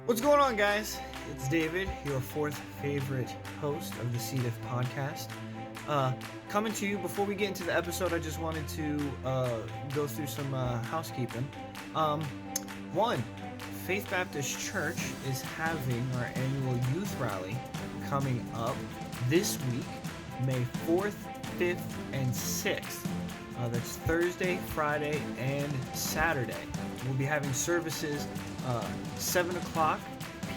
What's going on, guys? It's David, your fourth favorite host of the C. diff podcast. Coming to you, before we get into the episode, I just wanted to go through some housekeeping. One, Faith Baptist Church is having our annual youth rally coming up this week, May 4th, 5th, and 6th. That's Thursday, Friday, and Saturday. We'll be having services 7 o'clock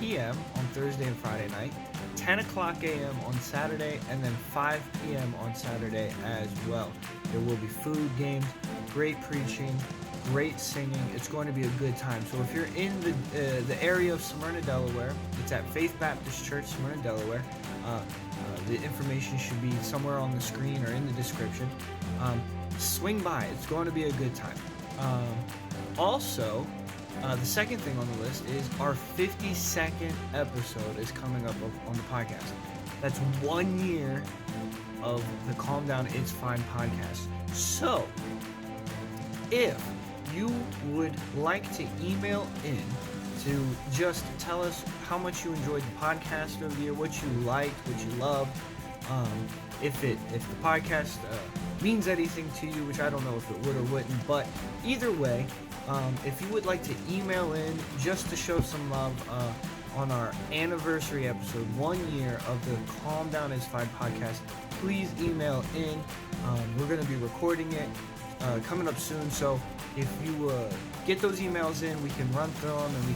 p.m. on Thursday and Friday night, 10 o'clock a.m. on Saturday, and then 5 p.m. on Saturday as well. There will be food, games, great preaching, great singing. It's going to be a good time. So if you're in the area of Smyrna, Delaware, it's at Faith Baptist Church, Smyrna, Delaware. The information should be somewhere on the screen or in the description. Swing by. It's going to be a good time. Also, the second thing on the list is our 52nd episode is coming up on the podcast. That's 1 year of the Calm Down, It's Fine podcast. So, if you would like to email in to just tell us how much you enjoyed the podcast over the year, what you liked, what you loved, if the podcast means anything to you, which I don't know if it would or wouldn't, but either way, if you would like to email in just to show some love on our anniversary episode, 1 year of the Calm Down Is Fine podcast, please email in. We're going to be recording it coming up soon, so if you get those emails in, we can run through them and we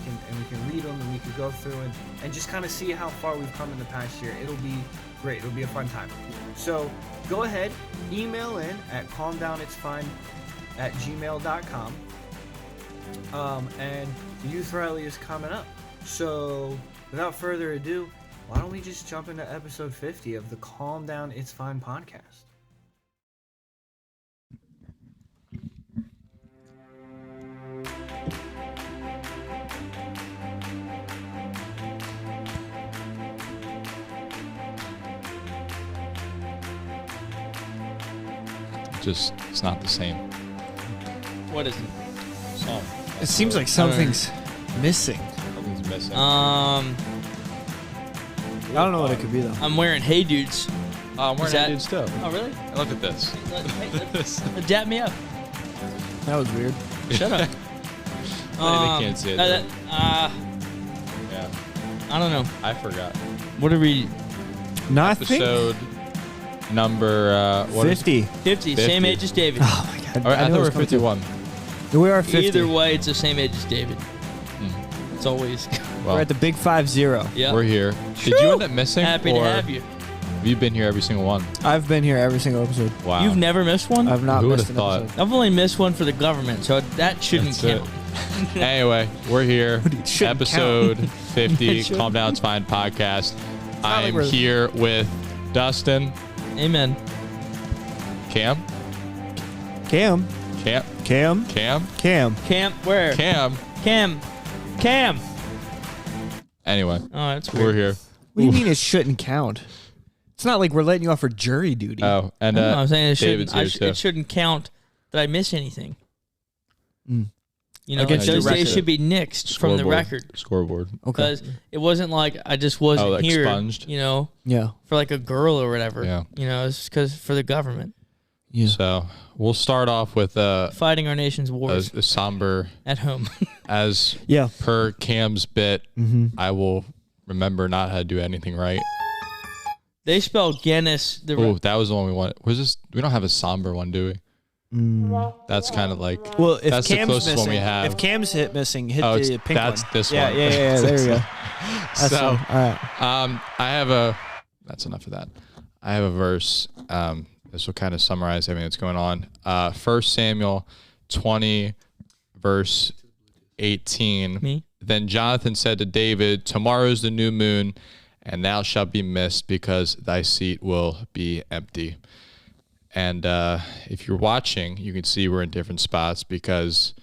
can read them and we can go through and just kind of see how far we've come in the past year. It'll be great. It'll be a fun time. So go ahead, email in at calmdownitsfine@gmail.com. And the youth rally is coming up. So without further ado, why don't we just jump into episode 50 of the Calm Down It's Fine podcast. It's not the same. What is it? Song. It seems like something's missing. Something's missing. I don't know what it could be though. I'm wearing Hey Dudes. I'm wearing that dude's stuff. Oh, really? Look at this. Dap me up. That was weird. Shut up. They can't see it. Yeah. I don't know. I forgot. What are we? Nothing. Episode number 50. 50. Same age as David. Oh my god. I thought we were 51. We are 50. Either way, it's the same age as David. It's always. Well, We're at the big 50. Yeah. we're here. Did you end up missing? Happy to have you. Have you been here every single one? I've been here every single episode. Wow. You've never missed one? I've not Who missed would've an thought? episode. I've only missed one for the government, so that shouldn't That's count. Anyway, we're here. It shouldn't Episode count. 50, Calm Down It's Fine podcast. not like I'm we're- here with Dustin, Amen. Cam, Cam. Cam. Camp where? Cam. Cam. Anyway, Oh, that's weird. we're here. What do you mean it shouldn't count? It's not like we're letting you off for jury duty. Oh, and No, I'm saying it David's shouldn't. here too. It shouldn't count that I miss anything. Mm. You know, Against those your days record. should be nixed from the Scoreboard. record Scoreboard. Okay. because it wasn't like I just wasn't like here. expunged? You know, Yeah. for like a girl or whatever. Yeah. You know, it's because for the government Yeah. So we'll start off with fighting our nation's wars a somber, at home. as Yeah. per Cam's bit. Mm-hmm. I will remember not how to do anything right. They spell Guinness. Oh, that was the one we wanted. Was this? We don't have a somber one, do we? That's kind of like. Well, if That's the Cam's closest missing, one we have. If Cam's missing, hit Oh, the it's- pink that's one. this yeah, one. Yeah. There we go. That's So, all right. I have a. That's enough of that. I have a verse. This will kind of summarize everything that's going on. 1 Samuel 20, verse 18. Me? Then Jonathan said to David, "Tomorrow is the new moon, and thou shalt be missed, because thy seat will be empty." And if you're watching, you can see we're in different spots because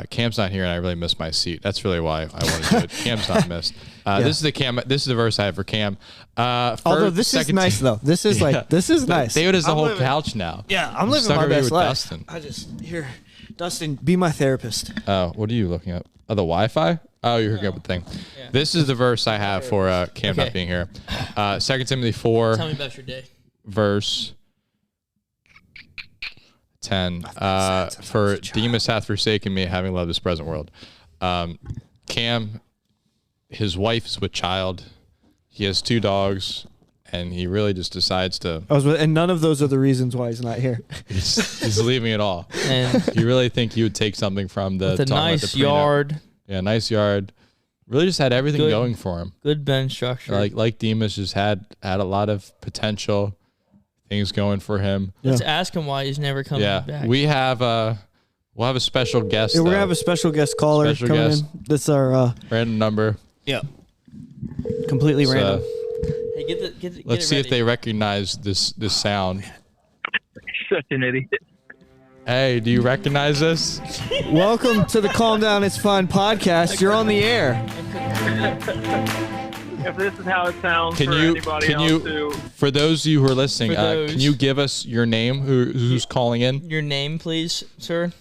Cam's not here, and I really missed my seat. That's really why I wanted to do it. Cam's not missed. This is the Cam. This is the verse I have for Cam. Although this is nice though. This is like this is nice. David has the I'm whole living- couch now. Yeah, I'm living stuck my over here best with life. Dustin. I just here, Dustin, be my therapist. What are you looking at? Oh, the Wi-Fi? Oh, you're hooking up with thing. Yeah. This is the verse I have for Cam not Okay. being here. 2 Timothy 4, Tell me about your day. verse 10. For Demas hath forsaken me, having loved this present world. Cam, his wife is with child. He has 2 dogs, and he really just decides to. And none of those are the reasons why he's not here. He's leaving it all. And You really think you would take something from the with a talking about nice the prenup. yard, Yeah, nice yard. Really just had everything Good. going for him. good bench structure. Like Demas just had a lot of potential things going for him. Let's ask him why he's never coming Yeah, back. we'll have a special guest. Yeah, we're though. gonna have a special guest caller Special coming guest. in. That's our random number. completely So, random. Hey, get let's it see ready. if they recognize this sound. Such an idiot. Hey, do you recognize this? Welcome to the Calm Down It's Fine podcast. You're on the air. If this is how it sounds Can for you anybody else who, for those of you who are listening, For those- can you give us your name? Who's calling in? Your name, please, sir.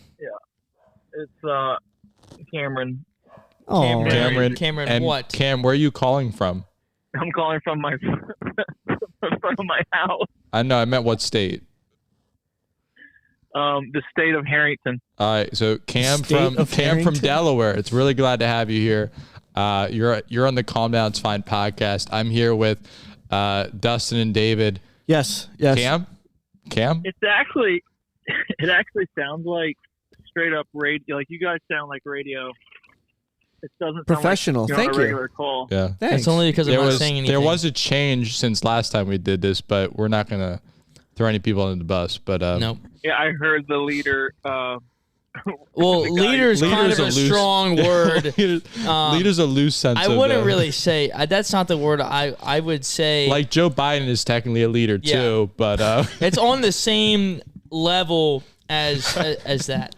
it's Cameron. Oh, Cameron. Cameron, and what? Cam, where are you calling from? I'm calling from my from my house. I know. I meant what state. The state of Harrington. All right, so Cam State from of Harrington? Delaware. It's really glad to have you here. You're on the Calm Down It's Fine podcast. I'm here with Dustin and David. yes. Cam. It's actually it actually sounds like straight up radio. Like you guys sound like radio. It doesn't Professional. Sound like, Thank a you. regular call. Yeah. Thanks. It's only because I'm not saying anything. There was a change since last time we did this, but we're not gonna throw any people under the bus. But Nope. Yeah, I heard the leader. Well, the guy- leader's kind Leader's of a a loose- strong word. leader's a loose sense. I of wouldn't the- really say that's not the word. I would say like Joe Biden is technically a leader Yeah. too, but it's on the same level as that.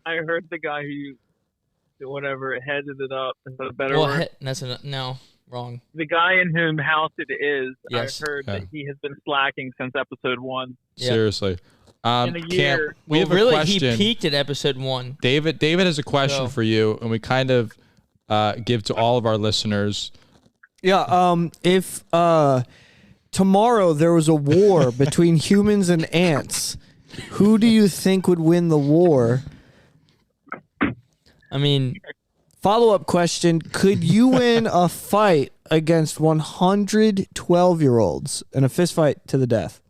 I heard the guy who, whatever, headed it up. Is that a better Well, word? no, wrong. The guy in whom house it is, Yes. I heard Yeah. that he has been slacking since episode 1. Yeah. seriously. In a Cam, year. we have a really, question. he peaked at episode 1. David has a question Go. for you, and we kind of give to all of our listeners. Yeah. If tomorrow there was a war between humans and ants, who do you think would win the war? I mean, Follow-up question: could you win a fight against 100 12-year-olds in a fist fight to the death?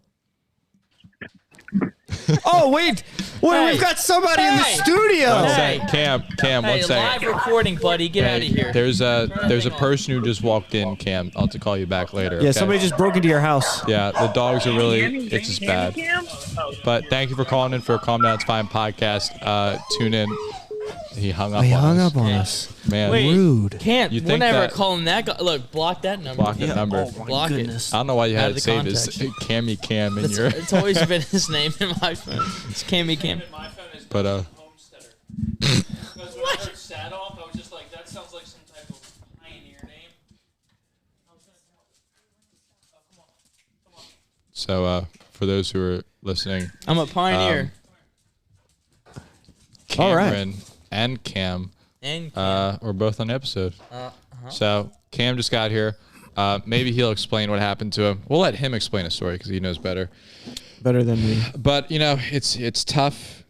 Oh wait, Hey. we've got somebody in the Hey. studio. One Hey. sec. Cam, one hey, live second. recording, buddy. Get out of here. There's a person who just walked in, Cam. I'll have to call you back later. Yeah, okay? somebody just broke into your house. Yeah, the dogs are really. It's just bad. Cam? Oh, But thank you for calling in for a Calm Down It's Fine podcast. Tune in. He hung up. He on hung us. up on us. Man, Wait. Rude. Can't. You We're think never that- calling that guy. Look, block that number. block the number. Block goodness. I don't know why you Out had of it the saved as context. Cammy Cam in it. your. It's always been his name in my phone. It's Cammy Cam. My phone is But Homesteader. Because when I heard Sadoff, I was just like, that sounds like some type of pioneer name. so for those who are listening, I'm a pioneer. All right. Cameron and Cam and Cam. were both on the episode. So Cam just got here. Maybe he'll explain what happened to him. We'll let him explain a story because he knows better. Better than me. But it's tough.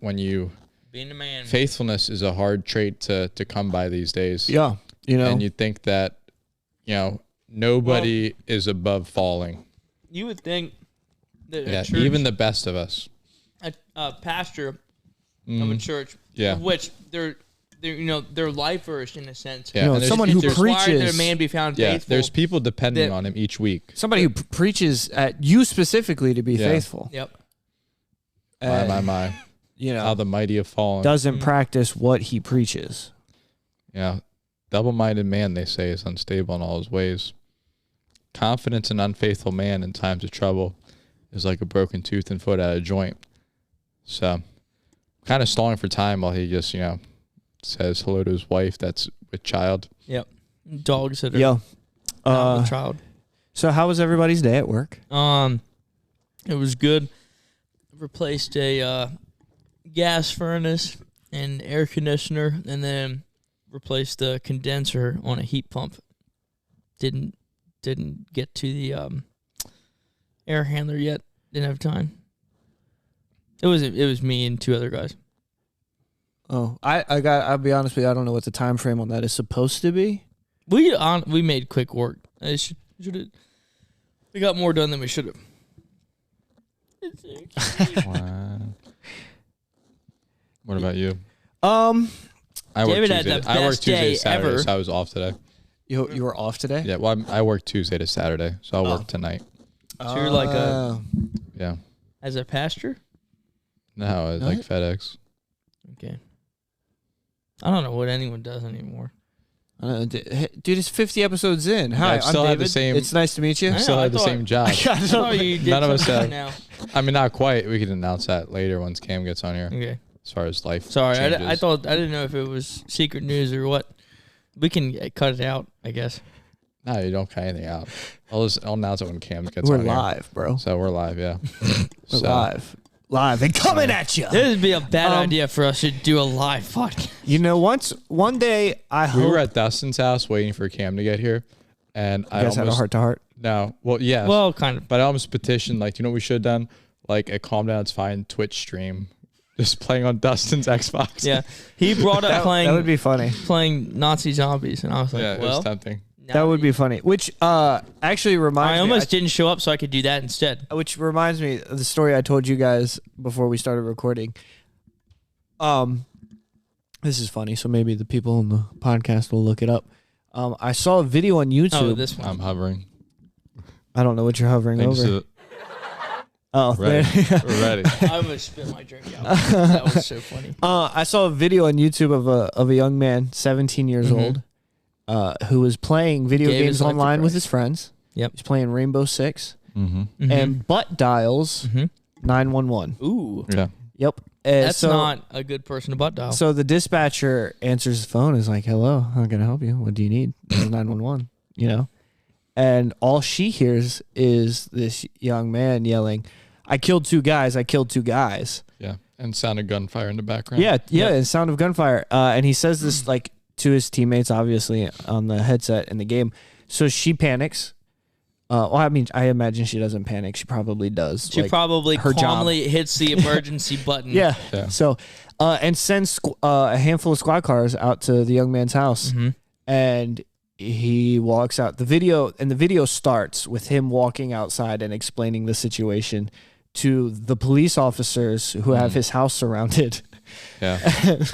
When you being a man. faithfulness is a hard trait to come by these days. Yeah, And you think that nobody is above falling. You would think that Yeah, a church, even the best of us. a pastor of a church, Yeah. of which they're lifers in a sense. Yeah, No, and there's- someone who there's- Required that a preaches. man be found Yeah, faithful. there's people depending that- on him each week. Somebody who preaches at you specifically to be Yeah. faithful. Yep. My. You know, How the mighty have fallen. doesn't practice what he preaches. Yeah. Double-minded man, they say, is unstable in all his ways. Confident and unfaithful man in times of trouble is like a broken tooth and foot out of joint. So, kind of stalling for time while he just, says hello to his wife that's with child. Yep. Dogs that are Yo, not with child. so how was everybody's day at work? It was good. Replaced a gas furnace and air conditioner, and then replaced the condenser on a heat pump. Didn't get to the air handler yet. Didn't have time. It was me and 2 other guys. Oh, I'll be honest with you. I don't know what the time frame on that is supposed to be. We made quick work. We got more done than we should have. Wow. What about you? I David had the I worked best Tuesday day to Saturday, ever. so I was off today. you were off today. Yeah, well, I work Tuesday to Saturday, so I'll work tonight. So you're like Yeah. as a pastor? No, it's like FedEx. Okay. I don't know what anyone does anymore. Dude, it's 50 episodes in. Hi, I've still I'm had the David. same- It's nice to meet you. I Still know, had the same job. I thought you did None of us something have. now. I mean, not quite. We could announce that later once Cam gets on here. Okay. As far as life. Sorry, I changes. didn't know if it was secret news or what. We can cut it out, I guess. No, you don't cut anything out. I'll announce it when Cam gets We're on live, bro. here. So we're live, yeah. We're live and coming at you. This would be a bad idea for us to do a live podcast. You know, one day I We hope were at Dustin's house waiting for Cam to get here, and you I guys had a almost heart to heart. no. Well, yes. Well, kind of. But I almost petitioned, like, you know what we should have done? Like a Calm Down It's Fine Twitch stream. Just playing on Dustin's Xbox. Yeah, he brought up That would be funny. playing Nazi zombies, and I was like, Yeah, it was well, tempting. That would be funny. Which actually reminds I me. almost didn't show up so I could do that instead. Which reminds me of the story I told you guys before we started recording. This is funny, so maybe the people on the podcast will look it up. I saw a video on YouTube. Oh, this one. I'm hovering. I don't know what you're hovering Thanks over. to- Oh, Ready. there. We're ready. I almost spit my drink out. That was so funny. I saw a video on YouTube of a young man, 17 years old, who was playing video Gave games his life to online with Christ. his friends. Yep. He's playing Rainbow Six Mm-hmm. and butt dials 911. Ooh, Yeah. Yep. that's not a good person to butt dial. So the dispatcher answers the phone, is like, "Hello, how can I help you? What do you need?" This is 911, you know? And all she hears is this young man yelling, "I killed 2 guys, I killed 2 guys." Yeah. And sound of gunfire in the background. Yeah, and sound of gunfire. And he says this like to his teammates, obviously, on the headset in the game. So she panics. Well, I mean, I imagine she doesn't panic. She probably does. She like, probably her job. calmly hits the emergency button. Yeah. Yeah. So, and sends a handful of squad cars out to the young man's house, and he walks out. The video starts with him walking outside and explaining the situation to the police officers who have his house surrounded. Yeah.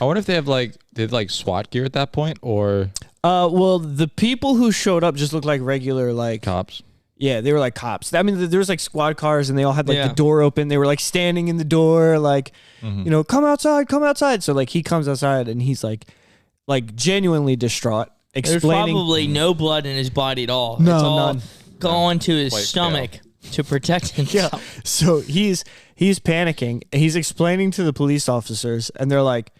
I wonder if they have did SWAT gear at that point or Well, the people who showed up just looked like regular cops. Yeah, they were like cops. I mean, there was like squad cars, and they all had like Yeah. the door open. They were like standing in the door, like, you know, come outside, come outside. So like he comes outside, and he's like genuinely distraught, There's explaining. probably no blood in his body at all. No, it's all none. going to his Quite stomach to protect himself. Yeah. So he's panicking. He's explaining to the police officers, and they're like,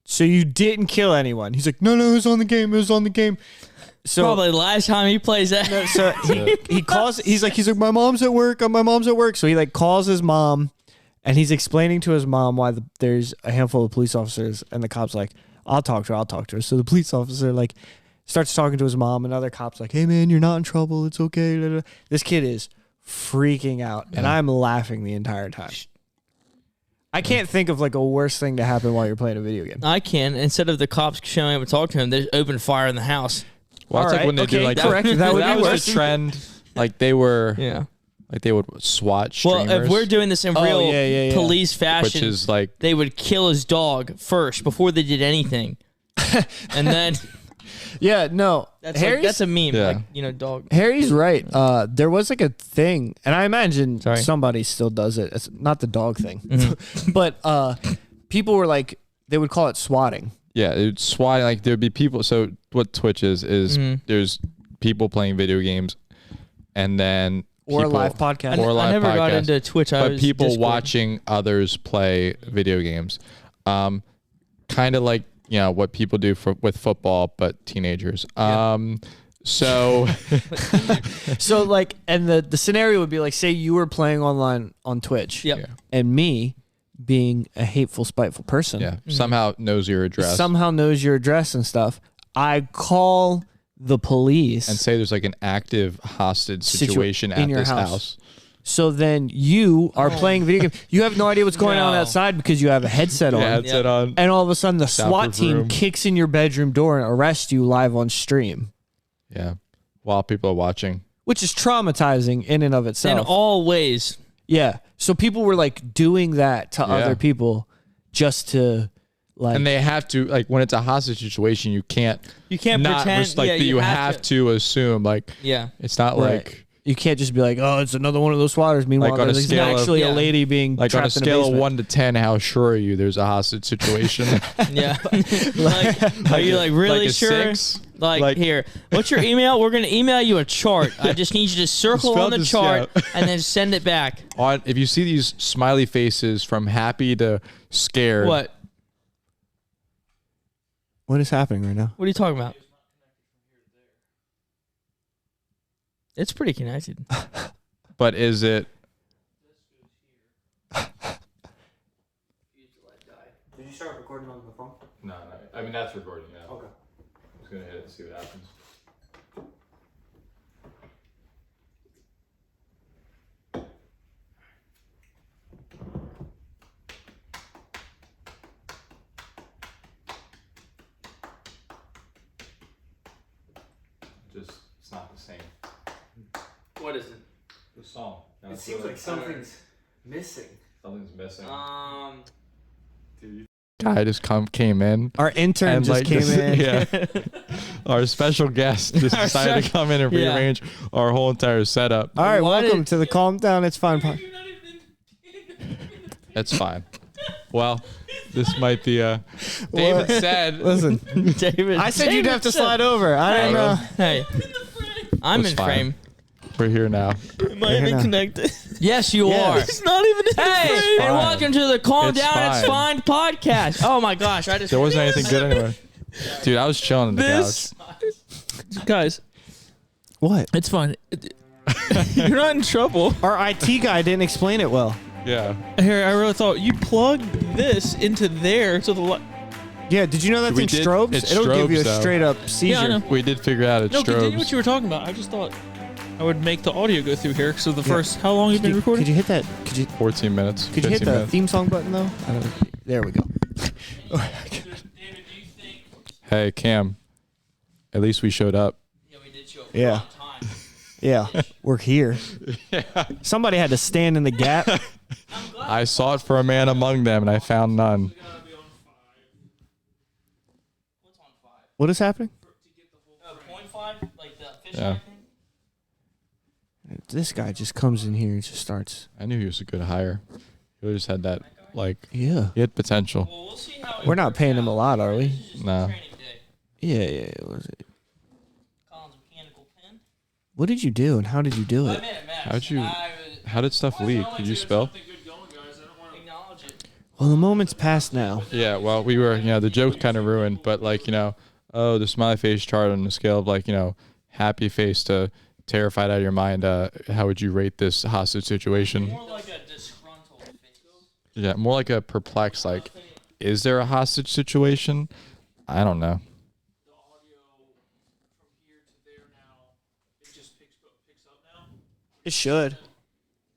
"So you didn't kill anyone?" He's like, "No, it was on the game. It was on the game." So Probably the last time he plays that. So he calls. He's like, my mom's at work. My mom's at work. So he like calls his mom, and he's explaining to his mom why there's a handful of police officers, and the cop's like, I'll talk to her. So the police officer like starts talking to his mom, and other cops like, hey man, you're not in trouble. It's okay. This kid is freaking out, and I'm laughing the entire time. I can't think of like a worse thing to happen while you're playing a video game. I can. Instead of the cops showing up and talking to him, they open fire in the house. Well, it's All like when they right, do okay, like correct. That would be was worse. the trend. Like they were Yeah. like they would SWAT streamers. Well, if we're doing this in real yeah. police fashion, which is like they would kill his dog first before they did anything, and then Yeah, no. that's a meme. Yeah. Like, you know, dog. Harry's right. There was like a thing, and I imagine Sorry. somebody still does it. It's not the dog thing, but people were like, they would call it swatting. yeah, it's SWAT. Like there'd be people. So what Twitch is there's people playing video games, and then Or a people- live podcast. Or a I live never got podcast. into Twitch. I but was people Discord. watching others play video games, kind of like what people do with football, but teenagers. So So like, and the scenario would be like, say you were playing online on Twitch, Yep. Yeah. and me, being a hateful, spiteful person. Yeah. Somehow knows your address. Somehow knows your address and stuff. I call the police and say there's like an active hostage situation in at your this house. house. So then you are playing video games. You have no idea what's going on No. outside because you have a headset on. Yeah, headset on. And all of a sudden the SWAT Soundproof team room. kicks in your bedroom door and arrests you live on stream, Yeah. While people are watching. which is traumatizing in and of In itself. all ways. Yeah. So people were like doing that to Yeah. other people just to like. And they have to, like, when it's a hostage situation, you can't You can't not pretend. like yeah, that you have to assume, like, Yeah. it's not Right. like you can't just be like, oh, it's another one of those swatters. Meanwhile, Like on a there's scale of- actually Yeah. a lady being on a trapped in scale of basement. 1 to 10, how sure are you there's a hostage situation? Yeah. like, are you like really like a sure? 6? Like, here, what's your email? We're gonna email you a chart. I just need you to circle Spell on the this chart out. and then send it back. If you see these smiley faces from happy to scared, What? What is happening right now? What are you talking about? It's pretty connected. but is it? Did you start recording on the phone? No. I mean, that's recording now. Okay. I'm just going to hit it and see what happens. It's not the same. What is it? The song. Now It it's seems really- like something's missing. something's missing. Dude. Guy just came in. Our intern And, just like, came this- in. Yeah. Our special guest just decided to come in and Yeah. rearrange our whole entire setup. All right, What welcome is- to the Calm Down, It's Fine podcast. It's fine. Well, this might be David said. Listen, David. I said you'd have to slide over. I don't know. Hey, I'm It's in fine. frame. We're here now. Am I even now. connected? Yes, you Yeah. are. It's not even in Hey, the frame. and welcome to the Calm It's Down, It's fine. Fine podcast. Oh my gosh, I just There wasn't anything good anyway. Dude, I was chilling on the This, guys, What? it's fine. You're not in trouble. Our IT guy didn't explain it well. couch. Yeah. Harry, I really thought you plugged this into there so the light. Yeah, did you know that's We in did- strobes? it's It'll give you a strobes, though. straight up seizure. Yeah, I know. We did figure out it's No, continue strobes. what you were talking about. I just thought I would make the audio go through here. So the first, how long have you been recording? Could you hit that? Could you 14 minutes. could you hit 15 the minutes. theme song button though? I don't know. There we go. Hey, Cam. At least we showed up. Yeah, we did show up Yeah. on time. Yeah, we're here. Somebody had to stand in the gap. I sought for a man among them, and I found none. What's on 5? What is happening? 0.5, like the fish Yeah. thing. This guy just comes in here and just starts. I knew he was a good hire. He just had that, like, Yeah. he had potential. Well, we'll see how it We're not works paying him out. a lot, are we? This is just No. training day. Yeah. Was it? Colin's mechanical pen. What did you do and how did you do I it? made a mess. How'd you- and I was- How did stuff leak? Did you spill? acknowledge it. Well, the moment's passed now. Yeah, well, we were, the joke kind of ruined, but like, the smiley face chart on a scale of like, happy face to terrified out of your mind. How would you rate this hostage situation? More like a disgruntled face. Yeah, more like a perplexed, like, is there a hostage situation? I don't know. The audio from here to there now, it just picks up now. It should.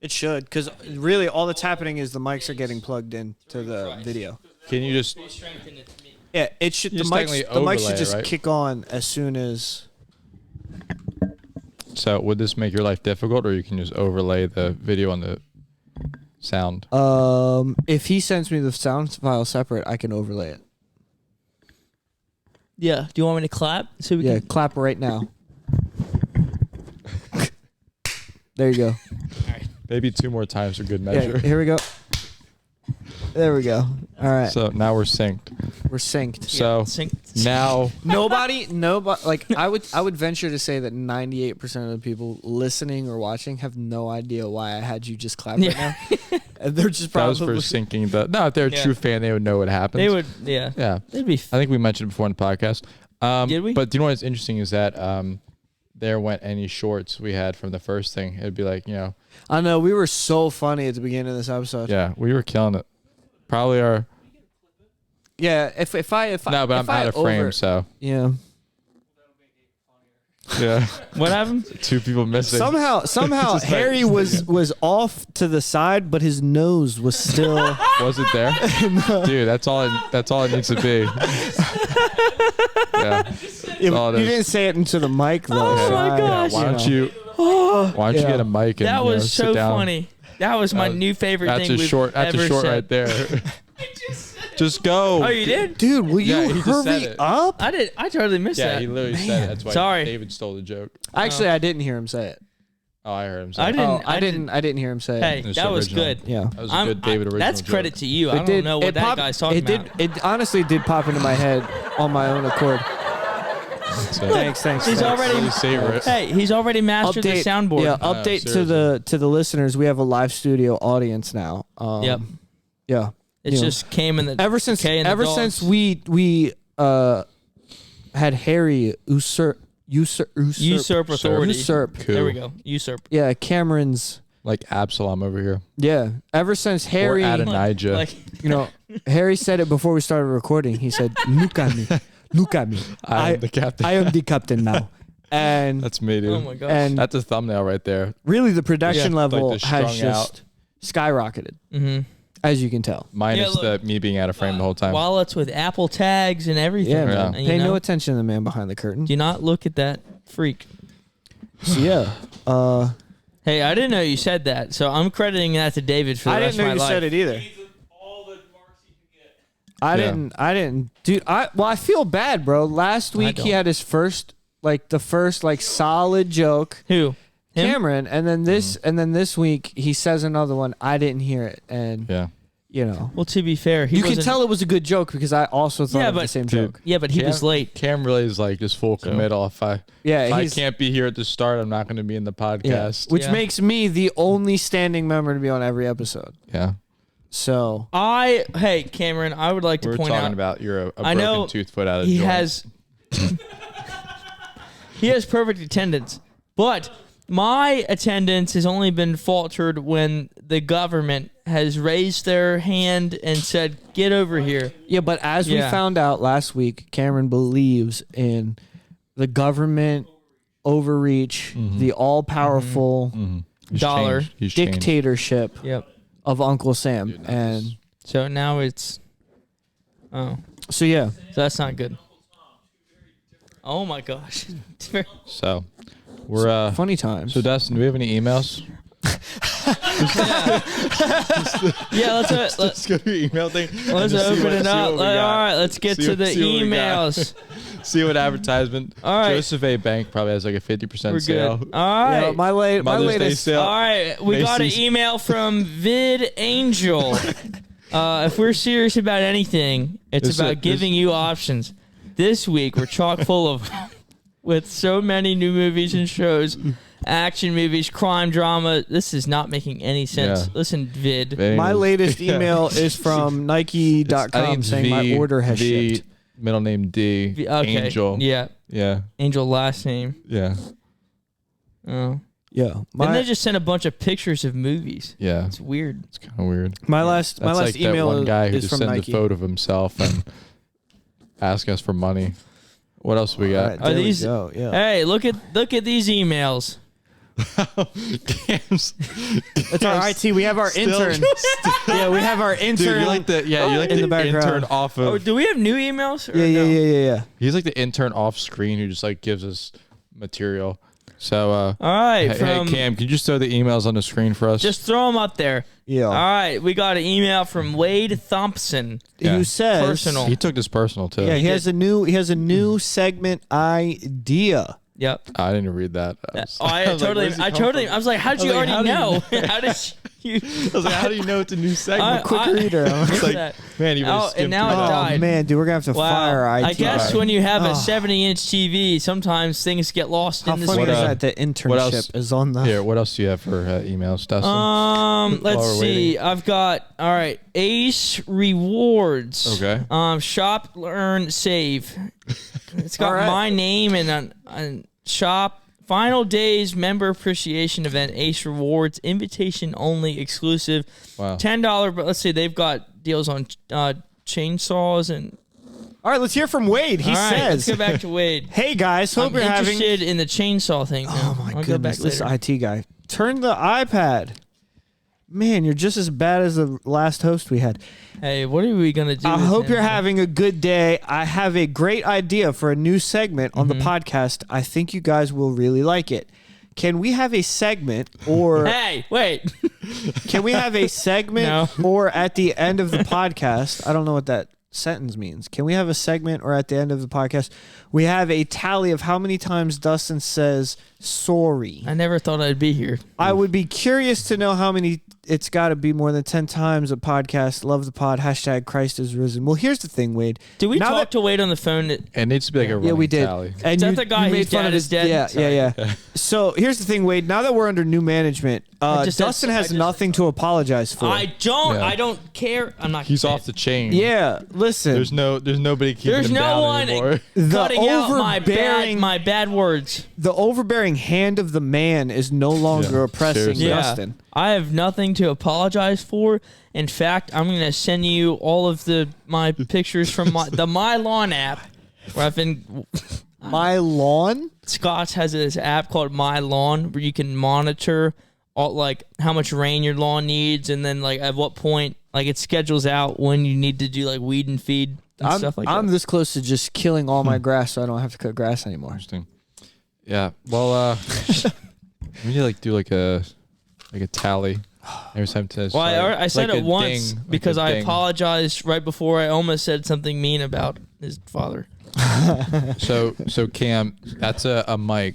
It should, because really all that's happening is the mics are getting plugged in to the video. Can you just, Strengthen it to me. Yeah, it should. You The just mics, technically the mics should overlay, just right? kick on as soon as. so would this make your life difficult, or you can just overlay the video on the sound? If he sends me the sound file separate, I can overlay it. Yeah. Do you want me to clap? So we Yeah, can. clap right now. There you go. Maybe 2 more times for good Yeah, measure. here we go. There we go. All right, So now we're synced. we're synced. So now, Nobody, like I would venture to say that 98% of the people listening or watching have no idea why I had you just clap right now. And they're just that was for probably syncing the. No, if they're a Yeah. true fan, they would know what happens. They would. Yeah. Yeah. They'd be. I think we mentioned it before in the podcast. Did we? But do you know what's interesting is that there went any shorts we had from the first thing. It'd be like, I know we were so funny at the beginning of this episode. yeah, we were killing it. Probably our. Yeah, if I No, but I'm out of frame, so yeah. yeah. What happened? 2 people missing. Somehow Just like- Harry was off to the side, but his nose was still. Was it there? Dude, that's all it needs to be. Yeah. you all it is. didn't say it into the mic though. Oh so my I- gosh. Why don't you Yeah. get a mic and That was sit so down? funny. That was my new favorite That's thing a we've short. That's ever a short said. right there. Just go. Oh, you did? Dude, will Yeah, you he just said hurry it. up? I did. I totally missed Yeah, that. he literally said it. That's why Sorry. David stole the joke. Actually, I didn't hear him say it. Oh, I heard him say I it. didn't. Oh, I didn't hear him say Hey, it. It's that was original. good. Yeah. That was a good David original That's joke. credit to you. I don't know what that guy's talking about. It honestly did pop into my head on my own accord. That's it. Thanks. He's thanks. already. Please savor it. Hey, he's already mastered the soundboard. Yeah, update to the listeners. We have a live studio audience now. Yep. Yeah. It you know. just came in the Ever since K and the dogs. since we had Harry usurp authority. usurp. There we go. Usurp. Yeah, Cameron's. Like Absalom over here. Yeah. Ever since Harry, Or Adonijah. Like, you know, Harry said it before we started recording. He said, "Look at me, look at me. I am the captain. I am the captain now." And That's me, dude. oh my gosh. and That's a thumbnail right there. really, the production Yeah. level Like the has strung just skyrocketed, mm-hmm. as you can tell. Minus look, me being out of frame the whole time. Wallets with Apple tags and everything. Yeah, Yeah. man. And, Pay you know, no attention to the man behind the curtain. do not look at that freak. So yeah, Hey, I didn't know you said that, so I'm crediting that to David for the I rest didn't know of you my life. said it either. All the marks you can get. I didn't, dude. I feel bad, bro. Last week he don't. had his first solid joke, Who? Him? Cameron, and then this week he says another one. I didn't hear it, and Yeah. you know, Well, to be fair, he you can wasn't- tell it was a good joke because I also thought Yeah, of the but- same Dude. joke. Yeah, but he was late. Cam really is like just full committal. If I Yeah, can't be here at the start, I'm not going to be in the yeah, podcast. which Yeah. makes me the only standing member to be on every episode. Yeah. So Hey, Cameron, I would like to We're point talking out about you're a I broken know tooth foot out of he joint. has he has perfect attendance, but my attendance has only been faltered when the government has raised their hand and said, "Get over here." yeah, but as we Yeah. found out last week, Cameron believes in the government overreach, the all-powerful He's dollar changed. He's changed. dictatorship Yep. of Uncle Sam, and So now it's so yeah. so that's not good. Oh my gosh. So we're Funny times. So Dustin, do we have any emails? Yeah, let's Let's go to your email thing. let's open it up. All right, let's get See to what- the see what we got. emails. See what advertisement. All right. Joseph A. Bank probably has like a 50% We're sale. good. All right. Yeah, my Mother's Day latest. sale. All right, we got an Macy's. email from Vid Angel. If we're serious about anything, it's This- about giving you options. This week we're chock full of, with so many new movies and shows, action movies, crime drama. This is not making any sense. Yeah. Listen, Vid. My latest Yeah. email is from Nike.com it's saying my order has shipped. Middle name D. Okay. Angel. Yeah, Yeah. Angel last name. Yeah. Oh. Yeah, Then my they just sent a bunch of pictures of movies. Yeah. It's weird. It's kind of weird. my last That's like email that one guy who is just from sends Nike. a photo of himself and asks us for money. What else we All got? right, Are there we these- go, yeah. Hey, look at these emails. Cam's, It's our IT. We have our Still- intern. Yeah, we have our intern. Dude, you're like the you're like in the, the background. intern off of. Oh, do we have new emails? Or yeah, no? yeah. He's like the intern off screen who just like gives us material. So All right, hey, from Cam, can you just throw the emails on the screen for us? just throw them up there. Yeah. All right, we got an email from Wade Thompson. Yeah. Who says Personal. he took this personal too. Yeah, he has a new segment idea. Yep. I didn't read that. I was like, where's he come from? I was like, how'd you I was like, already how know? do you- How did you? I was like, how do you know it's a new segment? Quick reader. It's like, that. man, you Oh, and now it Oh died. man, dude, we're gonna have to fire IT. I guess when you have a Oh. 70-inch TV, sometimes things get lost How in the funny What, is screen. that? The what else? internship is on the. Here, what else do you have for emails, Dustin? Let's While we're see. waiting. I've got Ace Rewards. Okay. Shop, learn, save. It's got All right. my name and shop. Final days member appreciation event. Ace Rewards invitation only exclusive. Wow. $10. But let's see. They've got deals on chainsaws and. All right, let's hear from Wade. He All right, says, let's go back to Wade. "Hey guys, hope I'm you're having." interested in the chainsaw thing. Now. Oh my I'll go back goodness, this later. IT guy. Turn the iPad. Man, you're just as bad as the last host we had. Hey, what are we gonna do? I with hope him? you're having a good day. I have a great idea for a new segment on the podcast. I think you guys will really like it. Can we have a segment or Hey, wait. can we have a segment or at the end of the podcast? I don't know what that sentence means. Can we have a segment or at the end of the podcast we have a tally of how many times Dustin says sorry? I never thought I'd be here. I would be curious to know how many. It's got to be more than 10 times a podcast. Love the pod. # Christ is risen. Well, here's the thing, Wade. Did we Now talk that- to Wade on the phone? It needs to be like a Yeah, we running did. tally. And Is that the guy whose dad is dead? Yeah, Sorry. yeah. So here's the thing, Wade. Now that we're under new management, Dustin has nothing to apologize for. I don't. Yeah. I don't care. I'm not. He's gonna off the chain. Yeah, listen. There's nobody keeping There's him no down one anymore. cutting out overbearing- my bad words. The overbearing hand of the man is no longer Yeah, oppressing seriously. Dustin. I have nothing to apologize for. In fact, I'm going to send you all of my pictures from my Lawn app, where I've been. My lawn? Scott's has this app called My Lawn, where you can monitor all, like, how much rain your lawn needs, and then like at what point, like, it schedules out when you need to do like weed and feed and stuff like I'm that. this close to just killing all my grass so I don't have to cut grass anymore. Interesting. Yeah. Well, we need to like do like a tally every time it says. Well, sorry. I said Like it a once ding, like because a I ding. apologized right before I almost said something mean about his father. So Cam, that's a mic.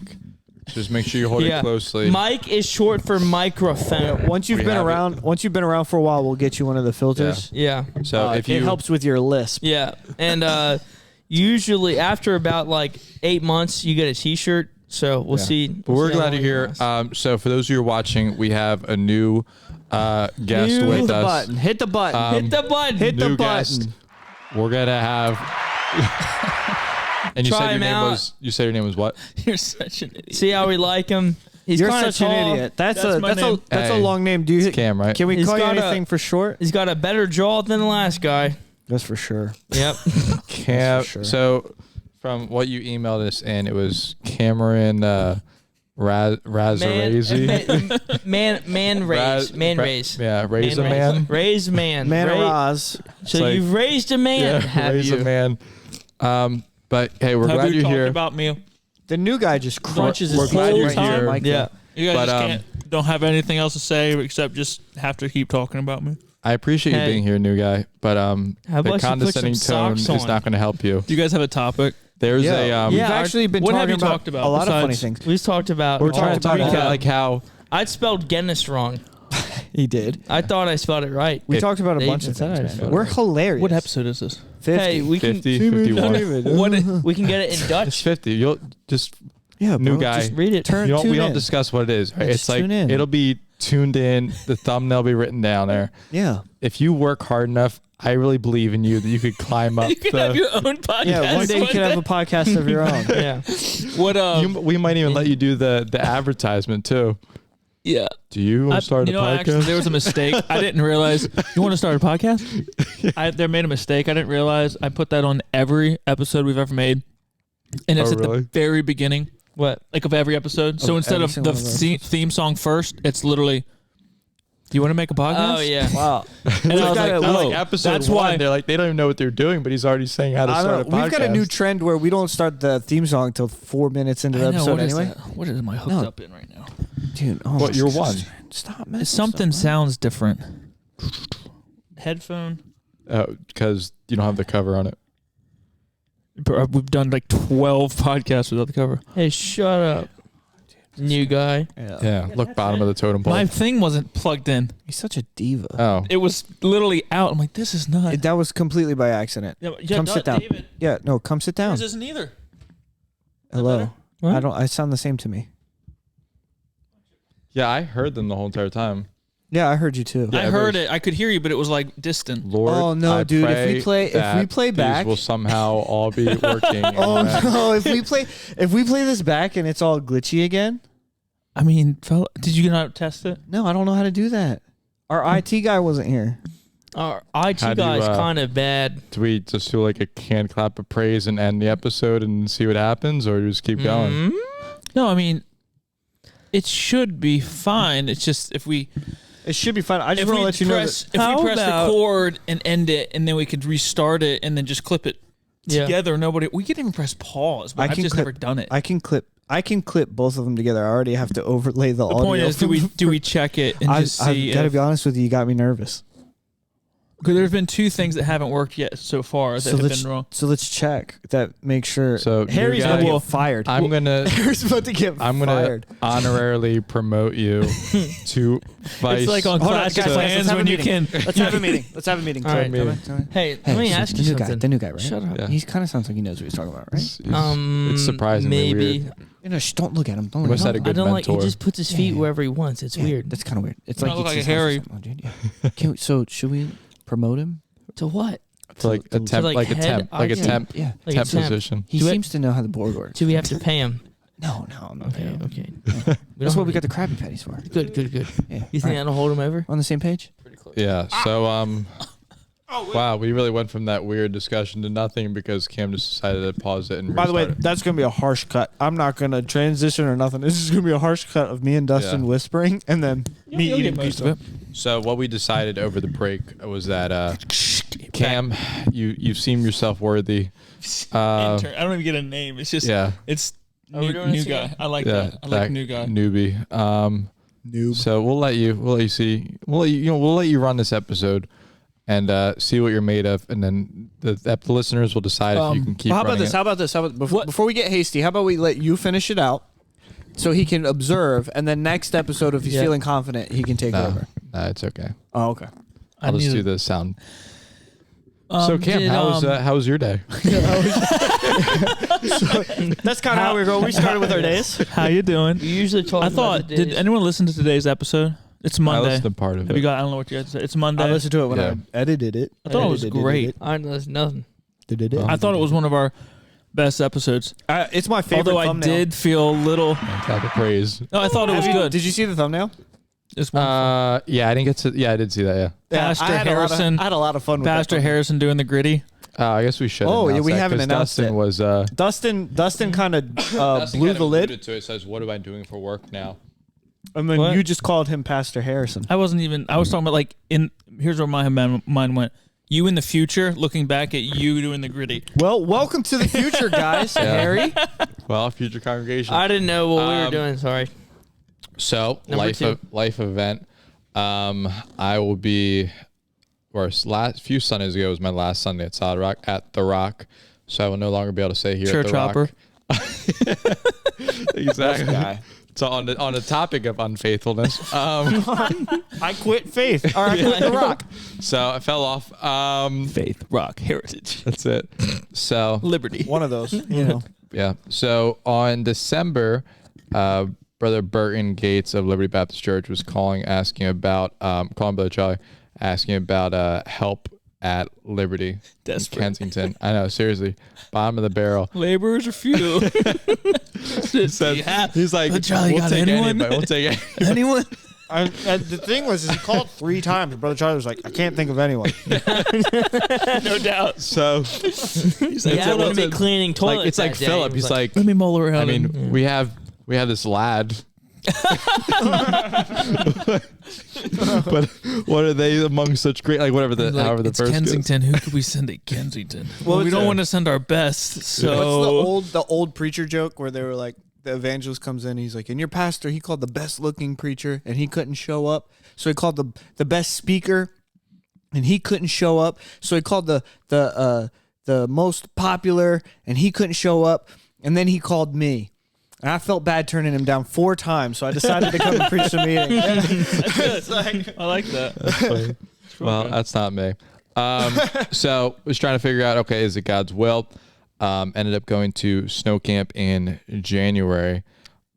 Just make sure you hold it closely. Mic is short for microphone. Once you've We been have around, for a while, we'll get you one of the filters. Yeah. So if you it helps with your lisp. Yeah. And usually after about like 8 months, you get a T-shirt. So we'll see. But we're see how glad to long it hear. lasts. So for those of you who are watching, we have a new guest New- with Hit the us. button. Hit the button. Hit the button. hit the New button. guest. We're gonna have. And you Try said your him name out. was. You said your name was what? You're such an idiot. See how we like him. He's You're kinda such tall. an idiot. That's my a name. a Hey, long name. Do you? It's Cam, right? Can we He's call you got a- anything for short? He's got a better jaw than the last guy. That's for sure. Yep. Cam. for sure. So from what you emailed us, and it was Cameron Razarazi. man raise. Yeah, raise a man. Raise man. Man of Ra- Roz. So like- you've raised a man, Yeah, have raise you? a man. But hey, we're Have glad you you're talked here. about me? The new guy just crunches his we're glad whole you're time. here. Like Yeah. You guys But, just don't have anything else to say except just have to keep talking about me. I appreciate Hey. you being here, new guy. But How the about you put condescending some tone socks is on? not going to help you. Do you guys have a topic? There's Yeah, a we've Yeah, actually been what have talking you talked about a lot of funny besides- things. We've talked about. we're trying to all talk the- about like how I spelled Guinness wrong. He did. I thought I spelled it right. We If- talked about a They bunch even of said I things. spelled Man. We're it right. hilarious. What episode is this? 50. Hey, we can 50, 51. What? we can get it in It's Dutch. 50. You'll just Yeah, new bro, guy. just Read it. turn. we tune don't in. discuss what it is. Right? Yeah, It's just like tune in. it'll be tuned in. The thumbnail will be written down there. Yeah. If you work hard enough, I really believe in you that you could climb up. You can have your own podcast. Yeah, one day you can have a podcast of your own. Yeah. What? we might even let you do the advertisement too. Yeah. Do you want to start a podcast? Actually, there was a mistake. I didn't realize. You want to start a podcast? They made a mistake. I didn't realize. I put that on every episode we've ever made, and it's Oh, at really? the very beginning, What? like of every episode. So instead every of single the one of those. theme song first, it's literally. Do you want to make a podcast? Oh yeah. Wow. And I was got like, a- oh, like episode that's one, why. they're like they don't even know what they're doing, but he's already saying how to I start a don't know. podcast. We've got a new trend where we don't start the theme song until 4 minutes into the I know, episode what is anyway. that? What am I hooked No. up in right now? Dude, oh What, my you're goodness, one. man. Stop, man. Something sounds different. Headphone. Because you don't have the cover on it. Bro, we've done like 12 podcasts without the cover. Hey, shut up. New guy. Yeah, look bottom of the totem pole. My thing wasn't plugged in. He's such a diva. Oh, It was literally out. I'm like, this is not. That was completely by accident. Come sit down. David, Yeah, no, come sit down. this isn't either. Hello. What? I sound the same to me. yeah, I heard them the whole entire time. Yeah, I heard you too. Yeah, I heard there's- it. I could hear you, but it was like distant. Lord, Oh, no, I dude, if we pray play that back- these will somehow all be working. Oh Amen. no! If we play this back and it's all glitchy again, I mean, fella, did you not test it? no, I don't know how to do that. Our IT guy wasn't here. Our How IT do you, guy's kind of bad. Do we just do like a canned clap of praise and end the episode and see what happens, or just keep going? Mm-hmm. No, I mean, it should be fine. It's just if we It should be fine. I just if want to we let you know press that if How we press about- record and end it, and then we could restart it and then just clip it Yeah. together. Nobody, we can even press pause, but I've just never done it. I can clip both of them together. I already have to overlay the audio. The point is, do we check it and just see? I've got to be honest with you. You got me nervous. Because there's been 2 things that haven't worked yet so far that have been wrong. So let's check that. Make sure. So, Harry's new about to guy- get fired. I'm gonna Harry's about to get fired. honorarily promote you to vice. It's like on Hold on, Clash guys, of let's Clans have a when you meeting. can. Let's have a meeting. Let's have a meeting. All right. Come on, come on. Hey, let me so ask the you new something. the new guy, right? Shut up. Yeah. He kind of sounds like he knows what he's talking about, right? It's surprisingly maybe. weird. You know, don't look at him. Don't You look must at had him. a I good don't like. He mentor. just puts his feet Yeah. wherever he wants. It's weird. That's kind of weird. It's You like look like it's a his house or Harry. something, dude. Yeah. So should we promote him? To what? To like a temp, like like a head temp, like a IT? temp, Yeah. Like temp a temp. position. He Do it- seems to know how the board works. Do we have to pay him? No, I'm not Okay. paying him. Okay. That's what we got the Krabby Patties for. Good. Yeah. You think that'll hold him ever? On the same page? Yeah. So wow, we really went from that weird discussion to nothing because Cam just decided to pause it and. By the way, restart it. that's going to be a harsh cut. I'm not going to transition or nothing. This is going to be a harsh cut of me and Dustin Yeah. whispering and then me You'll eating get most pizza. of it. So what we decided over the break was that Cam, you seem yourself worthy. Intern. I don't even get a name. It's just Yeah. it's Are we new, doing new this guy. again? I like Yeah. that. I like new guy. Newbie. Noob. So we'll let you see. We'll let you run this episode and see what you're made of, and then the listeners will decide if you can keep. How about running this? it. How about this? Before we get hasty, how about we let you finish it out so he can observe, and then next episode, if he's Yeah. feeling confident, he can take No, over. no, it's okay. Oh, okay. I'll just do the sound. So Cam, did, how was your day? That's kind of how we go. We started with our days. How you doing? You usually talk. I about thought. the Did days. anyone listen to today's episode? It's I Monday. listened to part of Have it. you got? I don't know what you had to say. It's Monday. I listened to it when Yeah. I edited it. I thought it was great. I know nothing. I thought it was one of our best episodes. It's my favorite Although I thumbnail. did feel a little. Clap of praise. No, I thought it was good. Did you see the thumbnail? It's wonderful. Yeah, I didn't get to. Yeah, I did see that. Yeah. Pastor I had Harrison. I had a lot of fun with Pastor that. Harrison doing the gritty. I guess we should. Oh, yeah, announce we that, haven't 'cause announced Dustin it. was. Dustin kind of blew the lid, To it says, "What am I doing for work now?" and then What? you just called him Pastor Harrison. I wasn't even. I was talking about like in. Here's where my mind went. You in the future, looking back at you doing the gritty. Well, welcome to the future, guys. Yeah. Harry. Well, future congregation. I didn't know what we were Um, doing. Sorry. So Number two. life event. I will be. Or few Sundays ago was my last Sunday at Solid Rock at the Rock, so I will no longer be able to say here Church at the hopper. Rock. Exactly. guy. So on the topic of unfaithfulness, I quit faith. Or I quit the rock. so I fell off. Faith, rock, heritage, That's it. So liberty. One of those, you know. yeah. So on December, Brother Burton Gates of Liberty Baptist Church was calling Brother Charlie, asking about help at Liberty Desperate. in Kensington. I know, seriously, bottom of the barrel. Laborers are few. He's like, Charlie, we'll got take anyone? anybody. We'll take Anyone? The thing was, is he called 3 times. And Brother Charlie was like, I can't think of anyone. No doubt. So He's Yeah, I'm gonna what's be it- cleaning toilets. like it's like that day. Philip. It was He's like, Let me mull around. I mean, we have this lad. But what are they among such great, like whatever the like, however the it's verse goes. Kensington. Who could we send to Kensington? Well, we it's don't a- want to send our best. So What's the old preacher joke where they were like, the evangelist comes in, he's like, and your pastor, he called the best looking preacher and he couldn't show up. So he called the best speaker and he couldn't show up. So he called the most popular and he couldn't show up. And then he called me. And I felt bad turning him down 4 times, so I decided to come and preach the meeting. I like that. That's funny. Well, that's not me. So was trying to figure out, okay, is it God's will? Ended up going to snow camp in January.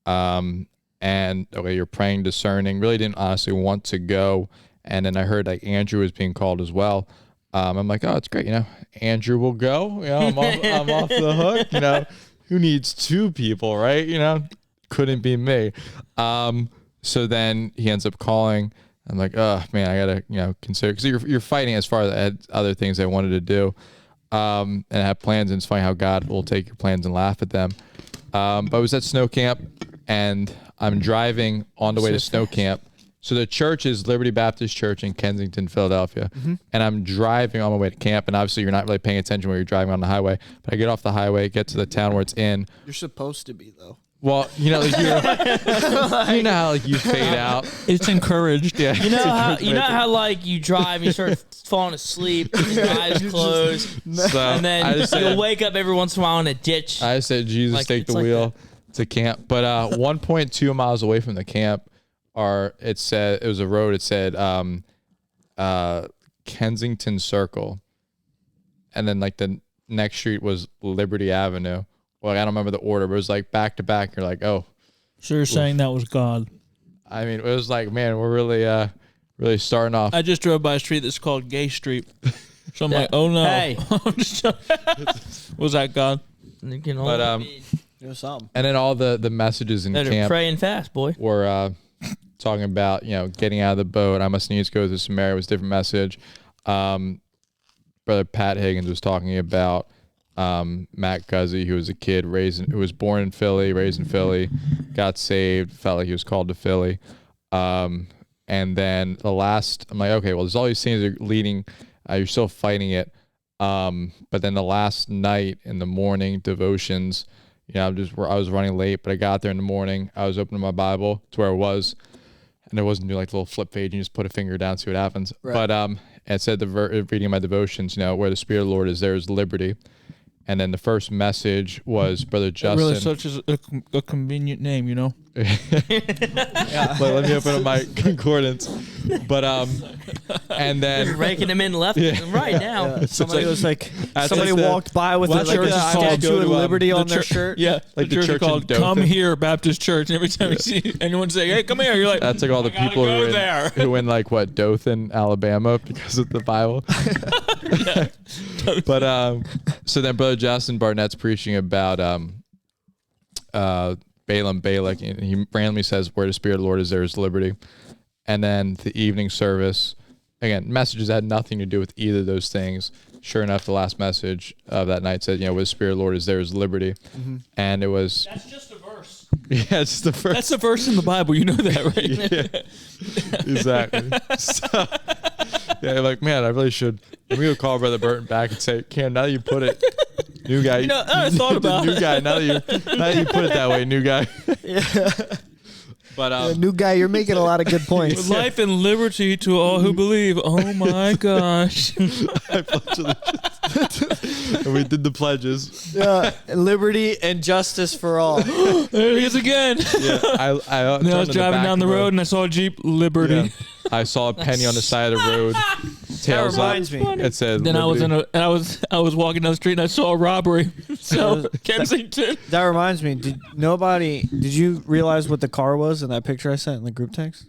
And okay, you're praying, discerning. Really didn't honestly want to go. And then I heard like Andrew was being called as well. I'm like, oh, it's great. You know, Andrew will go. You know, I'm off the hook. You know, who needs 2 people, right? You know, couldn't be me. So then he ends up calling. I'm like, oh man, I gotta consider, because you're fighting as far as other things I wanted to do, and have plans. And it's funny how God will take your plans and laugh at them. But I was at snow camp, and I'm driving on the way to snow camp. So the church is Liberty Baptist Church in Kensington, Philadelphia. And I'm driving on my way to camp. And obviously you're not really paying attention when you're driving on the highway. But I get off the highway, get to the town where it's in. You're supposed to be, though. Well, you know how like you fade out. It's encouraged. Yeah. You know how like you drive, and you start falling asleep, your eyes closed, So and then you'll wake up every once in a while in a ditch. I said, Jesus, Like, take it's the like wheel to camp. But 1.2 miles away from the camp, it was a road. It said Kensington Circle, and then like the next street was Liberty Avenue. Well, I don't remember the order, but it was like back to back. You're like, oh. So you're saying that was God? I mean, it was like, man, we're really starting off. I just drove by a street that's called Gay Street. So I'm like, oh no. Hey. Was that God? You can But, only be You know something. And then all the messages in better camp praying fast, boy. were talking about, getting out of the boat. I must needs go to Samaria was a different message. Brother Pat Higgins was talking about Matt Guzzi, who was a kid who was born in Philly, raised in Philly, got saved, felt like he was called to Philly. And then the last, I'm like, okay, well, there's all these things that are leading, you're still fighting it. But then the last night in the morning devotions, I was running late, but I got there in the morning. I was opening my Bible to where I was, and there wasn't like the little flip page. You just put a finger down, see what happens. Right. But it said reading my devotions, where the Spirit of the Lord is, there is liberty. And then the first message was Brother Justin. Really, such as a convenient name, But let me open up my concordance. But and then Raking them in left and right now. Somebody was like, That's somebody like the- walked by with Well, a that's like the Statue go of to, Liberty the on their church- shirt. Yeah, Like the the church church is in called Dothan. Come Here Baptist Church. And every time you see anyone say, "Hey, come here," you're like, that's like all the I gotta people go there. who in like Dothan, Alabama, because of the Bible. But so then Brother Justin Barnett's preaching about Balaam Balak, and he randomly says, "Where the Spirit of the Lord is, there is liberty." And then the evening service, again, messages had nothing to do with either of those things. Sure enough, the last message of that night said, "Where the Spirit of the Lord is, there is liberty." And it was "That's just a verse." yeah, it's the first. That's a verse in the Bible. You know that, right? Yeah, exactly. So, yeah, like, man, I really should. I'm gonna call Brother Burton back and say, "Cam, now that you put it, new guy." I thought about new it. guy. Now that you put it that way, new guy. But New guy, you're making a lot of good points. With life and liberty to all who believe. Oh my gosh. I pledge allegiance. And we did the pledges. Liberty and justice for all. There he is again. Yeah, I And I was driving down the road and I saw a Jeep Liberty. Yeah. I saw a penny on the side of the road. Tails reminds up. me. It said. Then Liberty. I was walking down the street and I saw a robbery. So Kensington. That reminds me. Did you realize what the car was in that picture I sent in the group text?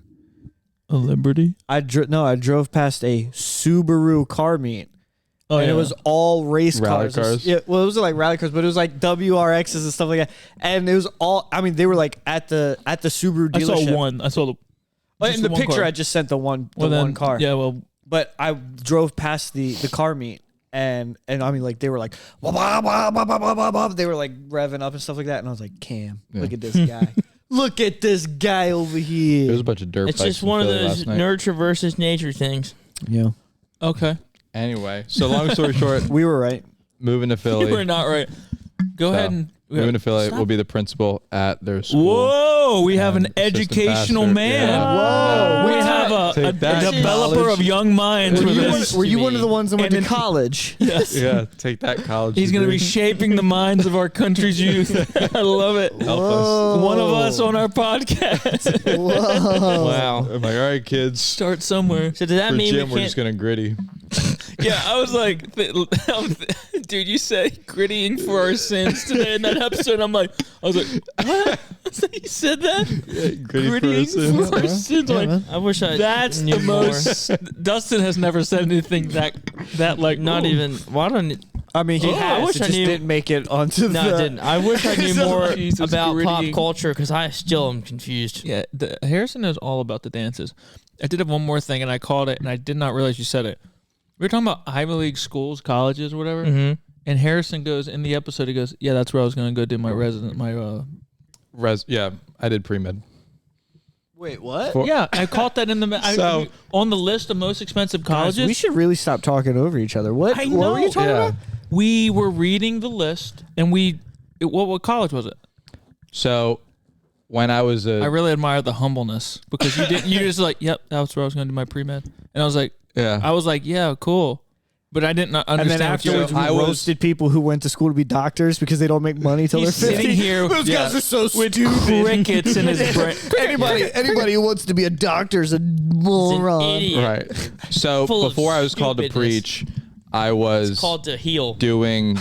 A Liberty? I drove past a Subaru car meet. Oh, and yeah. it was all race Rally cars. cars? Yeah, well, it was like rally cars, but it was like WRXs and stuff like that. And it was all. I mean, they were like at the Subaru I dealership. saw one. I saw the. Well, just in the one picture, car. I just sent the one Then, car. Yeah, well, But I drove past the car meet, and I mean, like, they were like, wah, wah, wah, wah, wah, wah, wah. They were like revving up and stuff like that, and I was like, Cam, look at this guy. Look at this guy over There was here. a bunch of dirt It's bikes just in one of Philly those last night. nurture versus nature things. Yeah, okay. Anyway, so long story short, we were right. moving to You Philly. were not right. Go ahead and. Moving to Philly, Stop. will be the principal at their school. Whoa, we have an And assistant educational pastor. man. Yeah. Whoa. We have a Take that, developer of young minds. Were with you, this. were you one of the ones that went And to then- college? Yes. Yeah, take that college. He's going to be degree. shaping the minds of our country's youth. I love it. Help us. One of us on our podcast. Whoa. Wow. I'm like, all right, kids. Start somewhere. So does that For mean Jim, we we're can't? just gonna gritty. Yeah, I was like, dude, you said grittying for our sins today in that episode. I was like, what? You said that? Gritty Grittying for our person. sins. I'm like, I wish I. that's knew the more. most. Dustin has never said anything that like Not ooh. even. Why don't? I mean, he Oh, I has. wish It I just knew- didn't make it onto No, the. I didn't. I wish I knew more Jesus, about pop grittying. culture because I still am confused. Yeah, Harrison knows all about the dances. I did have one more thing, and I called it, and I did not realize you said it. We were talking about Ivy League schools, colleges, or whatever. Mm-hmm. And Harrison goes in the episode. He goes, "Yeah, that's where I was going to go do my Yeah, I did pre-med. Wait, what? Yeah, I caught that in the So- on the list of most expensive Guys, colleges. we should really stop talking over each other. What? I What were you know. talking Yeah. about? We were reading the list, and what college was it? So when I was I really admire the humbleness because you didn't. You just like, yep, that's where I was going to do my pre-med, and I was like, yeah, cool, but I didn't understand. And then what you afterwards, we I was- roasted people who went to school to be doctors because they don't make money till He's they're 50. sitting here Those guys are so with stupid. crickets in his brain. Anybody who wants to be a doctor is a moron. idiot. right. So Full of before I was called to stupidness. preach, I was Called to heal. doing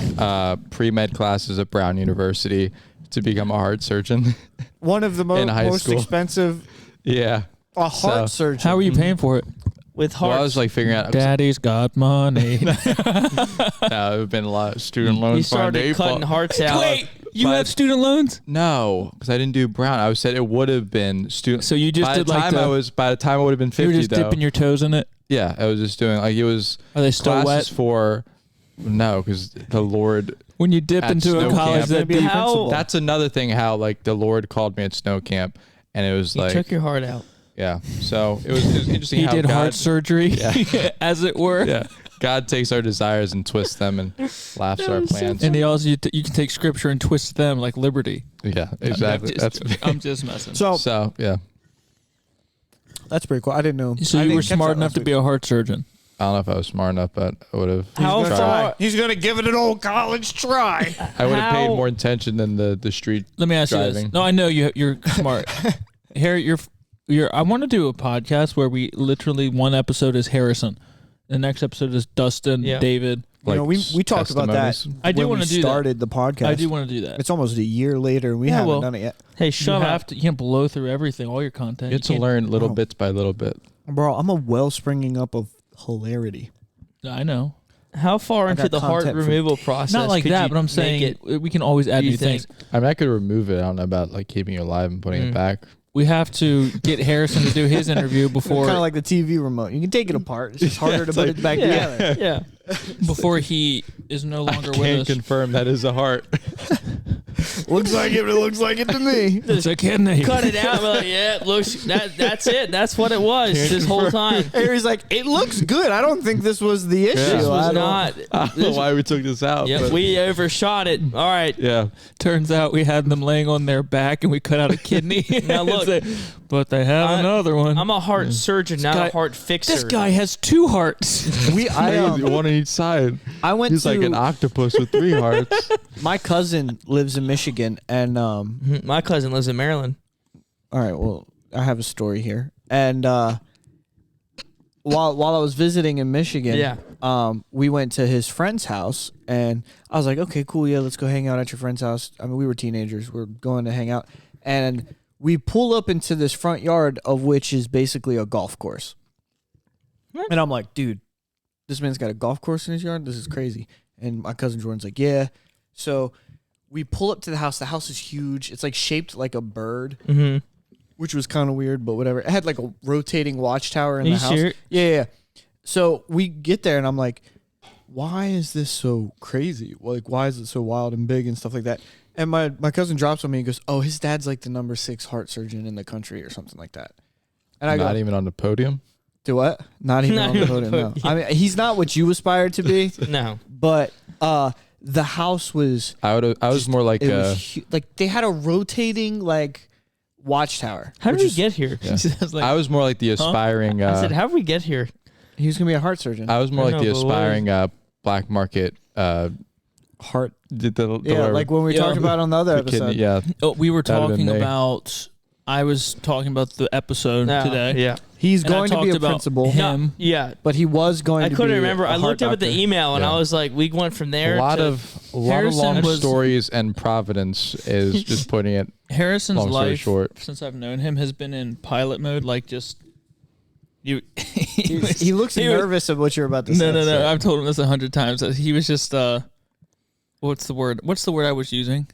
pre-med classes at Brown University to become a heart surgeon. One of the In high most school. expensive Yeah. heart So- surgeon. How are you paying for it? With Well, hearts. I was like figuring out. Daddy's got money. I've been a lot of student loans. you started cutting hearts out. Wait, you But- have student loans? No, because I didn't do Brown. I said it would have been student. So you just by did the like time by the time I would have been you were 50 just though. dipping your toes in it. Yeah, I was just doing like it was Are they still classes wet? for. No, because the Lord. When you dip At into snow a college camp. that Maybe deep, how- That's another thing. How like the Lord called me at snow camp, and it was You like took your heart out. yeah. So it was interesting. he how did God, heart surgery, Yeah. as it were. Yeah, God takes our desires and twists them and laughs at our plans. And he also you can take scripture and twist them like liberty. Yeah, exactly. I'm just messing. So yeah. That's pretty cool. I didn't know. So I you didn't were catch smart that enough last to week. be a heart surgeon. I don't know if I was smart enough, but I would have. How He's gonna far? try. He's gonna give it an old college try. I would have paid How- more attention than the street. Let me ask you driving. this. No, I know you're smart. Harry, you're. I want to do a podcast where we literally one episode is Harrison, the next episode is Dustin, Yeah. David. You know, we talked about that. testimonies. I do when wanna we do that. started the podcast. I do want to do that. It's almost a year later, and we Yeah, haven't well- done it yet. Hey, You shut have up. to. You can't blow through everything, all your content. You get You to can't- learn little Oh. bits by little bit. Bro, I'm a well springing up of hilarity. I know. How far I into got the heart content for- removal process? Not like could that, you but I'm make saying it, we can always add do you new things. think? I mean, I could remove it. I don't know about like keeping it alive and putting it back. We have to get Harrison to do his interview before Kind of like the TV remote. You can take it apart. It's just harder to it's put like- it back Yeah, together. yeah. before he is no longer with Can't us. confirm that is a heart. Looks like it. It looks like it to me. It's a kidney. Cut it out. We're like, yeah, it looks. That's it. That's what it was this whole time. Harry's like, it looks good. I don't think this was the issue. This I was don't- not. I don't know why we took this out. Yep, but we overshot it. All right. yeah. Turns out we had them laying on their back and we cut out a kidney. Now And look, say, but they have I- another one. I'm a heart surgeon, not guy- a heart fixer. This guy has two hearts. One on each side. I went He's to like an octopus with 3 hearts. my cousin lives in Michigan, and My cousin lives in Maryland. all right, well, I have a story here. And while I was visiting in Michigan, Yeah. we went to his friend's house, and I was like, okay, cool, yeah, let's go hang out at your friend's house. I mean, we were teenagers, we're going to hang out, and we pull up into this front yard of which is basically a golf course. And I'm like, dude, this man's got a golf course in his yard. This is crazy. And my cousin Jordan's like, yeah. So we pull up to the house. The house is huge. It's like shaped like a bird, Mm-hmm. which was kind of weird, but whatever. It had like a rotating watchtower in Are the you house. sure? Yeah. So we get there, and I'm like, why is this so crazy? Like, why is it so wild and big and stuff like that? And my cousin drops on me and goes, oh, his dad's like the number 6 heart surgeon in the country or something like that. And I Not go, even on the podium. do what? Not even Not on the even podium, no. podium. I mean, he's not what you aspire to be, No. but the house was, I was more like it was like they had a rotating like watchtower. How did which we is- get here? Yeah. I was like, I was more like the aspiring. I said, how did we get here? He was gonna be a heart surgeon. I was more I like the know, but what aspiring black market. Heart. The Yeah, like when we Yeah. talked about on the other the kidney, episode. yeah. oh, we were That'd have been talking me. about. I was talking about the episode No. today. Yeah. He's And I going to be talked a about principal, him. Yeah. but he was going I to couldn't be remember. a I looked heart up at the doctor. email and Yeah. I was like, we went from there. A lot to, of Harrison long was- stories and Providence is just putting it. Harrison's Long story life, short. since I've known him, has been in pilot mode. Like just you. He looks he was- nervous of what you're about to say. No. I've told him this 100 times. He was just what's the word? What's the word I was using?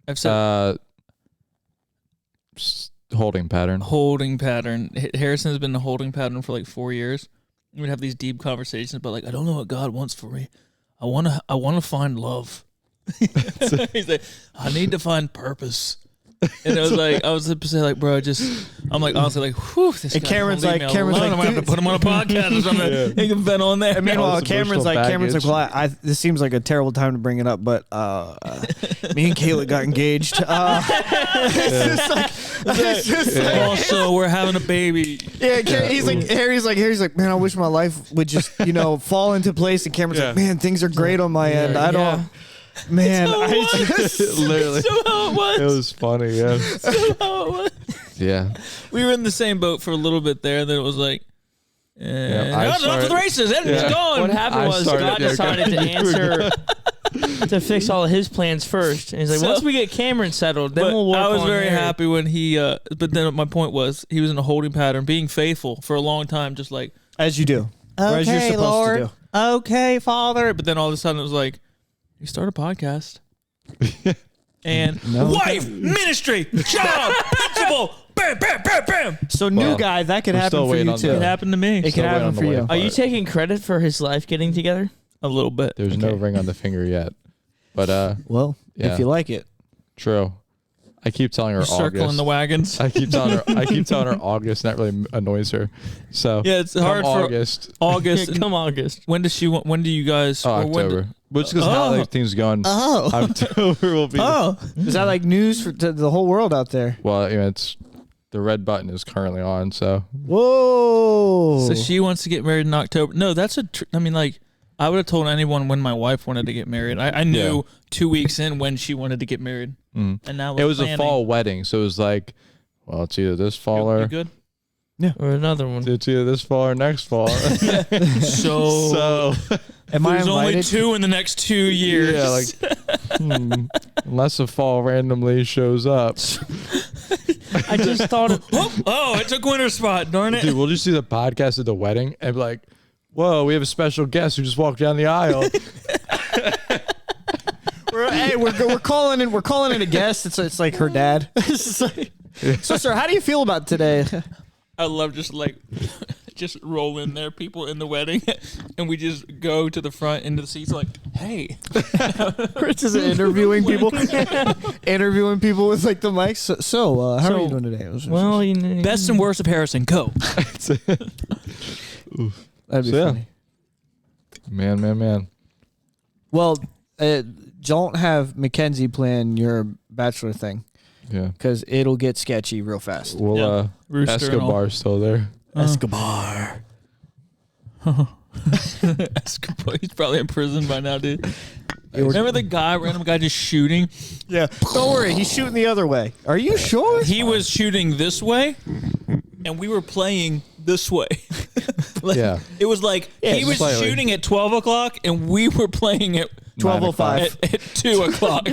I've said Holding pattern. Holding pattern. Harrison's been in a holding pattern for like 4 years. We'd have these deep conversations about like, I don't know what God wants for me. I wanna find love. He's like, I need to find purpose. And I was saying like, bro, I'm like honestly like, whew, this And guy Cameron's won't leave like, me alone. I'm gonna have to put him on a podcast or something. He can vent on there. And meanwhile, All this Cameron's like, emotional well, this seems like a terrible time to bring it up, but me and Kayla got engaged. It's just like, Also, we're having a baby. yeah, Harry's like, man, I wish my life would just, fall into place. And Cameron's like, man, things are great on my end. I don't, man, Literally. So how it was. It was funny, yeah. So how it was. Yeah. We were in the same boat for a little bit there, and then it was like, off to the races. It's gone. What happened was God decided to answer to fix all of his plans first, and he's like, So- once we get Cameron settled, then But we'll work. I was on very Harry. happy when he. But then my point was he was in a holding pattern, being faithful for a long time, just like as you do, or as you're supposed to do. Okay, Father. But then all of a sudden it was like, you start a podcast, and wife, ministry, job, principal, bam, bam, bam, bam. So new Well, guy, that could we're happen still for waiting you on too. that. It happened to me It Still can waiting happen on the for you. wedding Are you part. taking credit for his life getting together? a little bit. There's no ring on the finger yet. But Well, Yeah. if you like it. true. I keep telling her You're circling August. the wagons. I keep telling her August, and that really annoys her. So Yeah, it's come hard for August. August. Come August. When does she want? When do you guys? Oh, or when October. do- Which is how Oh. like, things going. Oh. October will be. Is that like news to the whole world out there? Well, it's the red button is currently on. So Whoa. So she wants to get married in October. No, that's I mean, like, I would have told anyone when my wife wanted to get married. I knew 2 weeks in when she wanted to get married, and now it was planning. a fall wedding. So it was like, well, it's either this fall You or good? Or another one. it's either this fall or next fall. So, Am I there's only invited? 2 in the next 2 years. Yeah, like unless a fall randomly shows up. I just thought of, oh, it took winter spot. Darn it. Dude, we'll just do the podcast at the wedding and be like, whoa, we have a special guest who just walked down the aisle. We're calling in a guest. It's like her dad. It's like, so, sir, how do you feel about today? I love just like just roll in there, people in the wedding, and we just go to the front into the seats like, hey. We're just interviewing people, interviewing people with like the mics. So, how are you doing today? well, you know, Best and worst of Harrison, go. that'd be So, yeah. funny. Man. Well, don't have Mackenzie plan your bachelor thing Yeah. because it'll get sketchy real fast. Well, Yeah. Rooster and all. Escobar's still there. Escobar. Escobar, he's probably in prison by now, dude. Remember the random guy just shooting? Yeah. Don't worry, he's shooting the other way. Are you sure? He was shooting this way, and we were playing this way. Like, Yeah. It was like he was slightly. shooting at 12 o'clock, and we were playing at 12:05. at 2 o'clock.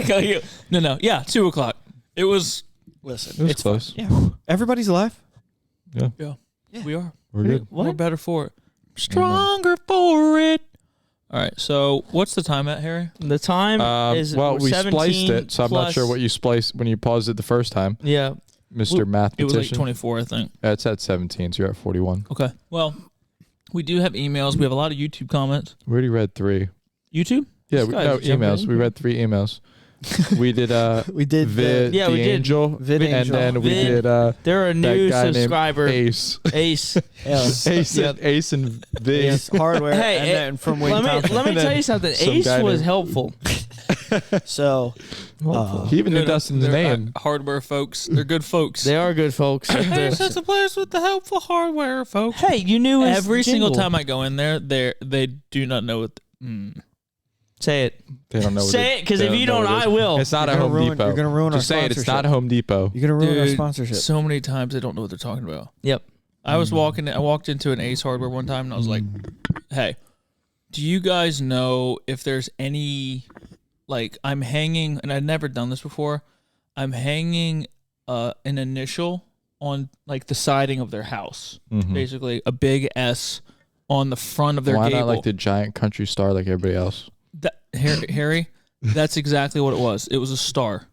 No. Yeah, 2 o'clock. It was. Listen, It was it's close. yeah. Everybody's alive. Yeah. Yeah, we are. We're good. We're better for it. Stronger for it. All right. So, what's the time at, Harry? the time is Well, we 17 spliced it, so I'm not plus- sure what you spliced when you paused it the first time, Yeah, Mr. It Mathematician. was like 24, I think. It's at 17, so you're at 41. Okay. Well, we do have emails. We have a lot of YouTube comments. We already read 3. YouTube? Yeah, This guy's jumping emails. in. We read 3 emails. We did We did Vid, yeah, we the did. Angel, Vid and Angel. then we Vid. did they're a that new guy named subscriber. Ace. Ace. Ace, Yep. Ace and Vid. Yes, hardware. Hey, and then from Wayne let Thompson. me tell you something. some Ace guy was named- helpful. So, He even knew Good, Dustin's they're, name. hardware folks. They're good folks. They are good folks. Ace is the place with the helpful hardware, folks. Hey, you knew his Every single jingle. time I go in there, they do not know what. Say it. They don't know. what Say it, because they if you know don't, what it I is. will. It's not You're a gonna Home ruin- Depot. you're gonna ruin our Just say it. It's sponsorship. not Home Depot. you're gonna ruin our Dude, sponsorship. So many times they don't know what they're talking about. Yep. I walked into an Ace Hardware one time and I was like, "Hey, do you guys know if there's any like I'm hanging and I'd never done this before. I'm hanging an initial on like the siding of their house. Basically a big S on the front of their Why gable. not like the giant country star like everybody else? Harry, that's exactly what it was. It was a star.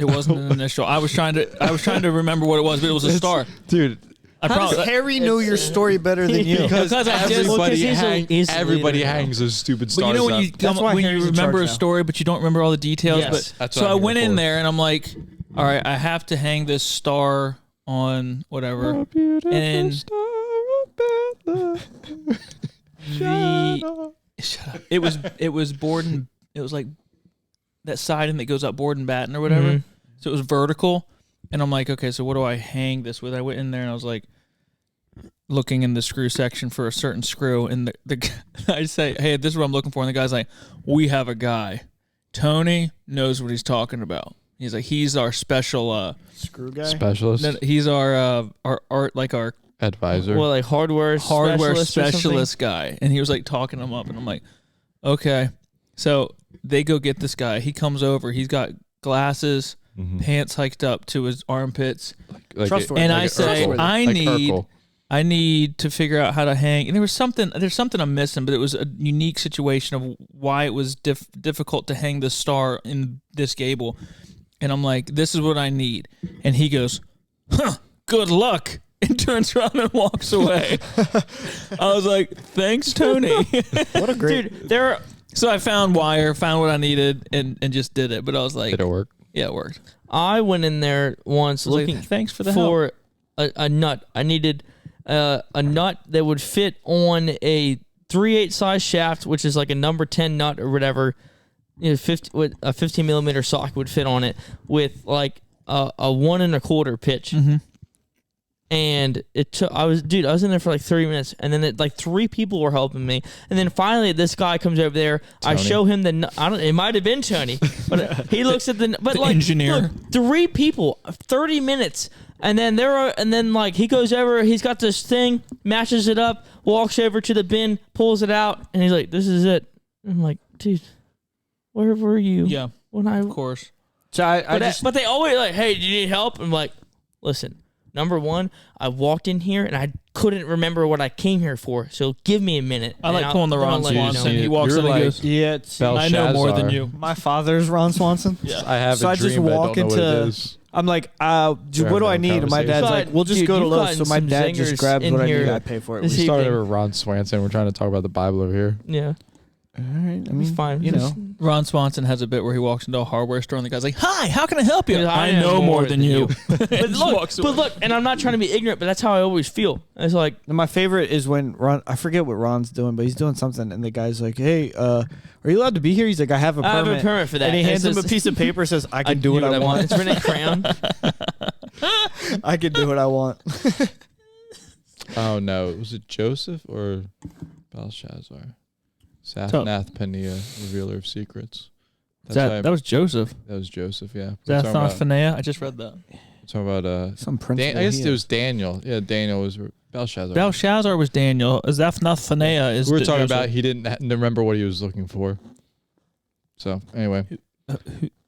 It wasn't an initial. I was trying to remember what it was, but it was a star. Dude. I How does Harry know your story better than you? Because I did. Everybody hangs those stupid stars. But you know when up. you when you remember a story, but you don't remember all the details. Yes. But so I went in there and I'm like, all right, I have to hang this star on whatever, and it was board and it was like that siding that goes up board and batten or whatever. Mhm. So it was vertical, and I'm like, okay, so what do I hang this with? I went in there and I was like, looking in the screw section for a certain screw, and the I say, hey, this is what I'm looking for, and the guy's like, we have a guy, Tony knows what he's talking about. He's like, he's our special Screw guy? Specialist. no, he's our like our Advisor. Well, like hardware specialist guy, and he was like talking him up, and I'm like, okay. So they go get this guy. He comes over. He's got glasses, pants hiked up to his armpits, Trustworthy. and Like I say, Urkel. I need to figure out how to hang. And there's something I'm missing, but it was a unique situation of why it was difficult to hang the star in this gable. And I'm like, this is what I need. And he goes, huh, good luck. And turns around and walks away. I was like, thanks, Tony. What a great... Dude, So I found wire, found what I needed, and just did it. But I was like, Did it work? yeah, it worked. I went in there once I was like, looking thanks for the help. a nut. I needed a nut that would fit on a 3/8 size shaft, which is like a number 10 nut or whatever. You know, with a 15 millimeter socket would fit on it with like a 1 1/4 pitch. Mm-hmm. And it took. I was in there for like 30 minutes, and then like 3 people were helping me, and then finally this guy comes over there. Tony. I show him the. It might have been Tony, but he looks at the. But The like, engineer. look, 3 people, 30 minutes, and then like he goes over. He's got this thing, matches it up, walks over to the bin, pulls it out, and he's like, "This is it." I'm like, dude, where were you? Yeah, when I. of course. So But they always like, "Hey, do you need help?" I'm like, "Listen. Number one, I walked in here and I couldn't remember what I came here for, so give me a minute." I like pulling the Ron Swanson. He walks in and he goes, Yeah, I know more than you. my father's Ron Swanson. Yeah. I have So a I just dream, but I walk don't know what into- it is. I'm like, what do I need? And my dad's But, like, we'll just dude, go to you've Lowe's. So gotten my some dad just zingers grabs in what I need. here I pay for it. this We started evening. with Ron Swanson. We're trying to talk about the Bible over here. Yeah, All right. I mean, fine. you know. Ron Swanson has a bit where he walks into a hardware store and the guy's like, hi, how can I help you? Dude, I know more than you. but look, and I'm not trying to be ignorant, but that's how I always feel. It's like, And my favorite is when Ron, I forget what Ron's doing, but he's doing something, and the guy's like, "Hey, are you allowed to be here?" He's like, "I have a permit." I have a permit for that. And he And it hands him a says- piece of paper, says, "I can do what I want." It's written in crayon. I can do what I want. Oh no, was it Joseph or Belshazzar? Saphnath Paneah, revealer of secrets. That was Joseph. That was Joseph. Yeah. We're talking about- Zaphnath. I just read that. we're talking about Some principle. I guess he it was has. Daniel. Yeah, Daniel was Belshazzar. Belshazzar was Daniel. Zaphnath is we were talking Joseph. about he didn't remember what he was looking for. So anyway,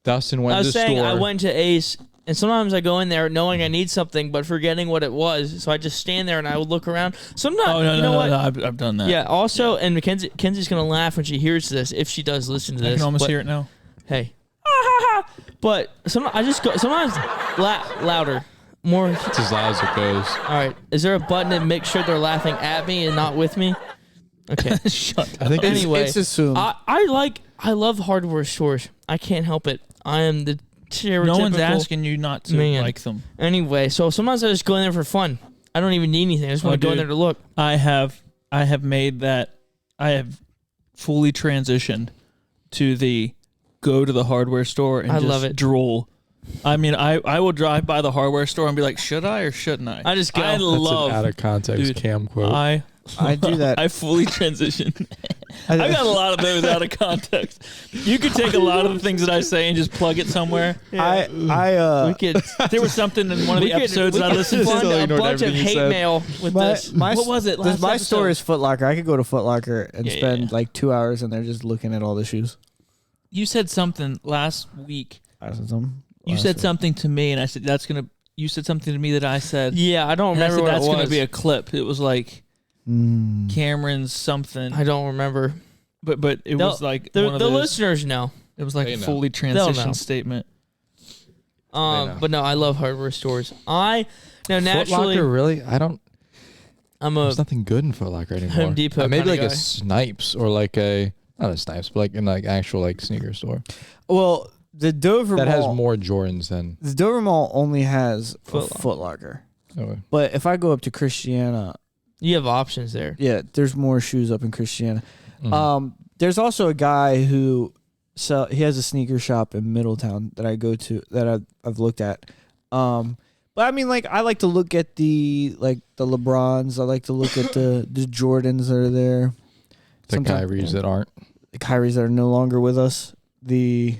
Dustin went I to was the saying store. I went to Ace, and sometimes I go in there knowing I need something, but forgetting what it was. So I just stand there and I would look around. Sometimes, Oh, no, you know what? no, I've done that. Yeah. Also, and Mackenzie's gonna laugh when she hears this, if she does listen to I this. can almost but, hear it now. Hey. But I just go sometimes louder, more. It's as loud as it goes. All right. Is there a button to make sure they're laughing at me and not with me? Okay. Shut I think it's- Anyway, it's assumed. I love hardware stores. I can't help it. I am the stereotypical. No one's asking you not to Man. like them. Anyway, so sometimes I just go in there for fun. I don't even need anything. I just want to go in dude. there to look. I have made that. I have fully transitioned to the go to the hardware store and I just love it. drool. I mean, I will drive by the hardware store and be like, should I or shouldn't I? I just go. I That's That's love. an out of context dude, cam quote. I do that. I fully transition. I got a lot of those out of context. You could take a lot of the things that I say and just plug it somewhere. We could There was something in one of the episodes that I listened fund to. a ignored bunch of everything you hate said. mail with this. What was it last my episode? store is Foot Locker. I could go to Foot Locker and Yeah, spend yeah. like 2 hours in there just looking at all the shoes. You said something last week. You Last said week. something to me, and I said you said something to me that I said. Yeah, I don't And I remember said what that's it going was. to be a clip. It was like Cameron's something, I don't remember. but it was like The one of those. listeners know. It was like They a know. fully They'll know. transition statement. know. But no, I love hardware stores. Now Foot naturally, Locker, really? I don't. I'm a There's nothing good in Foot Locker anymore. Home Depot Maybe kinda like guy. a Snipes or like not a Snipes, but like in like actual like sneaker store Well, the Dover that Mall, has more Jordans than. the Dover Mall only has Foot a Locker. Foot Locker. Oh, But if I go up to Christiana, you have options there. yeah, there's more shoes up in Christiana. mhm. There's also a guy who he has a sneaker shop in Middletown that I go to that I've looked at. But I mean, like, I like to look at the LeBrons. I like to look at the Jordans that are there. The Sometimes- Kyries that aren't. The Kyries that are no longer with us. The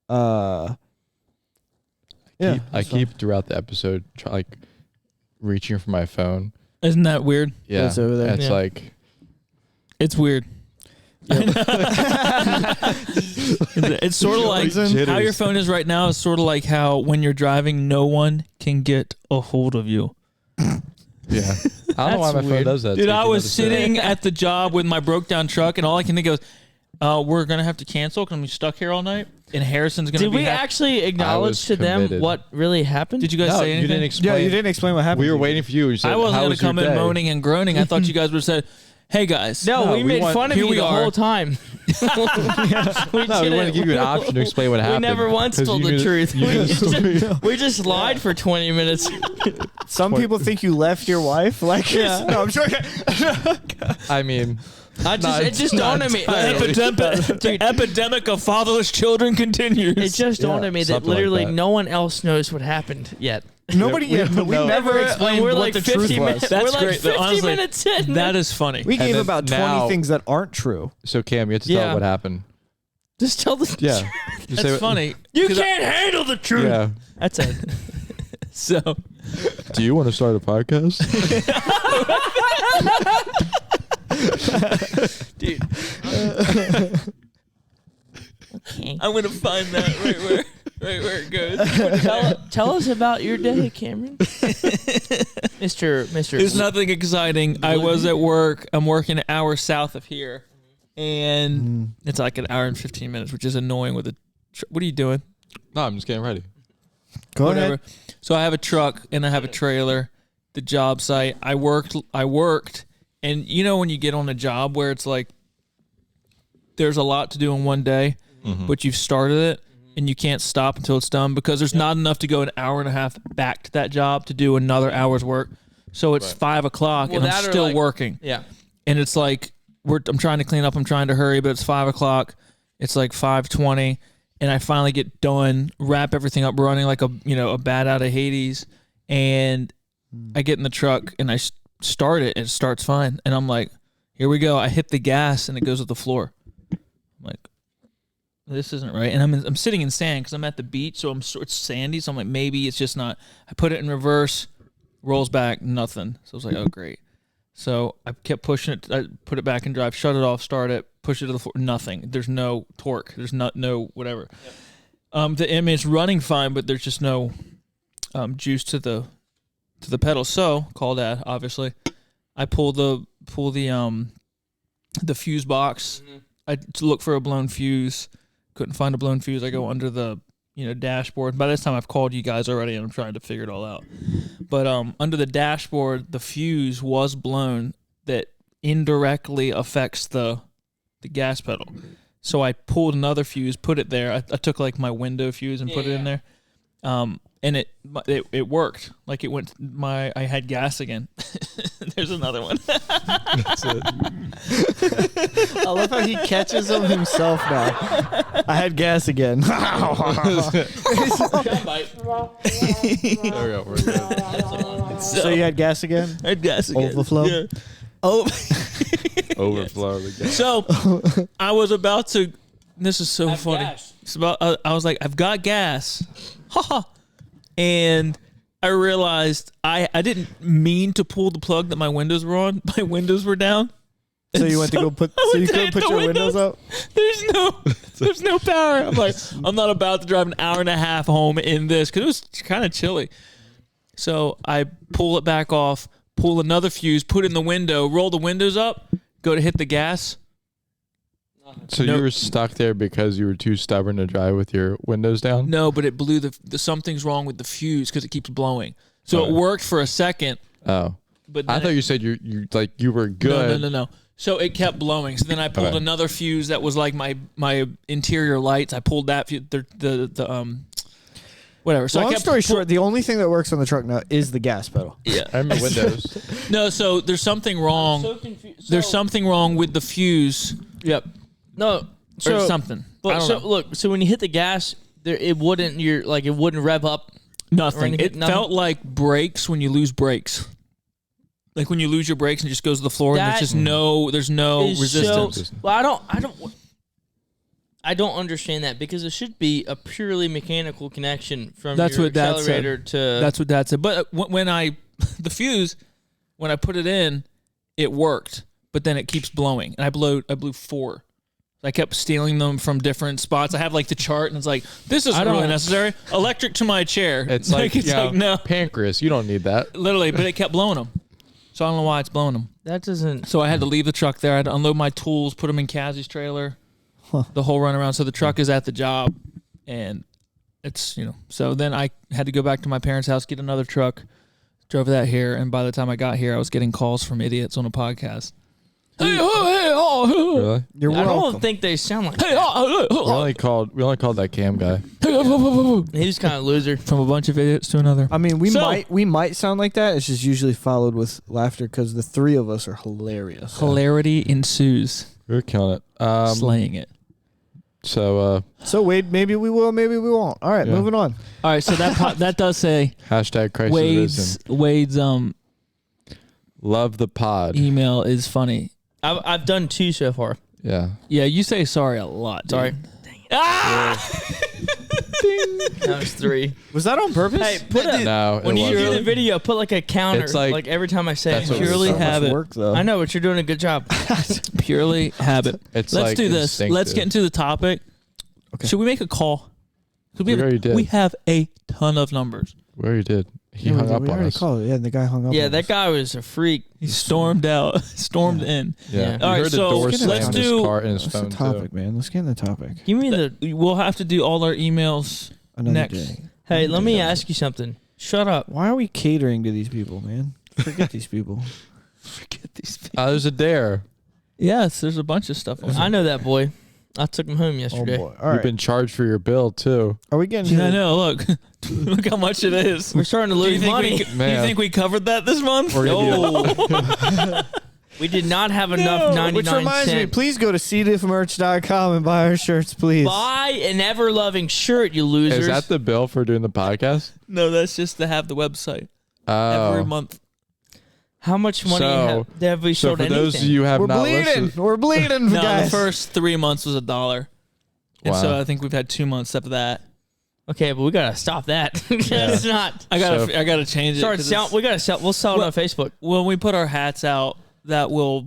yeah, I keep throughout the episode reaching for my phone. Isn't that weird? Yeah, It's over there. It's Yeah. like It's weird. It's sort of like Jitters. how your phone is right now is sort of like how when you're driving, no one can get a hold of you. yeah. I don't know why my That's phone weird. does that. Dude, so you I can was notice that. sitting at the job with my broke down truck, and all I can think of is, we're gonna have to cancel because I'm stuck here all night, and Harrison's gonna Did be. we actually acknowledge was to them committed. what really happened? Did you guys No, say you anything? didn't explain. Yeah, you didn't explain what happened. We were to you. waiting for you. You said, I wasn't "How gonna was your come in day?" moaning and groaning. I thought you guys would have said, "Hey guys, No, No, we we made want- fun of here you we the are. whole time. we No, we want to didn't- give you an option to explain what happened. We never once 'Cause told you the knew- truth. you knew- We just lied for 20 minutes. Some people think you left your wife. Like, Yeah. no, I'm joking. I mean, It just dawned on me. the epidemic of fatherless children continues." It just dawned on me that something like literally that. no one else knows what happened yet. Nobody, we don't we know. never explained we're what like the 50 truth minutes. was. That's we're like great. 50 Honestly, minutes in. that is funny. We gave then about 20 now- things that aren't true. so Cam, you have to tell Yeah. what happened. Just tell the Yeah. truth. You say That's what- funny. You 'Cause can't handle the truth. Yeah. That's it. So Do you want to start a podcast? Dude. Okay. I'm gonna find that right where it goes. Tell us about your day, Cameron. Mr. There's nothing exciting. I was at work. I'm working an hour south of here, and it's like an hour and 15 minutes, which is annoying. With a, what are you doing? No, I'm just getting ready. Go Whatever. ahead. So I have a truck and I have a trailer. The job site. I worked, and you know when you get on a job where it's like there's a lot to do in one day, but you've started it and you can't stop until it's done because there's not enough to go an hour and a half back to that job to do another hour's work. So it's 5 o'clock and I'm that or still like- working. Yeah. And it's like I'm trying to clean up, I'm trying to hurry, but it's 5 o'clock. It's like 5:20, and I finally get done, wrap everything up, running like a bat out of Hades, and I get in the truck and I start it, and it starts fine, and I'm like, here we go. I hit the gas and it goes to the floor. I'm like, this isn't right, and I'm sitting in sand because I'm at the beach, so it's sandy, so I'm like, maybe it's just not. I put it in reverse, rolls back, nothing. So I was like, oh great. So I kept pushing it. I put it back in drive, shut it off, start it, push it to the floor. Nothing. There's no torque. There's no whatever. It's running fine, but there's just no juice to the pedal. So call Dad. Obviously, I pull the fuse box. I look for a blown fuse. Couldn't find a blown fuse. I go under the dashboard. By this time, I've called you guys already, and I'm trying to figure it all out. But under the dashboard, the fuse was blown that indirectly affects the gas pedal. So I pulled another fuse, put it there. I took like my window fuse and put it in there. And it worked. Like it went. I had gas again. There's another one. That's it. I love how he catches them himself now. I had gas again. There we go. We're good. So you had gas again? I had gas again. Overflow? Yeah. Oh. Overflow again. So I was about to. This is so funny. It's about. I was like, I've got gas, haha, and I realized I didn't mean to pull the plug that my windows were on. My windows were down. So And you went to go put. I So went you to couldn't hit put the your windows up. There's no power. I'm like, I'm not about to drive an hour and a half home in this because it was kind of chilly. So I pull it back off, pull another fuse, put it in the window, roll the windows up, go to hit the gas. So No. you were stuck there because you were too stubborn to drive with your windows down? No, but it blew the something's wrong with the fuse because it keeps blowing. So it worked for a second, Oh. but I then thought you said you were good. No. So it kept blowing. So then I pulled another fuse that was like my interior lights. I pulled that fuse, whatever. So I Long kept story short, the only thing that works on the truck now is the gas pedal. Yeah. I'm in windows. No, so there's something wrong. So confused. There's something wrong with the fuse Yep. No. or So something. I But don't so know. look, so when you hit the gas, it wouldn't rev up. Nothing. anything- It nothing? felt like brakes when you lose brakes. Like when you lose your brakes and it just goes to the floor and That there's no Is resistance. So, well, I don't understand that because it should be a purely mechanical connection from That's your what Dad accelerator to. That's what Dad said. But when the fuse, when I put it in, it worked. But then it keeps blowing, and I blew 4. I kept stealing them from different spots. I have like the chart, and it's like this isn't really necessary. Electric to my chair. It's like, no, pancreas. You don't need that. literally. But it kept blowing them, so I don't know why it's blowing them. That doesn't. So I had to leave the truck there. I had to unload my tools, put them in Kazi's trailer, the whole run around. So the truck is at the job, and it's So then I had to go back to my parents' house, get another truck, drove that here, and by the time I got here, I was getting calls from idiots on a podcast. Hey, Really? You're I welcome. don't think they sound like. hey, We only called that Cam guy. He was kind of loser. from a bunch of idiots to another. I mean, we So- might sound like that. It's just usually followed with laughter because the three of us are hilarious. Hilarity ensues, We're killing it. slaying it. So So Wade, maybe we will, maybe we won't. All right, Yeah. moving on. All right, so that does say hashtag crisis risen. Wade's Love the pod. email is funny. I've done 2 so far. Yeah. Yeah, you say sorry a lot. Dude. Sorry. Ah! That was 3. Was that on purpose? Hey, put a No, when it you do wasn't. the video, put like a counter. It's like- every time I say that's it. what we Purely So much habit. work though. I know, but you're doing a good job. Purely habit. It's Let's like do this. Let's instinctive. get into the topic. Okay. Should we make a call? 'Cause We already did. We have a ton of numbers. We already did. He Yeah, hung we up on already us. called it. Yeah, and the guy hung up. Yeah, on that us. guy was a freak. He stormed out, stormed in. Yeah. Yeah. We All right, heard the so door let's slam in his do- car and his What's the phone topic, too. man? Let's get in the topic. Give me the. We'll have to do all our emails. Another Next. day. Hey, let me ask you something. Shut up. Why are we catering to these people, man? Forget these people. Forget these. There's a dare. Yes, there's a bunch of stuff on I know that boy. I took him home yesterday. Oh boy! All You've right. been charged for your bill too. Are we getting? Yeah, I to know. Look, look how much it is. We're starting to Do you lose think money. do you Man. think we covered that this month? We're gonna No. We did not have enough 99 Which reminds me, cent. please go to cdifmerch.com and buy our shirts, please. Buy an ever-loving shirt, you losers. Is that the bill for doing the podcast? No, that's just to have the website Oh. every month. How much money So- have we So sold for anything? those of you who have We're not bleeding. listened, We're bleeding, No, guys. the first 3 months was $1, and Wow. so I think we've had 2 months after that. Okay, but we gotta stop that. It's not. I gotta change it. Start 'cause sell. it's- We gotta sell. We'll sell it on Facebook. when we put our hats out, that will,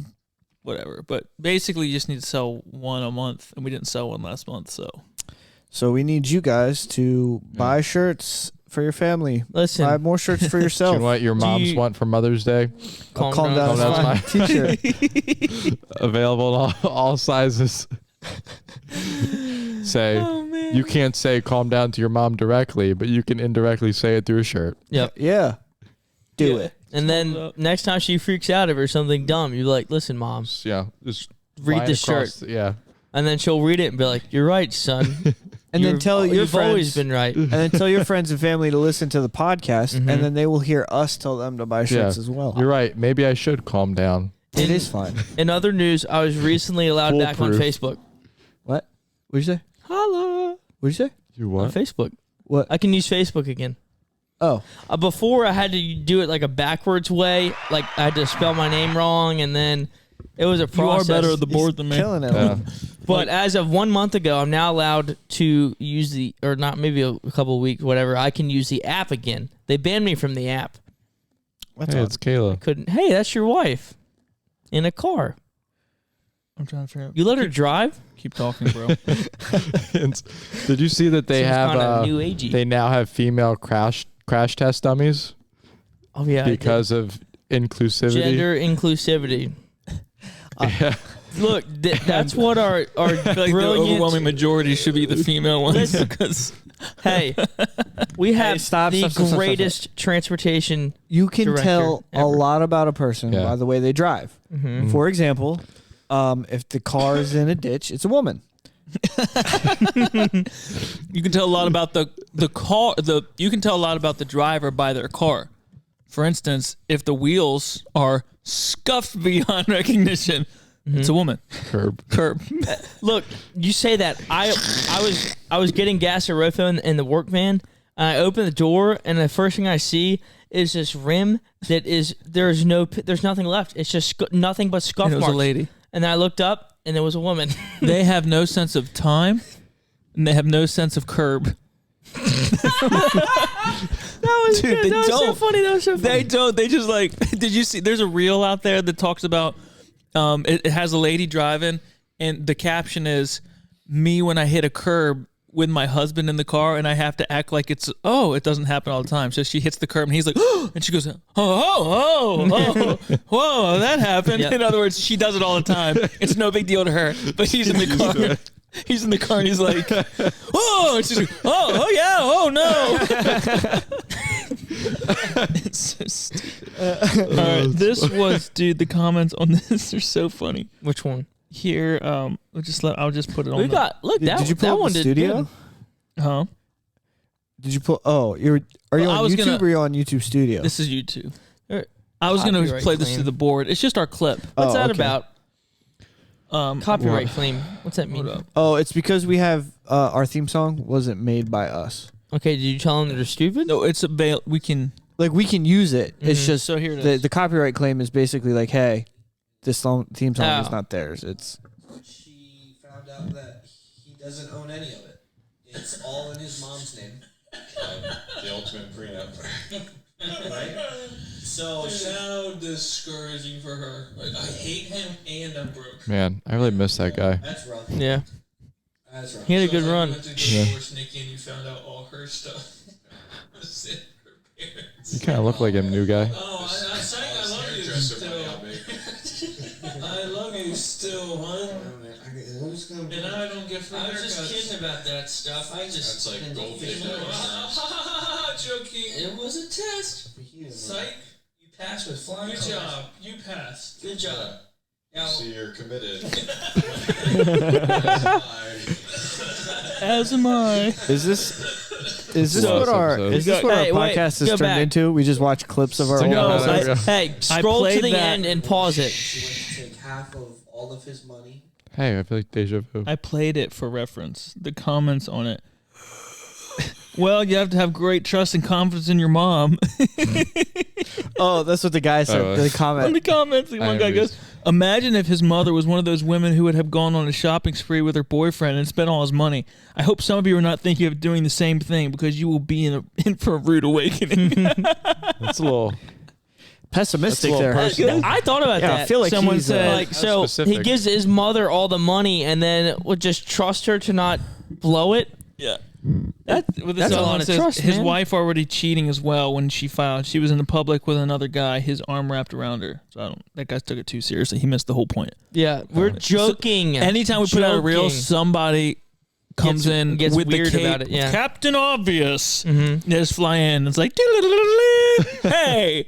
whatever. But basically, you just need to sell one a month, and we didn't sell one last month. So we need you guys to buy shirts for your family. Listen, Buy more shirts for do yourself. you know what your moms you- want for Mother's Day? calm Calm down. down. Calm It's down. fine. T-shirt. Available in all sizes. Say you can't say calm down to your mom directly, but you can indirectly say it through a shirt. Yep. Yeah. Do Yeah. it. And then next time she freaks out over something dumb, you're like, "Listen, mom, Yeah, just read fly this shirt." across yeah. And then she'll read it and be like, "You're right, son." And then tell your you've friends. always been right. And then tell your friends and family to listen to the podcast, Mhm. and then they will hear us tell them to buy shirts Yeah. as well. You're right. Maybe I should calm down. It is fine. In other news, I was recently allowed back on Foolproof. Facebook. What? What'd you say? Holla What'd you say? You on what? Facebook. What? I can use Facebook again. Oh. Before I had to do it like a backwards way, like I had to spell my name wrong, and then it was a you are process. better at the board He's than me. killing it. Yeah. But as of 1 month ago, I'm now allowed to use the, or not, maybe a couple of weeks, whatever. I can use the app again. They banned me from the app. That's Hey, odd. it's Kayla. Couldn't. Hey, that's your wife in a car. I'm trying to figure out. You let her drive? Keep talking, bro. Did you see that they Seems have kinda new agey. they now have female crash test dummies Oh yeah, I did. because of inclusivity? Gender inclusivity. Yeah. Look, that's what our I feel like the brilliant. overwhelming majority should be the female ones Listen. because Hey, we have stop, the stop. greatest transportation. You can Director tell a ever. lot about a person Yeah. by the way they drive. Mm-hmm. For example, if the car is in a ditch, it's a woman. you can tell a lot about the car. You can tell a lot about the driver by their car. For instance, if the wheels are scuffed beyond recognition, it's a woman. Curb. Look, you say that. I was getting gas at Rofo in the work van. And I open the door, and the first thing I see is this rim that is there's nothing left. It's just nothing but scuff And it was marks. a lady. And then I looked up, and there was a woman. They have no sense of time, and they have no sense of curb. That was Dude, good. they That was so don't. funny. That was so funny. They don't. They just like. Did you see? There's a reel out there that talks about. It has a lady driving, and the caption is, "Me when I hit a curb with my husband in the car, and I have to act like it doesn't happen all the time." So she hits the curb, and he's like, and she goes, oh, whoa, that happened. Yep. In other words, she does it all the time. It's no big deal to her, but he's in the car. He's in the car, and he's like, oh, and she's like, oh yeah, oh no. It's so stupid. All right, this was, dude. The comments on this are so funny. Which one? Here, I'll just put it on. We got look that Did you pull that up one the did studio? good. Huh? Did you pull? Oh, are you Well, I on was YouTube gonna- or are you on YouTube Studio? This is YouTube. Er, I was gonna copyright play this claim. to the board. It's just our clip. What's that okay. about? Copyright claim. What's that mean? Hold up. Oh, it's because we have our theme song wasn't made by us. Okay, did you tell them they're stupid? No, it's we can. Like we can use it. It's Mhm. just So here it the is. the copyright claim is basically like, hey, this theme song is Oh. not theirs. It's She found out that he doesn't own any of it. It's all in his mom's name, The ultimate prenup. right? So she, so discouraging for her. Like, I hate him and I'm broke. Man, I really miss that guy. that's rough. Yeah, That's rough. he had a good run. Yeah. Nikki and you found out all her stuff. was in her parents. You kind of look like him, new guy. Oh, I'm saying I love you still. I love you still, huh? I'm just gonna. And I don't get free I was just haircuts. kidding about that stuff. I just. That's like didn't goldfish think nose. about Joking. it. It was a test. Psych. You passed with flying Good colors. job. You passed. Good job. Now, you're committed. As am I. is this So- what our episode. is this what Hey, our wait, podcast go has turned back. into? We just watch clips of our So own no, episodes? Hey, scroll to played the that- end and pause it. she went to take half of all of his money. Hey, I feel like deja vu. I played it for reference. The comments on it. Well, you have to have great trust and confidence in your mom. Oh, that's what the guy said. Oh. The On comment. the comments, one guy goes, "Imagine if his mother was one of those women who would have gone on a shopping spree with her boyfriend and spent all his money. I hope some of you are not thinking of doing the same thing because you will be in for a rude awakening." That's a little. Pessimistic That's a there. little personal. I thought about Yeah, that. I feel like Someone he's, said, like That's so he specific. gives his mother all the money and then would just trust her to not blow it. Yeah. That's a Someone lot of says trust, his man. wife already cheating as well when she filed. She was in the public with another guy, his arm wrapped around her. So that guy took it too seriously. He missed the whole point. Yeah, we're joking. Anytime we put out a reel, Joking. somebody comes in gets with weird the cape, about it, yeah. Captain Obvious. Mhm. They just fly in. It's like, hey,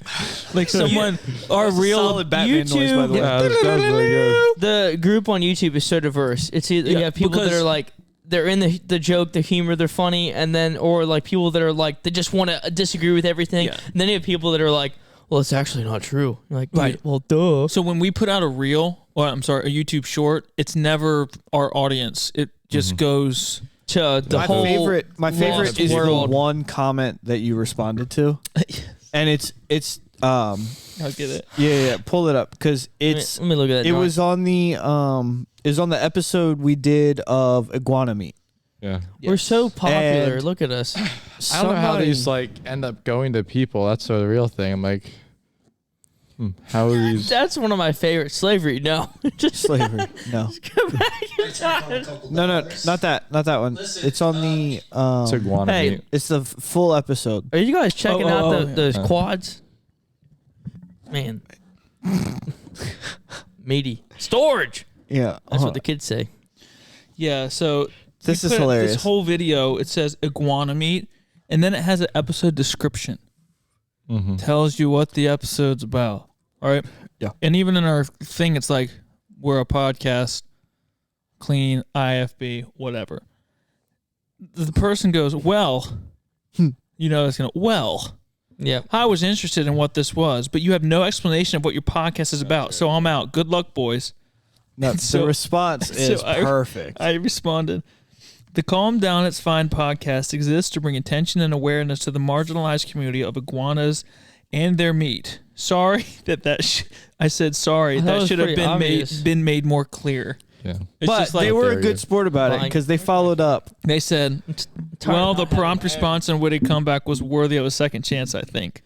like someone, our real Solid Batman noise, by the YouTube- way. Yeah, that was really good. The group on YouTube is so diverse. It's either you Yeah, have people that because- are like they're in the joke, the humor, they're funny, and then or like people that are like they just want to disagree with everything. Yeah. And then you have people that are like, well, it's actually not true. You're like, Right. well, duh. So when we put out a reel, or I'm sorry, a YouTube short, it's never our audience. It just goes. To the My whole favorite lost is world. the one comment that you responded to, and it's I'll get it. yeah, pull it up because Let me- it's let me look at that. it drawing. was on the episode we did of iguana meat. Yeah. We're so popular. And- Look at us. I don't know how these like end up going to people. That's the real thing. I'm like, how are these? That's one of my favorite. Slavery, no. Just slavery. No, go back in time. no, not that one. Listen, It's on the It's iguana Hey. meat. it's the full episode. Are you guys checking out yeah. those quads? Man. Meaty. Storage. Yeah. That's what the kids say. Yeah, so This you is put hilarious. This whole video, it says iguana meat, and then it has an episode description. Mm-hmm. Tells you what the episode's about. All right? Yeah. And even in our thing, it's like, we're a podcast, clean, IFB, whatever. The person goes, well, you know, it's going to, well, Yeah. I was interested in what this was, but you have no explanation of what your podcast is about, so I'm out. Good luck, boys. No, So- the response is so perfect. I responded, the Calm Down It's Fine podcast exists to bring attention and awareness to the marginalized community of iguanas and their meat. Sorry I said sorry. That That was should have pretty obvious. been made more clear. Yeah. It's But just like they were a There you good go. sport about it Fine. because they followed up. they said, well, the prompt response and witty comeback was worthy of a second chance, I think.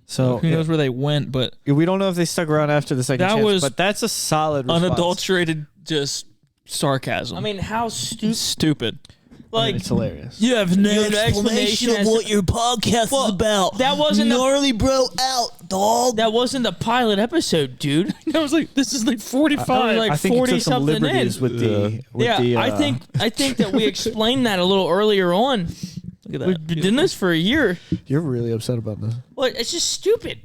So Who knows where they went, but we don't know if they stuck around after the second That chance, was but that's a solid response. unadulterated just sarcasm. I mean, how stupid. Stupid. Like, it's hilarious. You have no explanation as to- your podcast Well, is about. that wasn't the- gnarly bro out, dog. that wasn't the pilot episode, dude. I was like, this is like 45. That was like I think you 40 took some something liberties in. with the. With Yeah, the, I think that we explained that a little earlier on. Look at We've been doing this for a year. You're really upset about this. Well, it's just stupid.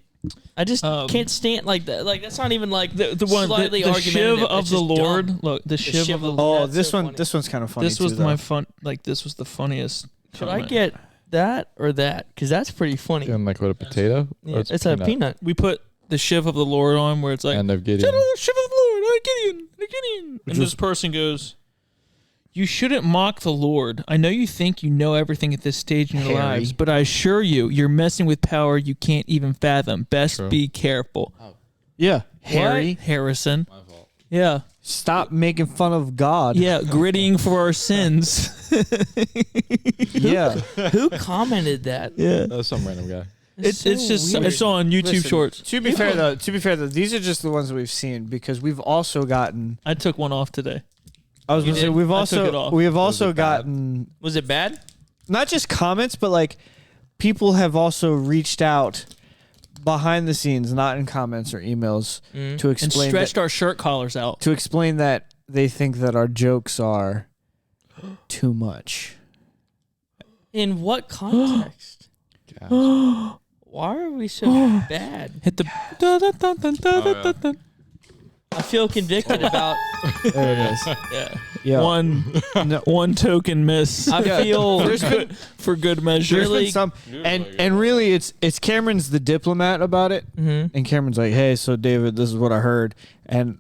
I just can't stand like that. Like that's not even like The one, slightly the argumentative. shiv of It's the just Lord. dumb. Look, the shiv of the of Lord. Oh, That's this so one. funny. This one's kind of funny. This was too, though. my fun. Like this was the funniest. Should I comment. get that or that? Because that's pretty funny. And like what, a potato? Yeah, Or it's a peanut. We put the shiv of the Lord on where it's like, And of Gideon. shiv of the Lord, Gideon. And this person goes, you shouldn't mock the Lord. I know you think you know everything at this stage in your Harry. lives, but I assure you, you're messing with power you can't even fathom. Best True. be careful. Yeah, Harry. Harrison. Yeah. Stop making fun of God. Yeah, grittying for our sins. Yeah. Who commented that? Yeah. That was some random guy. It's just weird. it's on YouTube Listen, Shorts. To be fair though, these are just the ones that we've seen because we've also gotten. I took one off today. I was You gonna say did? we've I took it off. also it bad? gotten Was it bad? not just comments, but like people have also reached out behind the scenes, not in comments or emails, to And explain stretched that, our shirt collars out. to explain that they think that our jokes are too much. In what context? Gosh. Why are we so bad? Hit the I feel convicted about. There it is. yeah. Yeah. one token miss. I feel There's been, for good measure. there's been Really? some, and really, it's Cameron's the diplomat about it, and Cameron's like, "Hey, so David, this is what I heard," and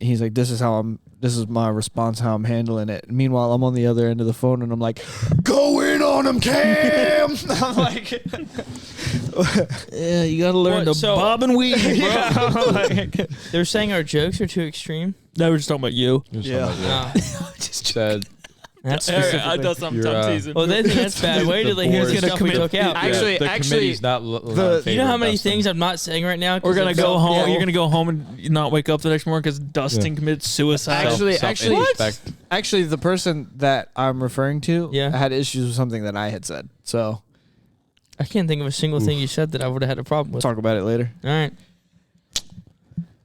he's like, "This is my response, how I'm handling it." Meanwhile, I'm on the other end of the phone, and I'm like, "Go in on him, Cam!" I'm like, Yeah, you gotta learn What, to so- bob and weave, bro. I'm like, they're saying our jokes are too extreme. No, we're just talking about you. Yeah. Nah, Said that's I thought something You're, teasing. well, they think that's bad. Wait till they hear board- the stuff we took out. Actually- the committee's not. the- You know how many things I'm not saying right now? 'cause We're gonna it's go so- home. Yeah. You're gonna go home and not wake up the next morning because Dustin committed suicide. Actually, the person that I'm referring to Yeah. had issues with something that I had said. So I can't think of a single thing you said that I would have had a problem we'll with. talk about it later. All right.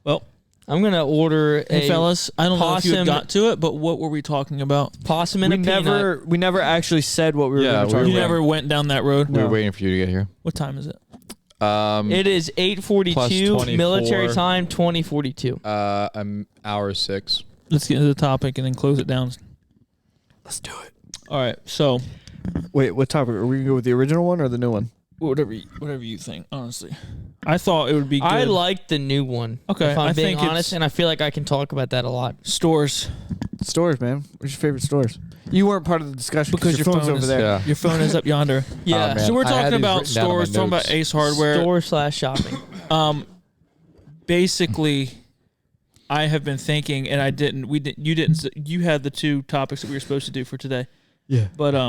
Well, I'm gonna order hey a fellas, I don't know if you possum- got to it, but what were we talking about? possum and We a peanut. never actually said what we were Yeah, going to talk we You were- about. never went down that road. We were No. waiting for you to get here. What time is it? It is 8:42 Plus military 24. time. 2042. I'm hour 6. Let's get into the topic and then close it down. Let's do it. All right, so Wait, what topic? Are we going to go with the original one or the new one? whatever you think. Honestly, I thought it would be good. I like the new one. Okay, if I'm I being think honest, it's- and I feel like I can talk about that a lot. stores Stores, man. What's your favorite stores? You weren't part of the discussion because your phone's phone over is there. Yeah. Your phone is up yonder. Yeah, man. So we're I had talking these about written down on my stores, talking about notes. Ace Hardware. store/shopping. Basically, I have been thinking, and I didn't. You didn't. You had the two topics that we were supposed to do for today. Yeah. But I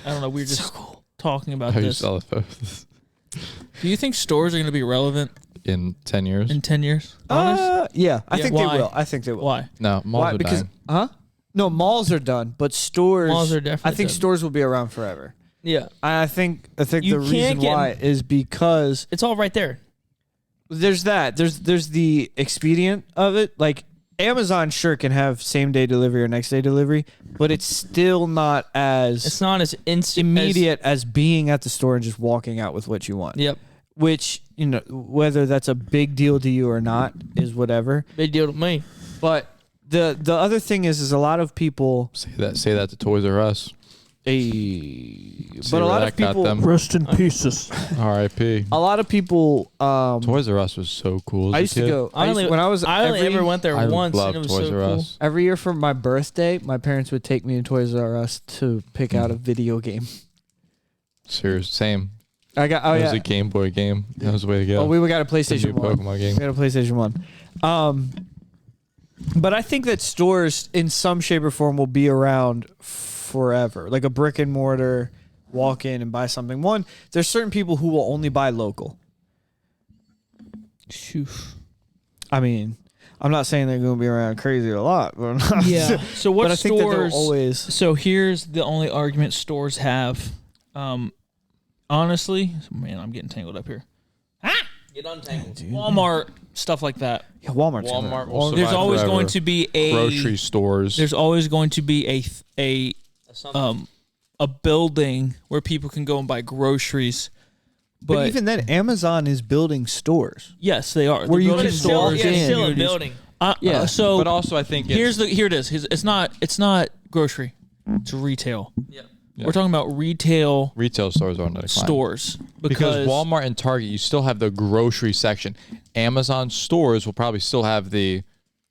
don't know. We were just talking about How you this. sell it both Do you think stores are going to be relevant in 10 years? in 10 years? Honest? Yeah, I Yeah, think why? they will. I think they will. Why? No, malls Why? are Because dying. No, malls are done, but stores. Malls are definitely I think done. stores will be around forever. Yeah, I think You the reason can't get- why is because it's all right there. there's that. There's the expedient of it. Like Amazon sure can have same day delivery or next day delivery, but it's still not as It's not as immediate as being at the store and just walking out with what you want. Yep. Which, you know, whether that's a big deal to you or not is whatever. Big deal to me. But the other thing is a lot of people Say that to Toys R Us. but a lot of people Rest in pieces. R.I.P. a lot of people Toys R Us was so cool. I used to go I only ever went there I once, loved and it was Toys so R cool. Us. every year for my birthday, my parents would take me to Toys R Us to pick out a video game. Serious, same. I got It was a Game Boy game. That was the way to go. Oh, we got a The PlayStation new 1. Pokemon game. We got a PlayStation 1. But I think that stores in some shape or form will be around forever. Like a brick and mortar, walk in and buy something. One, there's certain people who will only buy local. I mean, I'm not saying they're going to be around crazy a lot, but I'm not. Yeah. So what But I think that stores? they'll always. So here's the only argument stores have. Honestly, man, I'm getting tangled up here. Get untangled. Walmart, stuff like that. Yeah, Walmart's Walmart gonna- will There's survive always forever. going to be a Grocery stores. There's always going to be a building where people can go and buy groceries. But even then, Amazon is building stores. Yes, they are. Where They're you building can Still, walk yeah, in. still a communities. building. Yeah, So but also I think here it is. It's not grocery. It's retail. Yeah. Yeah. We're talking about retail retail stores are on the decline. stores Because Walmart and Target, you still have the grocery section. Amazon stores will probably still have the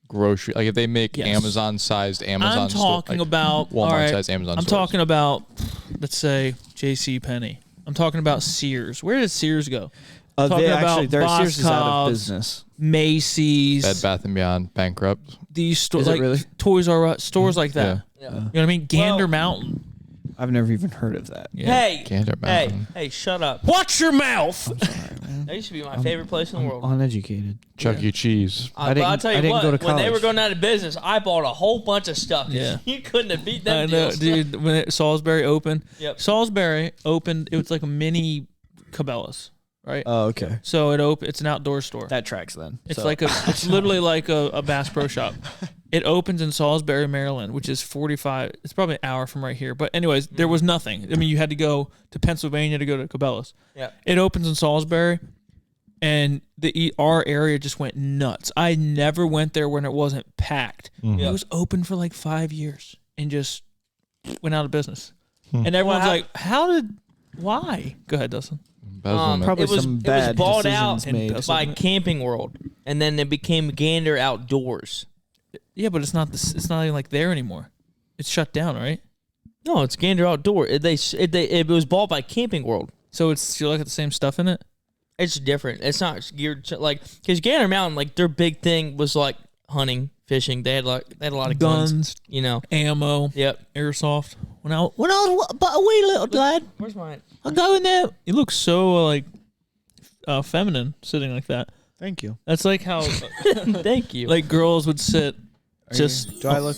grocery. Like if they make Yes. Amazon-sized Amazon I'm talking about Walmart-sized Amazon I'm stores. talking about, let's say, J.C. Penney. I'm talking about Sears. Where did Sears go? Talking about their Sears is out of Boscov's, business. Macy's, Bed Bath & Beyond bankrupt. these stores, Is it like really? Toys R Us, stores like that. Yeah. You know what I mean? Gander Mountain. I've never even heard of that. Yeah. Hey, Gander Mountain. hey, shut up. Watch your mouth. That used to be my favorite place in the world. Uneducated. Chuck E. Cheese. I But didn't- I'll tell I you didn't what, go to when they were college. going out of business, I bought a whole bunch of stuff. Yeah. You couldn't have beat I them know, deals. dude. When Salisbury opened, Yep. Salisbury opened. It was like a mini Cabela's, right? Oh, okay. So it's an outdoor store. That tracks then. It's So- like it's literally like a Bass Pro Shop. It opens in Salisbury, Maryland, which is 45. It's probably an hour from right here. But anyways, there was nothing. I mean, you had to go to Pennsylvania to go to Cabela's. Yeah. It opens in Salisbury, and our area just went nuts. I never went there when it wasn't packed. It was open for like 5 years and just went out of business. And everyone's Well, like, why? Go ahead, Dustin. Embezzlement. Probably it was some it was bad bought decisions out made. by Camping World, and then it became Gander Outdoors. Yeah, but it's not it's not even like there anymore. It's shut down, right? No, it's Gander Outdoor. It was bought by Camping World. So it's you look at the same stuff in it. It's different. It's not geared to, like, because Gander Mountain, like, their big thing was like hunting, fishing. They had a lot of guns, you know. Ammo, Yep. airsoft. When I was but a wee little lad, Where's mine? I go in there. You look so like feminine sitting like that. Thank you. That's like how Thank you. like girls would sit. Just Do I look?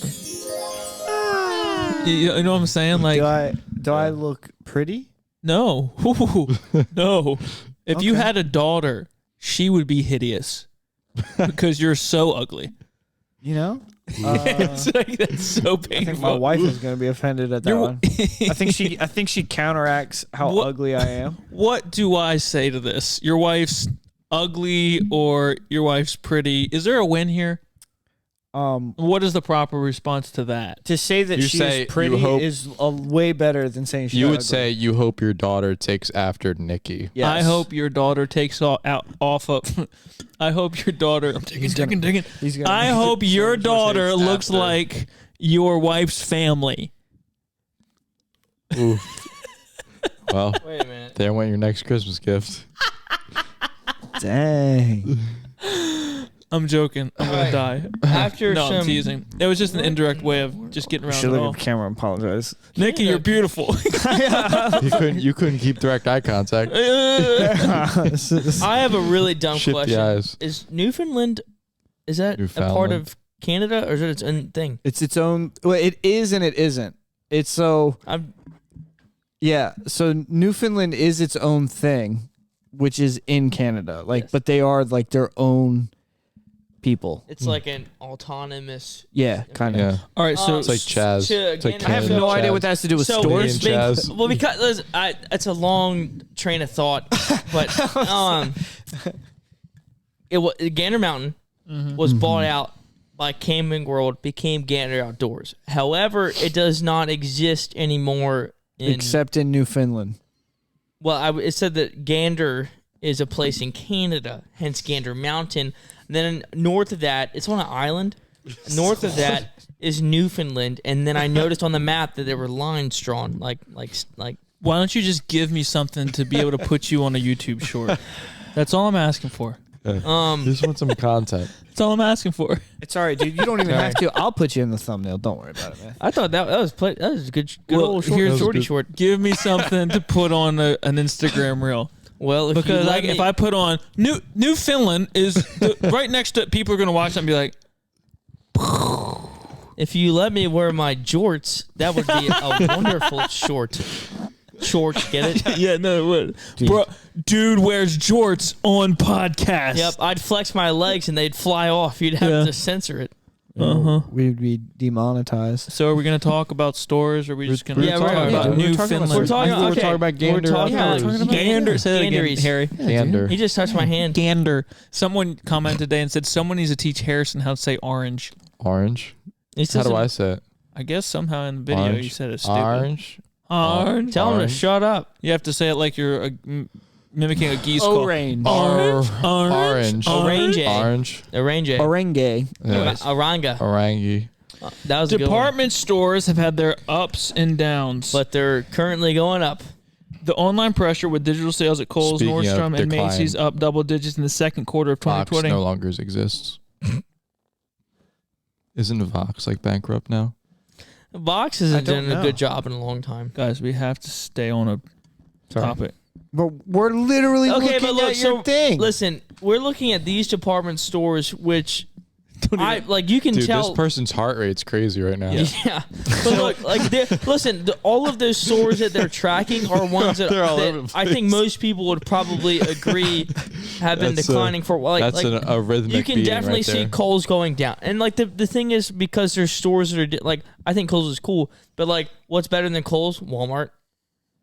you know what I'm saying? Like Do I look pretty? no, no. If you Okay. had a daughter, she would be hideous because you're so ugly. You know. It's like, that's so I painful. think my wife is going to be offended at that You're- one. I think she counteracts how What- ugly I am. What do I say to this? Your wife's ugly or your wife's pretty? Is there a win here? What is the proper response to that? To say that You she say is pretty you hope- is way better than saying she's You would ugly. say you hope your daughter takes after Nikki. Yes. I hope your daughter takes off of. I hope your daughter. I'm digging. He's gonna I make hope it your so much daughter mistakes looks after. like your wife's family. Ooh. Well, Wait a minute. there went your next Christmas gift. Dang. I'm joking. I'm gonna die. After No, I'm some, teasing. It was just an indirect way of just getting around Should it look all. at the camera and apologize. Nikki, you're beautiful. You couldn't keep direct eye contact. I have a really dumb Shit the question. eyes. Is Newfoundland, is that a part Newfoundland. of Canada, or is it its own thing? It's its own. Well, it is and it isn't. It's so. I'm Yeah. So Newfoundland is its own thing, which is in Canada. Like, Yes. but they are like their own people. It's like an autonomous. Yeah, kind of. Yeah. All right, so It's like Chaz. It's like I have Canada no idea Chaz. what that has to do with So stores. Canadian Chaz. well, because it's a long train of thought, but Gander Mountain was bought out by Camping World, became Gander Outdoors. However, it does not exist anymore. Except in Newfoundland. Well, it said that Gander is a place in Canada, hence Gander Mountain. And then north of that, it's on an island. North of that is Newfoundland, and then I noticed on the map that there were lines drawn, like. why don't you just give me something to be able to put you on a YouTube short? That's all I'm asking for. Just want some content. That's all I'm asking for. It's all right, dude. You don't even have to. I'll put you in the thumbnail. Don't worry about it, man. I thought that was a good Well, old short, here's- shorty short. Give me something to put on an Instagram reel. Well, Because if I put on Newfoundland is right next to it, people are gonna watch that and be like, if you let me wear my jorts, that would be a wonderful short. Shorts, get it? yeah, no, it would. Bro, dude wears jorts on podcast. Yep, I'd flex my legs and they'd fly off. You'd have Yeah. to censor it. We'd be demonetized. So are we gonna talk about stores, or are we just gonna Yeah, talk we're- about yeah, we're talking Newfoundland? about- We're talking, I thought we were okay. talking about Gander We're talking Outdoors. about Gander. Say that again, Ganderies. Harry. Gander. He just touched my hand. Gander. Someone commented today and said someone needs to teach Harrison how to say orange. Orange. He How says do I say it? I guess somehow in the video Orange. you said it's stupid. Orange. Orange. Tell him to Orange. shut up. You have to say it like you're mimicking a geese call. Orange. Orange. Orange. Orange. Orange. Orange. Orange. Yeah. Oranga. Orangi. That was a good one. Department stores have had their ups and downs. But they're currently going up. The online pressure with digital sales at Kohl's, Speaking of Nordstrom, and decline, Macy's up double digits in the second quarter of Vox 2020. no longer exists. Isn't Vox like bankrupt now? Vox I hasn't don't done a know. good job in a long time. Guys, we have to stay on a topic. But we're literally Okay, looking but look, at your so thing. listen, we're looking at these department stores, which I like. You can Dude, tell. this person's heart rate's crazy right now. Yeah, but look, like, listen, all of those stores that they're tracking are ones that, They're all over that the I think place. most people would probably agree have been That's declining for a while. That's a rhythmic you can beating definitely right see there. Kohl's going down, and like the thing is because there's stores that are like I think Kohl's is cool, but like what's better than Kohl's? Walmart.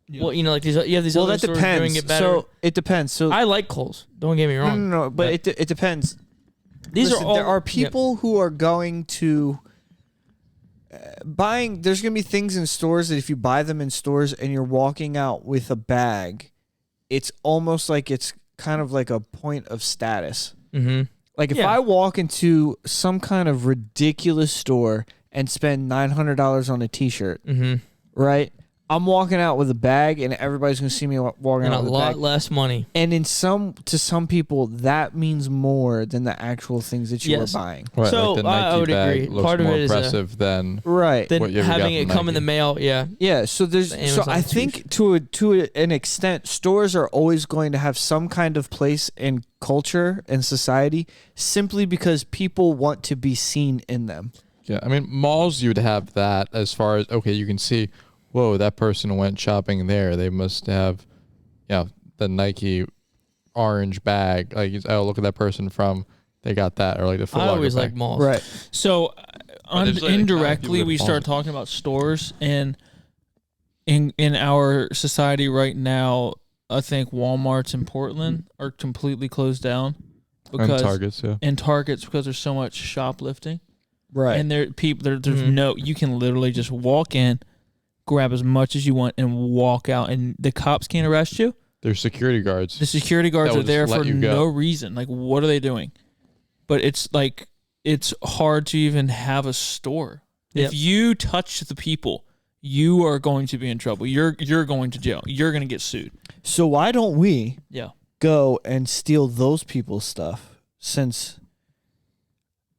Yeah. Well, you know, like these you have these well, other that stores doing depends. it better. So it depends. So I like Kohl's. Don't get me no, wrong. no, no. But it depends. These Listen, are all there are yep. people who are going to buying. There's going to be things in stores that if you buy them in stores and you're walking out with a bag, it's almost like it's kind of like a point of status. Mm-hmm. Like if Yeah. I walk into some kind of ridiculous store and spend $900 on a T-shirt, Mm-hmm. right? I'm walking out with a bag, and everybody's gonna see me walking And out a with a lot bag. less money. And to some people, that means more than the actual things that you Yes. are buying. Right, So, like the I Nike would bag agree. looks Part of more it is a- impressive than Right. Then What you ever got having it from come in Nike. the mail, yeah. Yeah. So there's. The So Amazon I is think to an extent, stores are always going to have some kind of place in culture and society, simply because people want to be seen in them. Yeah, I mean, malls you'd have that as far as, okay, you can see, whoa, that person went shopping there. They must have, the Nike orange bag. Like, oh, look at that person they got that. Or like the Foot I Locker always bag. like malls. Right. So there's, like, indirectly, people we that start fall. talking about stores, and in our society right now, I think Walmarts in Portland are completely closed down And because Targets, yeah. and Targets because there's so much shoplifting. Right. And there's Mhm. no, you can literally just walk in, grab as much as you want, and walk out, and the cops can't arrest you. There's security guards. The security guards That are will there just let for you go. no reason. Like, what are they doing? But it's like, it's hard to even have a store. Yep. If you touch the people, you are going to be in trouble. You're going to jail. You're going to get sued. So why don't we Yeah. go and steal those people's stuff?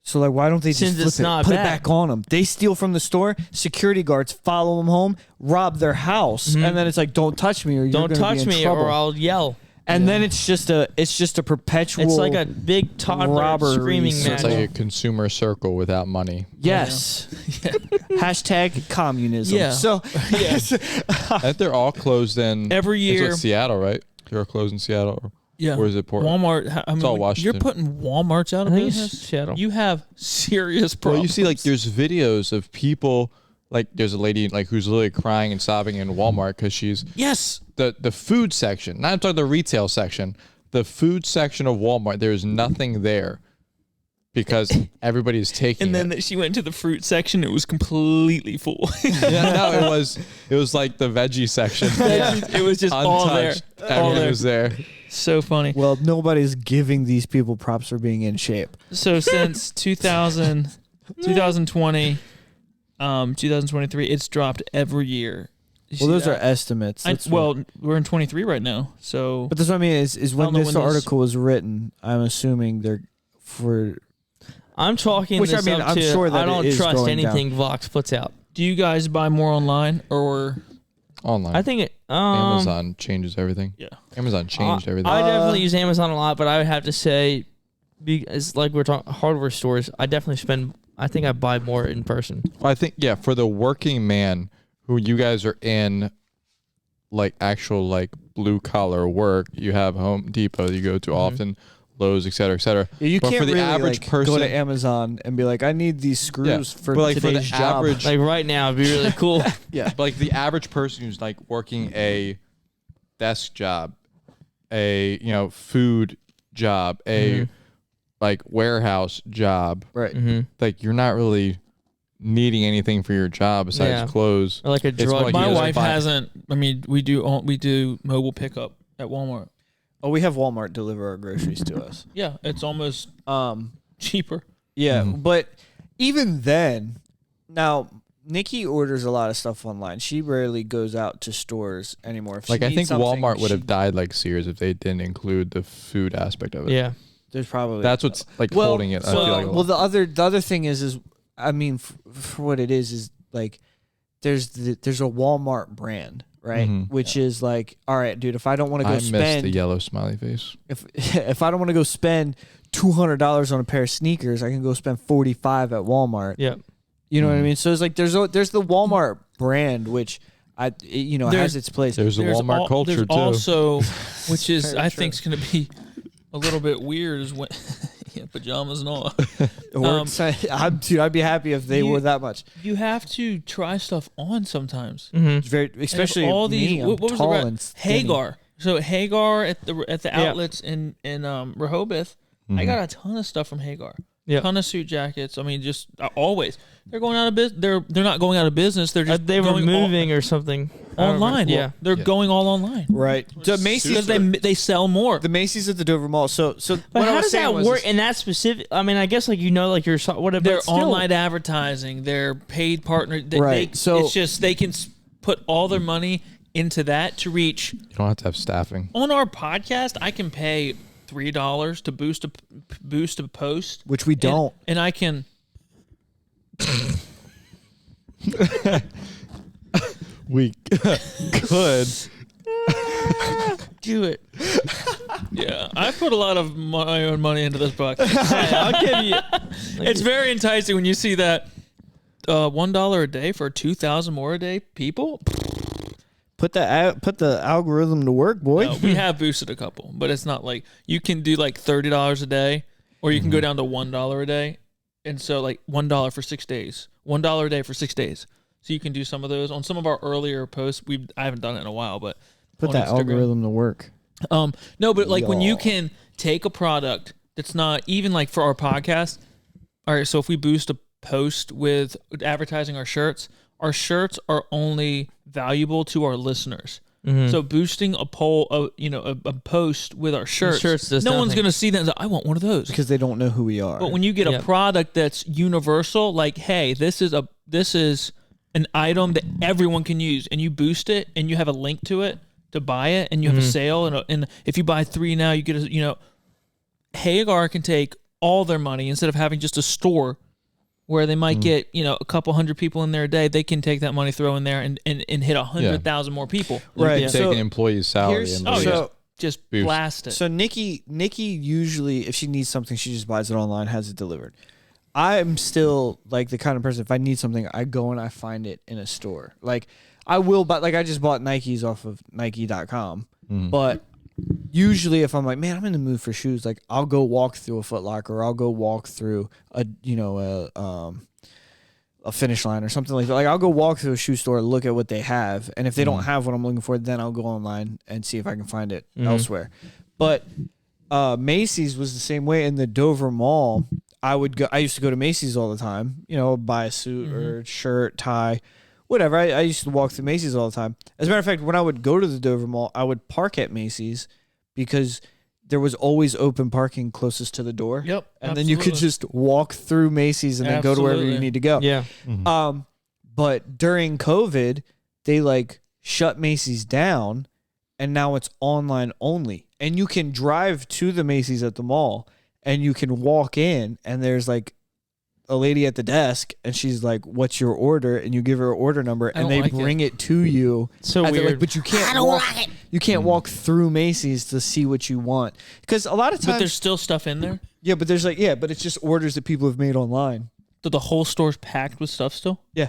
So like, why don't they Since just it's flip it, not put bad. it back on them? They steal from the store. Security guards follow them home, rob their house, Mhm. and then it's like, "Don't touch me, or you're Don't gonna touch be in me trouble." or I'll yell. And then it's just a perpetual. It's like a big toddler robbery. screaming So So match. it's like a consumer circle without money. yes. Hashtag communism. Yeah. So Yeah. And they're all closed in. Every It's year, like Seattle, right? They're all closed in Seattle. Yeah. Or is it Portland? Walmart. I mean, all you're Washington. putting Walmarts out I of think it's business. Seattle. You have serious Well, problems. you see, like, there's videos of people, like, there's a lady, like, who's literally crying and sobbing in Walmart because she's yes. the food section, not talking the retail section, the food section of Walmart, there's nothing there because everybody's taking And then it. she went to the fruit section. It was completely full. Yeah, no, it was like the veggie section. It was just all there. Untouched. All Everything there. was there. So funny. Well, nobody's giving these people props for being in shape. So since 2020, 2023, it's dropped every year. You Well, see those are that? estimates. That's what- Well, we're in 23 right now. So but that's what I mean is I when don't know this when this- article was written, I'm assuming they're for. I'm chalking Which, this I mean, up I'm to sure that I don't it is trust going anything Vox puts out. do you guys buy more online or Online. I think it. Amazon changes everything. yeah? Amazon changed everything. I definitely use Amazon a lot, but I would have to say, it's like we're talking hardware stores. I definitely spend. I think I buy more in person. I think, yeah, for the working man who you guys are in, like, actual, like, blue collar work, you have Home Depot that you go to often, Lowe's, et cetera, et cetera. Yeah, you But can't for the really average like, person, go to Amazon and be like, I need these screws for but, like, for the today's job. average- Like right now, it'd be really cool. Yeah, like the average person who's like working a desk job, a food job, a like warehouse job, right. Mm-hmm. like you're not really needing anything for your job besides Yeah. clothes. Or like a It's more drug. like My you guys are wife buying- hasn't. I mean, we do mobile pickup at Walmart. Oh, we have Walmart deliver our groceries to us. Yeah, it's almost cheaper. Yeah, Mhm. but even then, now Nikki orders a lot of stuff online. She rarely goes out to stores anymore. If she Like I needs think something, Walmart would she- have died like Sears if they didn't include the food aspect of it. Yeah. There's probably That's what's like well, holding it. I So, feel like a well, lot. the other thing is I mean, for what it is like there's a Walmart brand, right? Mhm. Which is like, all right, dude, if I don't want to go I miss the spend yellow smiley face. if I don't want to go spend $200 on a pair of sneakers, I can go spend $45 at Walmart. Yeah. You know what I Mhm. mean? So it's like there's the Walmart brand, which has its place. There's a Walmart culture there's too. also, which is Very I true. think is going to be a little bit weird, is when pajamas and all. It works. I'd be happy if they You- were that much. You have to try stuff on sometimes. Mm-hmm. It's very, especially And if all me. these. I'm What was the tall brand? and skinny. Hagar. So Hagar at the Yeah. outlets in Rehoboth, I got a ton of stuff from Hagar. Yeah. Ton of suit jackets. I mean, just always. They're going out of business. They're not going out of business. They're just They were going moving or something. I don't online. remember. Yeah. They're going all online Right. The Macy's, because they sell more. the Macy's at the Dover Mall. So But what I how was does saying that was work is- in that specific? I mean, I guess like your whatever. They're but still, online advertising. They're paid partner. Right, so- it's just they can put all their money into that to reach. You don't have to have staffing. On our podcast, I can pay $3 to boost a post, which we don't. and I can. We could. Do it. Yeah, I put a lot of my own money into this podcast. Hey, I'll give you. It's very enticing when you see that $1 a day for 2,000 more a day people. Put the algorithm to work, boy. No, we have boosted a couple, but it's not like you can do like $30 a day, or you can go down to $1 a day, and so like $1 for 6 days, $1 a day for 6 days. So you can do some of those on some of our earlier posts. I haven't done it in a while, but Put on that Instagram. algorithm to work. No, but like when you Y'all. can take a product that's not even like for our podcast. All right, so if we boost a post with advertising our shirts are only valuable to our listeners. So boosting a post with our shirts, shirts does no one's nothing. gonna see that and say, I want one of those. Because they don't know who we are. But when you get a Yep. product that's universal, like, hey, this is an item that everyone can use, and you boost it, and you have a link to it to buy it, and you have a sale, and if you buy 3 now, you get Hagar can take all their money instead of having just a store where they might get a couple hundred people in there a day. They can take that money, throw in there, and hit 100,000 more people. right. Take So an employee's salary here's- and Oh, like, yeah. so Just Boost. blast it. so Nikki usually, if she needs something, she just buys it online, has it delivered. I'm still like the kind of person, if I need something, I go and I find it in a store. Like I will buy, like I just bought Nikes off of Nike.com, but usually if I'm like, man, I'm in the mood for shoes, like I'll go walk through a Foot Locker, or I'll go walk through a Finish Line or something like that. Like I'll go walk through a shoe store, look at what they have, and if they don't have what I'm looking for, then I'll go online and see if I can find it elsewhere. But Macy's was the same way. In the Dover Mall, I used to go to Macy's all the time, buy a suit or shirt, tie, whatever. I used to walk through Macy's all the time. As a matter of fact, when I would go to the Dover Mall, I would park at Macy's because there was always open parking closest to the door. Yep. And then you could just walk through Macy's and then go to wherever you need to go. Yeah. But during COVID, they like shut Macy's down, and now it's online only. And you can drive to the Macy's at the mall, and you can walk in, and there's like a lady at the desk, and she's like, "What's your order?" And you give her an order number, and they bring it to you. So weird. But you can't walk. You can't walk through Macy's to see what you want, because a lot of times. But there's still stuff in there. Yeah, but there's but it's just orders that people have made online. So the whole store's packed with stuff still. Yeah.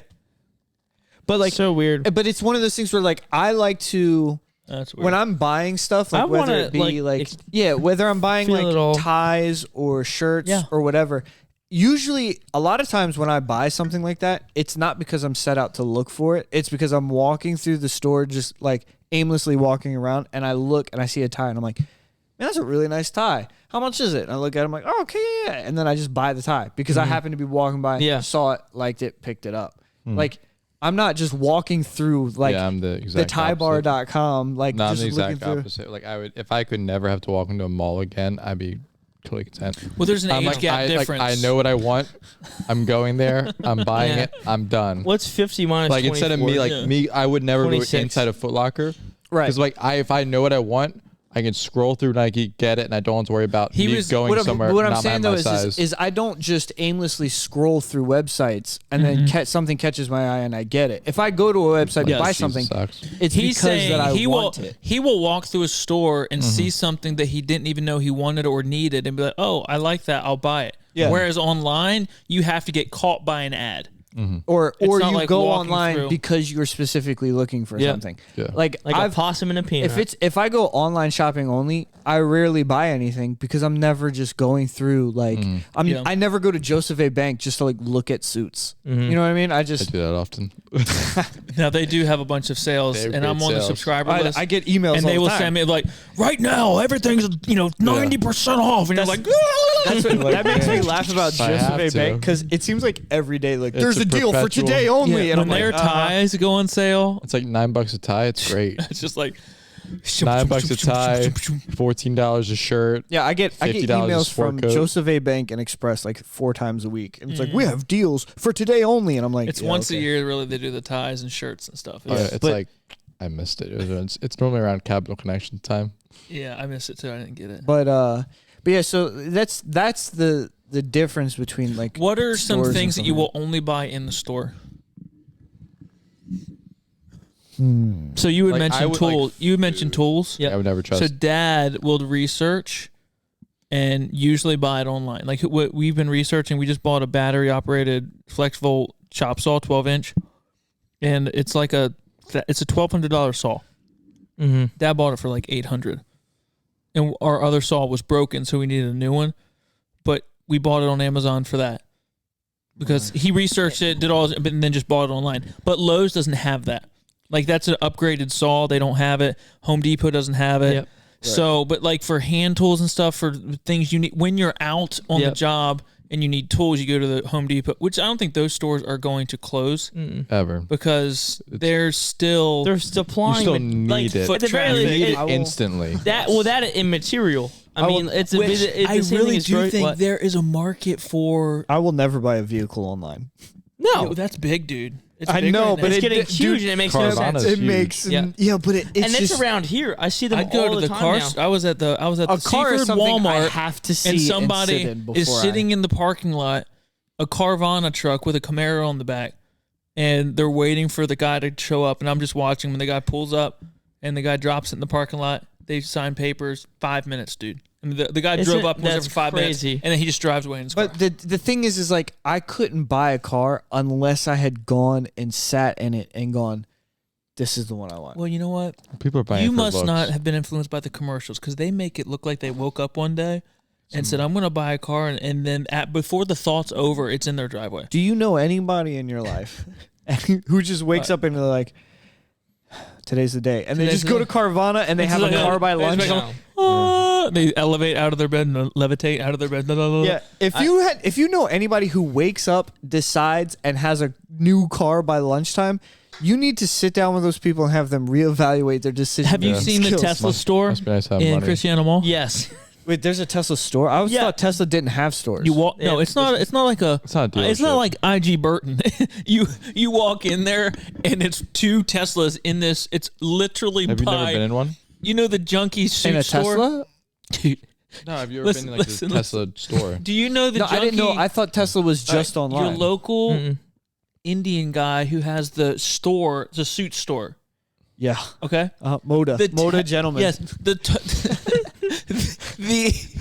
But like so weird. But it's one of those things where like I like to. That's weird. When I'm buying stuff, like I whether wanna, it be whether I'm buying feel it all. like ties or shirts or whatever. Usually, a lot of times when I buy something like that, it's not because I'm set out to look for it. It's because I'm walking through the store, just like aimlessly walking around, and I look and I see a tie, and I'm like, man, that's a really nice tie. How much is it? And I look at it, I'm like, oh, okay, yeah. And then I just buy the tie because I happen to be walking by, saw it, liked it, picked it up. Like, I'm not just walking through like I'm the exact tiebar.com. Like, no, I'm just the exact looking opposite. Like if I could never have to walk into a mall again, I'd be totally content. Well, there's an age gap difference. I know what I want. I'm going there. I'm buying it. I'm done. What's 50 minus like 24? instead of me, I would never 26. go inside a Foot Locker. Right. Because like if I know what I want, I can scroll through Nike, get it, and I don't have to worry about going somewhere. What I'm not saying my though size. is I don't just aimlessly scroll through websites and then something catches my eye and I get it. If I go to a website to buy something, it's because that I want it. He will walk through a store and see something that he didn't even know he wanted or needed and be like, "Oh, I like that. I'll buy it." Yeah. Whereas online, you have to get caught by an ad. Or It's not you like go walking online through. because you're specifically looking for something. Yeah. Like Like I've a possum and a peanut. if I go online shopping only, I rarely buy anything because I'm never just going through like I never go to Joseph A. Bank just to like look at suits. You know what I mean? I I just do that often. Now they do have a bunch of sales, They have and I'm great on the sales. subscriber list. I get emails and all they the will time. send me like, right now everything's 90% off, and you're like, That's what, that makes me laugh about I Joseph have A. to. Bank because it seems like every day like It's there's a a deal for perpetual- today only, yeah, and I'm when like, their ties go on sale, It's like $9 a tie. It's great. it's just like $9 a tie, $14 a shirt. Yeah, I get $50 emails sport from coat. Joseph A. Bank and Express like 4 times a week, and it's like we have deals for today only, and I'm like, it's yeah, once a okay. year. Really, they do the ties and shirts and stuff. Yeah, it's but- like I missed it. It's normally around Capital Connection time. Yeah, I missed it too. I didn't get it. But yeah, so that's the difference between like What are some stores and things that you something. will only buy in the store? So you would Like, I mention would like tools. You would mention tools. Yep. I would never trust. So Dad will research and usually buy it online. Like what we've been researching, we just bought a battery operated flex volt chop saw, 12-inch, and it's like it's a $1,200 saw. Dad bought it for like $800, and our other saw was broken, so we needed a new one. But we bought it on Amazon for that because he researched it, did all, and then just bought it online. But Lowe's doesn't have that. Like that's an upgraded saw. They don't have it. Home Depot doesn't have it. Yep. So, but like for hand tools and stuff, for things you need when you're out on the job and you need tools, you go to the Home Depot, which I don't think those stores are going to close Ever. because they're still They're supplying. You still but, need like, it. At the very Foot least, traffic. Instantly. that immaterial. I mean, it's a Which it's I the same really thing as do think there is a market for. I will never buy a vehicle online. No, Yo, that's big, dude. It's I big know, right but now. it's getting dude, huge and it makes no Carvana's sense. huge. It makes Yeah. but it's And that's just, around here. I see them I'd go all to the time car. now. I was at the a car is Seaford something Walmart. I have to see and somebody sit in is before sitting in the parking lot, a Carvana truck with a Camaro on the back, and they're waiting for the guy to show up. And I'm just watching when the guy pulls up and the guy drops it in the parking lot. They sign papers. 5 minutes, dude. I mean, the guy drove up and was there that's for 5 minutes, crazy. and then he just drives away in his car. But the thing is like I couldn't buy a car unless I had gone and sat in it and gone, this is the one I want. Well, you know what? People are buying. You for must looks. not have been influenced by the commercials because they make it look like they woke up one day and said, "I'm going to buy a car," and then before the thought's over, it's in their driveway. Do you know anybody in your life who just wakes up and they're like, today's the day, and they Today's just the go to day. Carvana and they have a car by lunch? They elevate out of their bed and levitate out of their bed. Yeah, if you know anybody who wakes up, decides, and has a new car by lunchtime, you need to sit down with those people and have them reevaluate their decision. Have you seen the Tesla store Must be nice to have in money. Cristiano Mall? Yes. Wait, there's a Tesla store. I always thought Tesla didn't have stores. You walk. No, Yeah, it's not. It's not like a. It's not a It's not dealership. like IG Burton. you walk in there and it's 2 Teslas in this. It's literally. Have you never been in one? You know the junkie suit in a store? Tesla? Dude, No, have you ever Listen, been in like listen, the Tesla store? do you know the No, junkie? I didn't know. I thought Tesla was just online. Your local Mm-mm. Indian guy who has the store, the suit store. Yeah. Okay. Moda. The Moda gentleman. Yes. The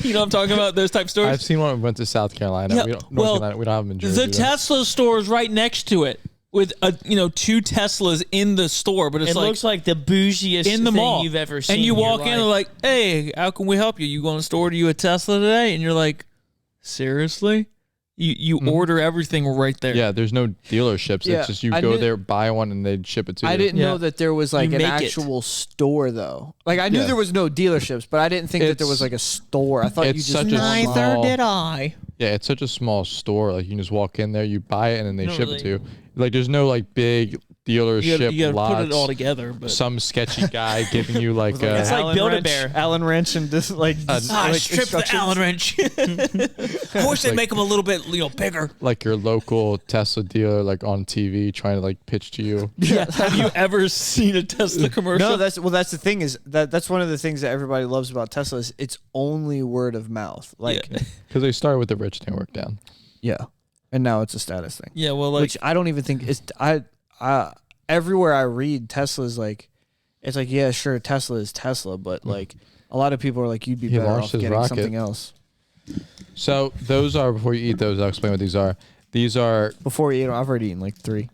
you know what I'm talking about, those type stores. I've seen one. We went to South Carolina. Yeah, We don't, well, North Carolina. We don't have them in Jersey. The Tesla store is right next to it with 2 Teslas in the store, but it's It like looks like the bougiest in the thing mall you've ever seen. And you in your walk in and life. like, hey, how can we help you? You going to the store? Do you a Tesla today? And you're like, seriously? You order everything right there. Yeah, there's no dealerships. Yeah, It's just you I go knew- there, buy one, and they'd ship it to you. I didn't Yeah. know that there was like You an make it. actual store though. Like I knew Yeah. there was no dealerships, but I didn't think that there It's- was like a store. I thought you it's just such a online. small- I. Yeah, it's such a small store. Like you can just walk in there, you buy it, and then they No, ship they- it to you. Like there's no like big dealership You got to lots. put it all together. But Some sketchy guy giving you like It's like Allen Build-A-Bear. wrench, Allen wrench, and just like strip the Allen wrench. I wish they'd make them a little bit bigger. like your local Tesla dealer like on TV trying to like pitch to you. Yeah. Have you ever seen a Tesla commercial? No, that's the thing is that's one of the things that everybody loves about Tesla is it's only word of mouth. Like Because they started with the rich and worked down. yeah. And now it's a status thing. Yeah, well, like, Which I don't even think is I everywhere I read Tesla's like it's like yeah, sure Tesla is Tesla, but like a lot of people are like you'd be He better launched off his getting rocket. something else. So those are, before you eat those, I'll explain what these are. These are Before you eat them, I've already eaten like 3.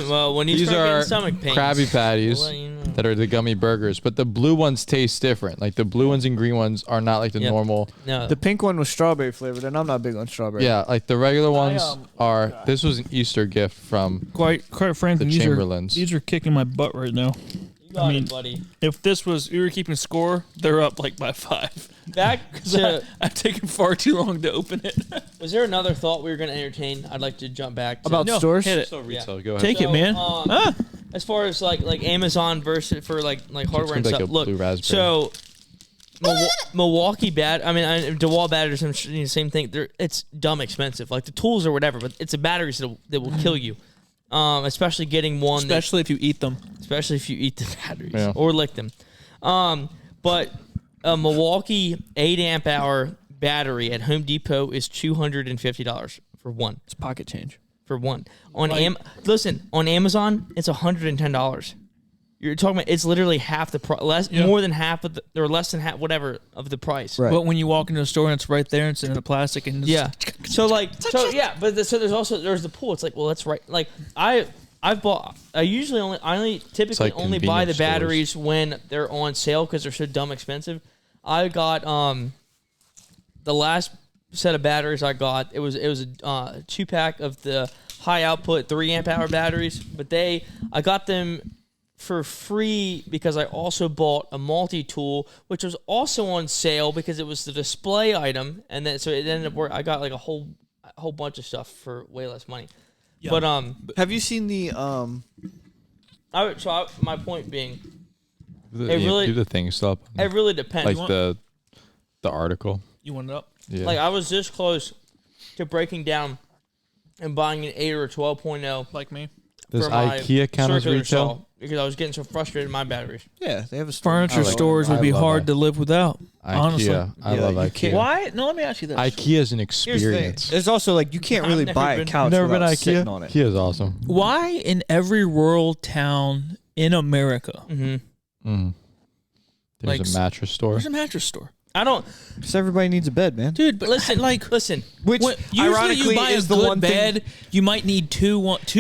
well, when you these start are getting stomach pains, Krabby Patties we'll let you know. that are the gummy burgers, but the blue ones taste different. Like the blue ones and green ones are not like the Yep. normal. No, The pink one was strawberry flavored, and I'm not big on strawberry. Yeah, like the regular ones are. This was an Easter gift from quite frankly, the Chamberlains. these are kicking my butt right now. you got mean- it, buddy. If this was, we were keeping score, they're up like by 5. Back to I've taken far too long to open it. was there another thought we were going to entertain? I'd like to jump back to About No, stores? hit it. Still retail. Go ahead. Take it, man. As far as like Amazon versus for like hardware and like stuff. a Look, blue raspberry. so Milwaukee DeWalt batteries, same thing. It's dumb expensive. Like the tools or whatever, but it's the batteries that will kill you. Especially getting one. Especially if you eat them. Especially if you eat the batteries Yeah. or lick them. But a Milwaukee 8 amp hour battery at Home Depot is $250 for one. It's pocket change. For one. On listen, on Amazon, it's $110. You're talking about it's literally half the price, more than half of the, or less than half, whatever of the price. Right. But when you walk into a store and it's right there, it's in a plastic and it's Yeah. So there's also there's the pool. It's like, well, that's right. Like I typically like only buy the convenience stores. batteries when they're on sale because they're so dumb expensive. I got the last set of batteries I got. It was a 2-pack of the high output 3 amp hour batteries, but I got them for free because I also bought a multi-tool, which was also on sale because it was the display item, and then so it ended up where I got like a whole bunch of stuff for way less money. Yeah. But Have you seen the my point being, Do really- the thing still up. it really depends. Like the article. You want it up? Yeah. Like I was this close to breaking down and buying an 8 or a 12.0 Like me? Does for my IKEA count as circular retail? saw because I was getting so frustrated with my batteries. yeah, they have a store. Furniture I like stores it. would I be love hard it. to live without. Honestly. IKEA. I Yeah, love you IKEA. can't- Why? No, let me ask you this. IKEA is an Here's the thing. experience. There's also like you can't I've really never buy a been- couch Never been without sitting IKEA? on it. IKEA is awesome. Why in every rural town in America Mm-hmm. There's Like a mattress store. there's a mattress store? I don't. Because everybody needs a bed, man. Dude, but Listen, listen. Which Usually ironically you buy is a the good one bed, thing. you might need two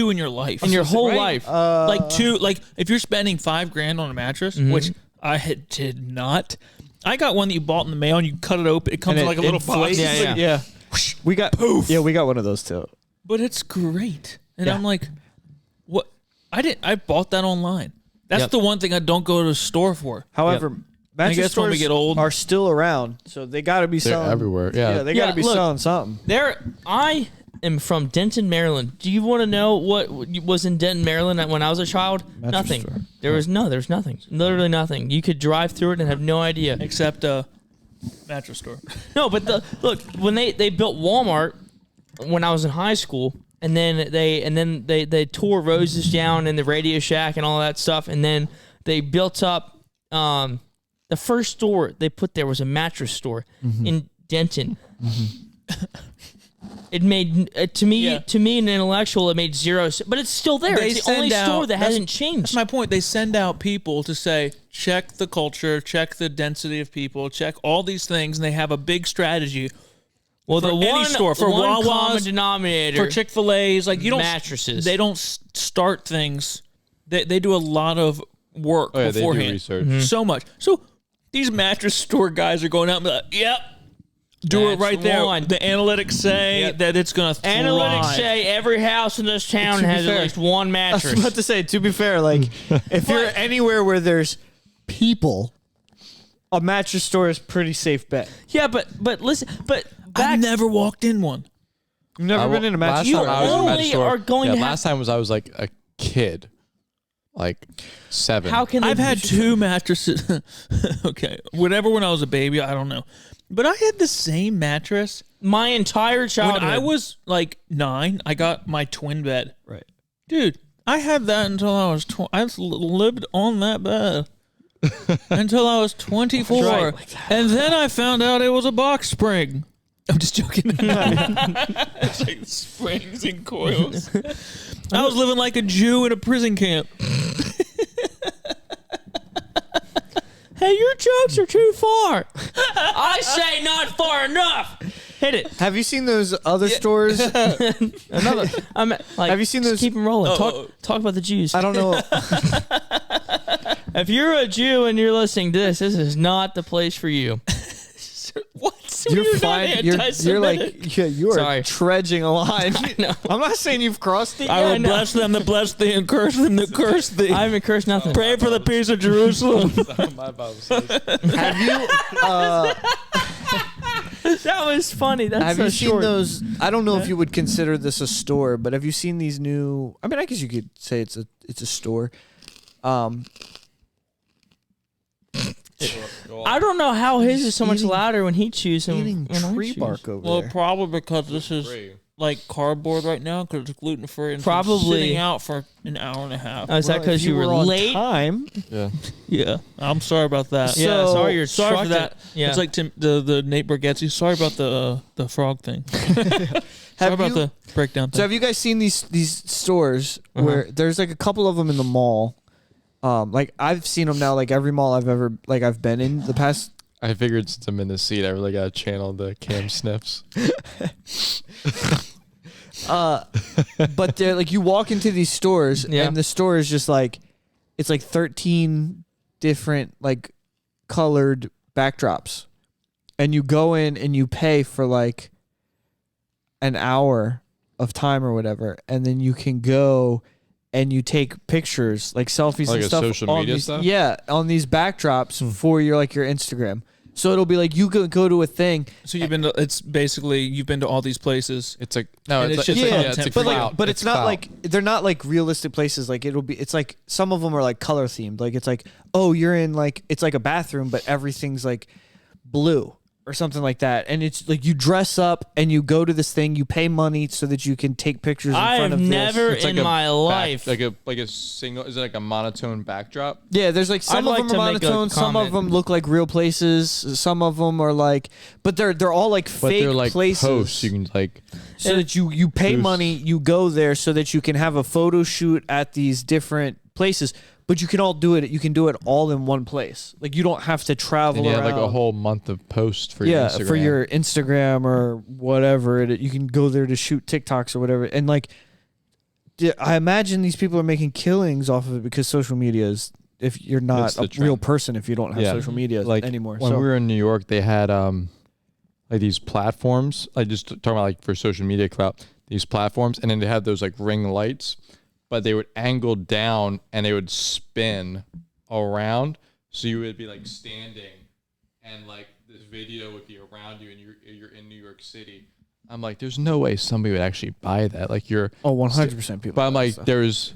in your life. In your whole Right? life. Like two, like if you're spending $5,000 on a mattress, which I did not. I got one that you bought in the mail and you cut it open. It comes in like a little box. Yeah, Yeah. We got poof. Yeah, we got one of those too. But it's great. And Yeah. I'm like, what? I bought that online. That's Yep. the one thing I don't go to the store for. However, mattress guess when we stores get old- are still around, so they got to be They're selling everywhere. Yeah. they got to Yeah, be look. selling something. I am from Denton, Maryland. Do you want to know what was in Denton, Maryland when I was a child? Mattress Nothing. store. There's nothing. Literally nothing. You could drive through it and have no idea. Except a mattress store. No, but look, when they built Walmart when I was in high school, and then they tore Roses down and the Radio Shack and all that stuff, and then they built up the first store they put there was a mattress store in Denton. It made to me an intellectual. It made zero, but it's still there. They It's the only send store out- that hasn't changed. That's my point. They send out people to say, check the culture, check the density of people, check all these things, and they have a big strategy well, for the any one store, for one Wawa's, common denominator for Chick-fil-A's. Like you don't mattresses. They don't start things. They do a lot of work Oh, yeah, they do beforehand. research. So much. So these mattress store guys are going out and be like, yep. Do it That's right there. one. The analytics say that it's going to thrive. Analytics say every house in this town To be has fair, at least one I mattress. was about to say, to be fair, like if you're anywhere where there's people, a mattress store is pretty safe bet. Yeah, but listen, but I've never walked in one. You've never been in a mattress Last You time I was in a only mattress store. are going to have- last time I was like a kid, like 7. how can they I've had 2 mattresses. Okay. Whatever when I was a baby, I don't know. But I had the same mattress. my entire childhood? When I was like 9, I got my twin bed. Right. Dude, I had that until I was I lived on that bed until I was 24. Right. And then I found out it was a box spring. I'm just joking. It's like springs and coils. I was living like a Jew in a prison camp. Hey, your jokes are too far. I say not far enough. Hit it. Have you seen those other stores? Another. I'm like. Have you seen just those- Keep them rolling. Oh. Talk about the Jews. I don't know. If you're a Jew and you're listening to this is not the place for you. What? You're fine. You're like you are Sorry. trudging a line. know. I'm not saying you've crossed it. I Yeah, will I know. bless them that bless thee and curse them that curse thee. I haven't cursed nothing. Pray for the peace of Jerusalem. Have you? That was funny. That's Have so you seen short. those? I don't know if you would consider this a store, but have you seen these new? I mean, I guess you could say it's a store. I don't know how his is so much Eating- louder when he chews and Eating when I tree chews. bark over Well, there. probably because this is like cardboard right now because it's gluten free and Probably. it's been sitting out for an hour and a half. Oh, is that Well, if because you were on late? time. Yeah. Yeah, I'm sorry about that. Yeah, So- sorry you're Sorry for trucked that. it. Yeah. It's like the Nate Bargatze. Sorry about the frog thing. Sorry about the breakdown So thing. have you guys seen these stores where there's like a couple of them in the mall? Like I've seen them now. Like every mall I've been in the past. I figured since I'm in the seat, I really got to channel the cam sniffs. But they're like you walk into these stores Yeah. and the store is just like it's like 13 different like colored backdrops, and you go in and you pay for like an hour of time or whatever, and then you can go and you take pictures like selfies Like and a stuff social on media these, stuff? yeah, on these backdrops for your like your Instagram. So it'll be like you go to a thing. So you've been to, it's basically you've been to all these places. It's like no, And it's, it's like, just yeah, content it's a for But you. clout. like, but it's not clout. like they're not like realistic places. Like it's like some of them are like color themed. Like it's like, oh, you're in like it's like a bathroom, but everything's like blue or something like that. And it's like you dress up and you go to this thing. You pay money so that you can take pictures in I front have of never this. It's like in a my life. like a single. Is it like a monotone backdrop? Yeah, there's like some I'd of like them are to make a monotone. Some of comment. them look like real places. Some of them are like, but they're all like But fake they're like places. posts. You can like So that you pay Boost. money, you go there so that you can have a photo shoot at these different places. but you can all do it. You can do it all in one place. Like you don't have to travel And you around. have like a whole month of posts for your Instagram. for your Instagram or whatever. You can go there to shoot TikToks or whatever. And like, I imagine these people are making killings off of it because social media is. If you're not a real person, if you don't have social media anymore. When we were in New York, they had like these platforms. I just talking about like for social media clout, these platforms, and then they had those like ring lights, but they would angle down and they would spin around, so you would be like standing, and like this video would be around you, and you're in New York City. I'm like, there's no way somebody would actually buy that. Like you're 100% people. But I'm like, there's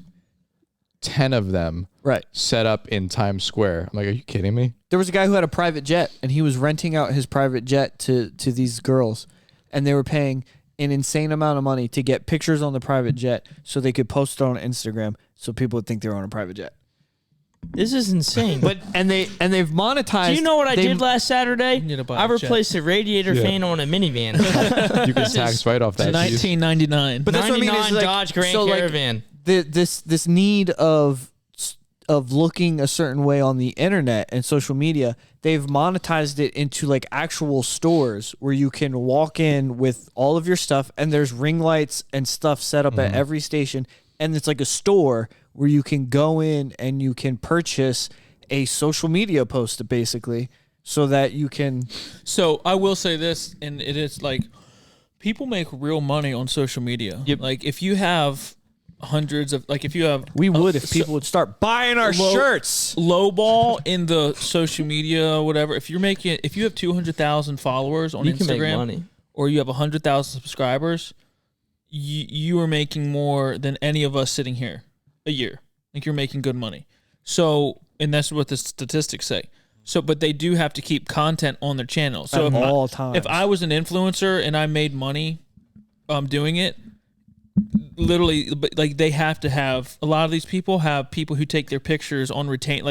10 of them set up in Times Square. I'm like, are you kidding me? There was a guy who had a private jet, and he was renting out his private jet to these girls, and they were paying an insane amount of money to get pictures on the private jet so they could post it on Instagram so people would think they were on a private jet. This is insane. And they've monetized. Do you know what I did last Saturday? need to buy I a replaced a radiator fan on a minivan. You can tax right off that. 1999. But that's what I mean, 99 is like, Dodge Grand so, like, Caravan. This need of looking a certain way on the internet and social media, they've monetized it into like actual stores where you can walk in with all of your stuff, and there's ring lights and stuff set up at every station, and it's like a store where you can go in and you can purchase a social media post basically, so that you can. So I will say this, and it is like people make real money on social media. Yep. Like if you have hundreds of if you have We would if people would start buying our shirts. Lowball in the social media, whatever. If you have 200,000 followers on You Instagram, can make money. or you have 100,000 subscribers, you are making more than any of us sitting here a year. Like you're making good money. So, and that's what the statistics say. So, but they do have to keep content on their channel. So At all times. if I was an influencer and I made money doing it, literally, like they have to have, a lot of these people have people who take their pictures on retainer.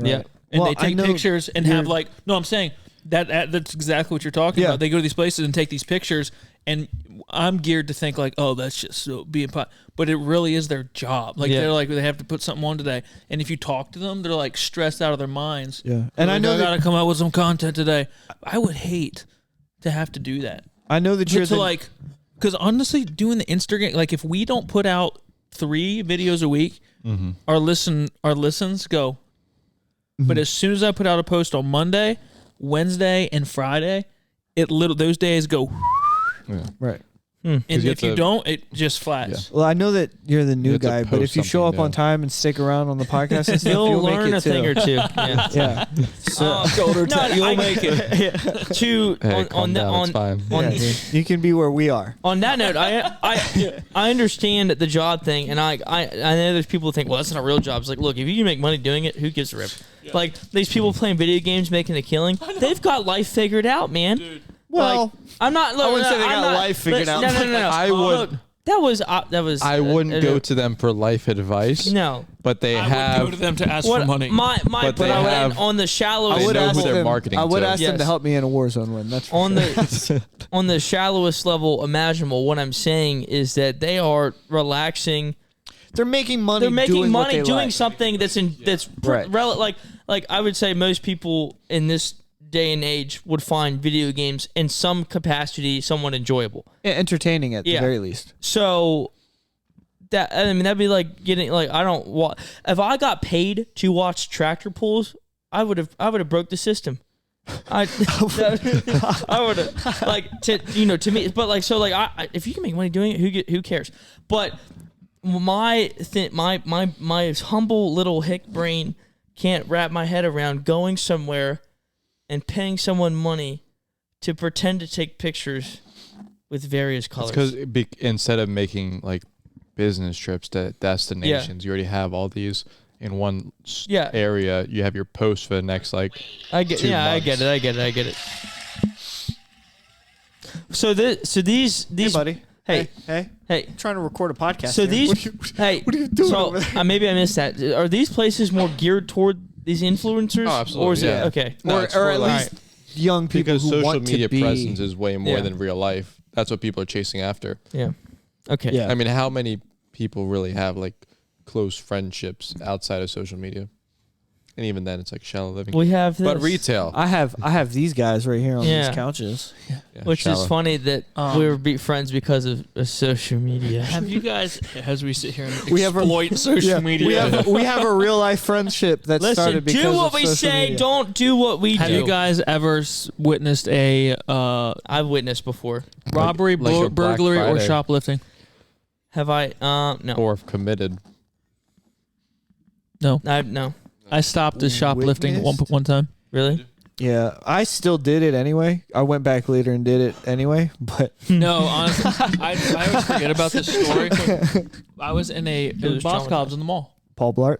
Yeah. And Well, they take pictures and have like, no, I'm saying that's exactly what you're talking about. They go to these places and take these pictures, and I'm geared to think like, oh, that's just so being pot. But it really is their job. Like they're like, they have to put something on today. And if you talk to them, they're like stressed out of their minds. Yeah. And And I know I gotta come out with some content today. I would hate to have to do that. I know that you're like, because honestly, doing the Instagram, like if we don't put out 3 videos a week, our listens go. But as soon as I put out a post on Monday, Wednesday, and Friday, those days go. right. And you if you don't, it just flats. Well, I know that you're the new have to guy, but if post you show up something on new. time and stick around on the podcast and stuff, You'll make learn it a thing too. or two. Yeah. Yeah. You'll make it. To Hey, on calm down, it's fine. on Yeah, you can be where we are. on that note, I understand the job thing, and I know there's people who think, well, that's not a real job. It's like, look, if you can make money doing it, who gives a rip? Like these people playing video games, making a killing, they've got life figured out, man. Dude. Well, Like, I'm not. Look, I wouldn't say they I'm got not- life figured out. No. I would- Look, that was. I wouldn't go to them for life advice. No. But they I would go have. to them to ask What for money. my But they point have- on the shallow They I would know ask who they're them. marketing I would to. ask them to Yes. help me in a war zone win. That's for on sure. the on the shallowest level imaginable. What I'm saying is that they are relaxing. They're making money. They're making doing what money they doing like. something that's Right. like I would say most people in this day and age would find video games in some capacity somewhat enjoyable. Yeah, entertaining at the Yeah. very least. So that, I mean, that'd be like getting like, I don't want, if I got paid to watch tractor pulls, I would have broke the system. I would have like to me, but like, so like I if you can make money doing it, who cares? But my humble little hick brain can't wrap my head around going somewhere and paying someone money to pretend to take pictures with various colors. Because instead of making like business trips to destinations, you already have all these in one area. You have your post for the next like. I get 2 months. I get it. So these Hey, buddy. Hey. Hey. hey. I'm trying to record a podcast. So here. these What are you- hey. what are you doing so, over there? Maybe I missed that. Are these places more geared toward these influencers? Oh, absolutely, Or is yeah. it okay? No, or it's or for, at like- least young people Because who social want media to be. presence is way more Yeah. than real life. That's what people are chasing after. Yeah. Okay. Yeah. I mean, how many people really have like close friendships outside of social media. And even then, it's like shallow living. We have this. But retail. I have these guys right here on Yeah. these couches. Yeah, Which shallow. is funny that we were friends because of social media. Have you guys, as we sit here and We have a- exploit social media, We have a real life friendship that Listen, started because do what of we social say. media. Don't do what we have do. you guys ever witnessed a I've witnessed before. robbery, like a Black burglary, or Friday. shoplifting? Have I? No. Or if committed. No. No. I stopped the shoplifting Witnessed? one time. Really? Yeah, I still did it anyway. I went back later and did it anyway, but No, honestly, I always forget about this story. I was in it was was Boscov's in the mall. Paul Blart.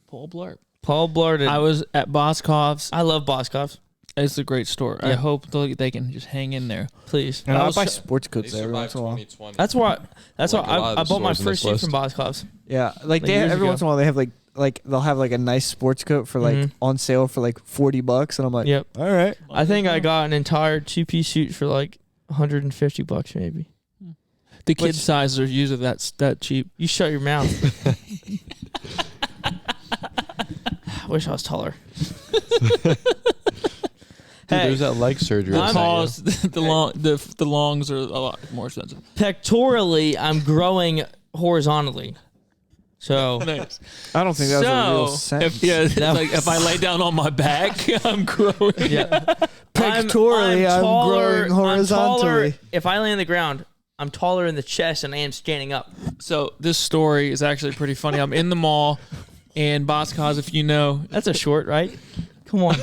Paul Blart. Paul Blart. I was at Boscov's. I love Boscov's. It's a great store. I Yeah. hope they can just hang in there. Please. And I I was- buy sports goods there every once in a while. That's why. That's Like why a lot of I the bought my stores in first this suit from list. Boscov's. Yeah, like Like they years every ago. once in a while they have like they'll have like a nice sports coat for like Mhm. on sale for like $40, and I'm like, Yep. all right. I think I got an entire 2-piece suit for like $150 maybe. The kid Which- sizes are usually that cheap. You shut your mouth. I wish I was taller. Dude, Hey, there's that leg surgery. I'm- Because the longs are a lot more expensive. pectorally, I'm growing horizontally. So Nice. I don't think that was a real So sentence. if I lay down on my back, I'm growing. yeah, Pectorally, I'm growing horizontally. If I lay on the ground, I'm taller in the chest than I am standing up. So this story is actually pretty funny. I'm in the mall, and Boscov's, if you know, That's a short, right? Come on,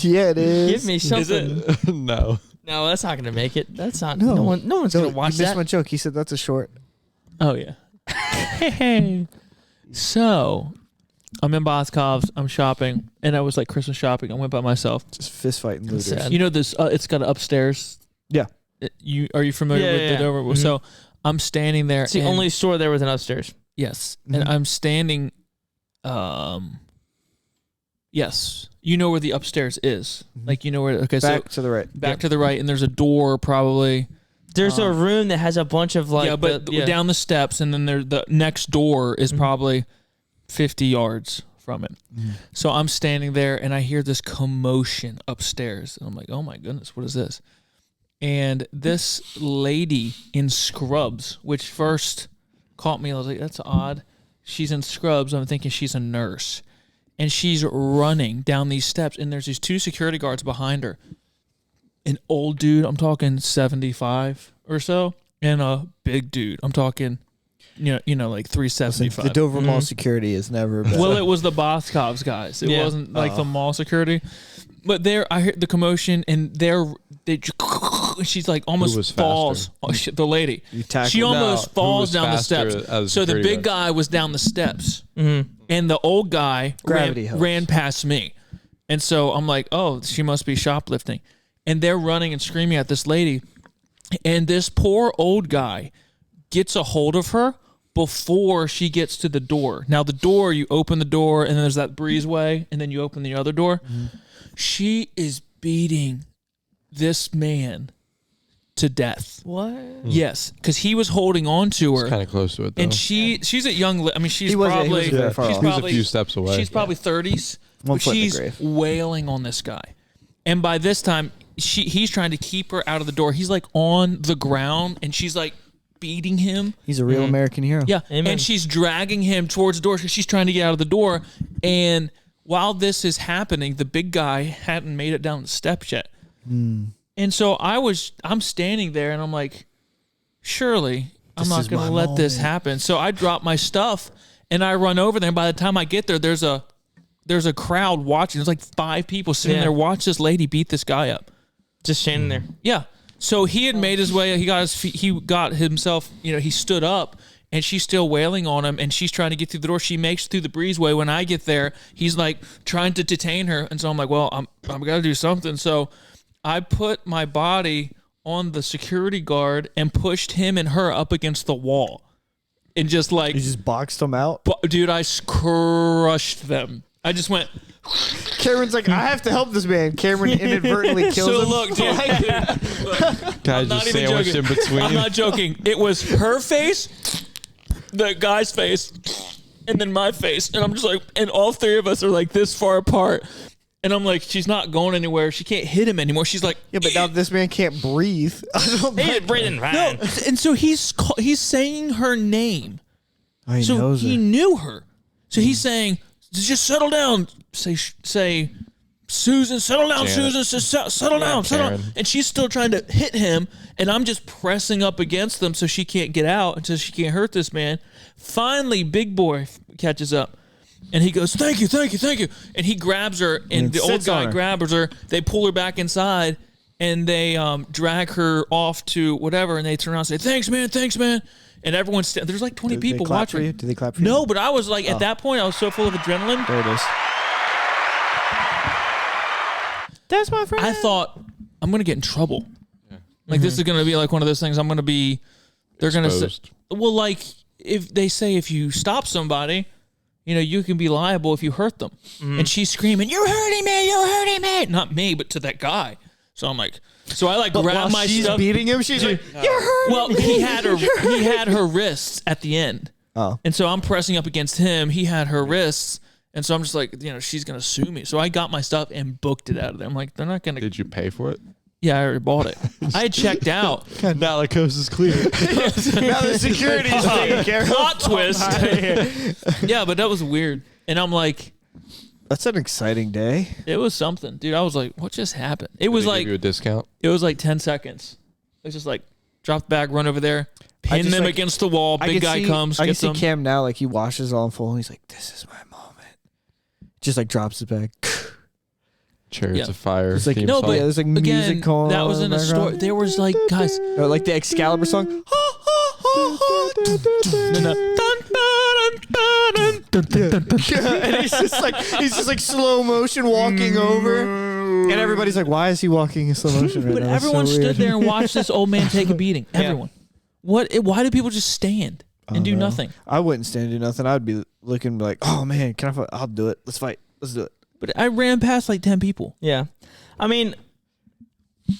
Yeah, it is. give me something. No. No, that's not gonna make it. That's not. No. No one's No, gonna watch you missed that. my joke. He said that's a short. oh yeah. So I'm in Boscov's. I'm shopping, and I was like Christmas shopping. I went by myself. Just fist fighting That's looters. sad. You know this? It's got an upstairs. Yeah. Are you familiar Yeah, with yeah, it yeah. over? Mhm. So I'm standing there. It's the and- only store there with an upstairs. Yes, Mhm. and I'm standing. Yes, you know where the upstairs is. Mhm. Like you know where. Okay, Back so to the right. back to the right, and there's a door probably. There's a room that has a bunch of like. yeah, but down the steps, and then the next door is Mhm. probably 50 yards from it. So I'm standing there, and I hear this commotion upstairs, and I'm like, "Oh my goodness, what is this?" And this lady in scrubs, which first caught me, I was like, "That's odd." She's in scrubs. I'm thinking she's a nurse, and she's running down these steps, and there's these two security guards behind her. An old dude, I'm talking 75 or so, and a big dude, I'm talking, like Listen, 375. the Dover Mall Mhm. security is never bad. Well, it was the Boscov's guys. It Yeah. wasn't like the mall security. But there, I heard the commotion, and she's like almost was falls. faster? Oh, shit, the lady. you tackled She almost Who falls was down the faster steps. as a So the security big guard? guy was down the steps, Mm-hmm. and the old guy Gravity helps. ran past me. And so I'm like, oh, she must be shoplifting. And they're running and screaming at this lady. And this poor old guy gets a hold of her before she gets to the door. Now, the door, you open the door, and then there's that breezeway, and then you open the other door. She is beating this man to death. What? Yes, because he was holding on to her. Kind of close to it, though. And she's a young. I mean, she's He wasn't- he probably wasn't very far she's off. He was a probably few steps away. She's probably 30s. One But foot in the she's grave. wailing on this guy, and by this time, he's trying to keep her out of the door. He's like on the ground, and she's like beating him. He's a real American hero. Yeah, Amen. and she's dragging him towards the door because she's trying to get out of the door. And while this is happening, the big guy hadn't made it down the steps yet. And so I'm standing there, and I'm like, surely I'm This not is going to my let this moment. happen. So I drop my stuff, and I run over there. And by the time I get there, there's a crowd watching. There's like 5 people sitting Yeah. there watch this lady beat this guy up. Just standing there. Yeah. So he had made his way. He got his feet. He got himself. He stood up, and she's still wailing on him, and she's trying to get through the door. She makes it through the breezeway. When I get there, he's like trying to detain her, and so I'm like, well, I'm gotta do something. So I put my body on the security guard and pushed him and her up against the wall, and just like, You just boxed him out. dude, I crushed them. I just went. Cameron's like, I have to help this man. Cameron inadvertently kills So him. look, dude. Guys not just even sandwiched joking. in between. I'm not joking. It was her face, the guy's face, and then my face. And I'm just like, and all three of us are like this far apart. And I'm like, she's not going anywhere. She can't hit him anymore. She's like, Yeah, but now this man can't breathe. He's breathing fine. no. And so he's saying her name. Oh, he So knows he her. knew her. So he's saying, just settle down. Say, Susan, settle down, Janet. Susan. Settle down, settle down. Karen. And she's still trying to hit him. And I'm just pressing up against them so she can't get out until she can't hurt this man. Finally, big boy catches up. And he goes, thank you. And he grabs her, and the old sits on guy her. grabs her. They pull her back inside, and they drag her off to whatever, and they turn around and say, thanks, man. And everyone's, there's like 20 Did they people clap watching. for you? Did they clap for you? No, but I was like, at that point, I was so full of adrenaline. There it is. That's my friend. I thought, I'm going to get in trouble. Like, this is going to be like one of those things I'm going to be, they're going to say, Exposed. well, like, if they say if you stop somebody, you can be liable if you hurt them. And she's screaming, you're hurting me. Not me, but to that guy. So I'm like, I like grab my she's stuff. beating him. She's like, you're hurt. Well, he had her wrists at the end. Oh. And so I'm pressing up against him. He had her wrists. And so I'm just like, she's going to sue me. So I got my stuff and booked it out of there. I'm like, they're not going to. Did you pay for it? Yeah, I already bought it. I had checked out. Now the coast is clear. Now the security's taken care of. Plot twist. Yeah, but that was weird. And I'm like, That's an exciting day. it was something. Dude, I was like, what just happened? It was Did they like give you a discount. it was like 10 seconds. It was just like drop the bag, run over there, pin just, them like, against the wall. I Big can guy see- comes, I can gets see them. Cam now, like he washes all in full, and he's like, "This is my moment." Just like drops the bag. Chariots Yeah. of Fire. It's like theme No, song. but Yeah, there's, like, again, music going that on was in in the a store. background. There was like guys. Or like the Excalibur song. No, no. And he's just like slow motion walking over, and everybody's like, "Why is he walking in slow motion right But now?" It's so everyone stood weird. there and watched this old man take a beating. Everyone. What? Why do people just stand and do nothing? I wouldn't stand to do nothing. I'd be looking and be like, "Oh man, can I fight? I'll do it. Let's fight. Let's do it." But I ran past like 10 people. Yeah. I mean,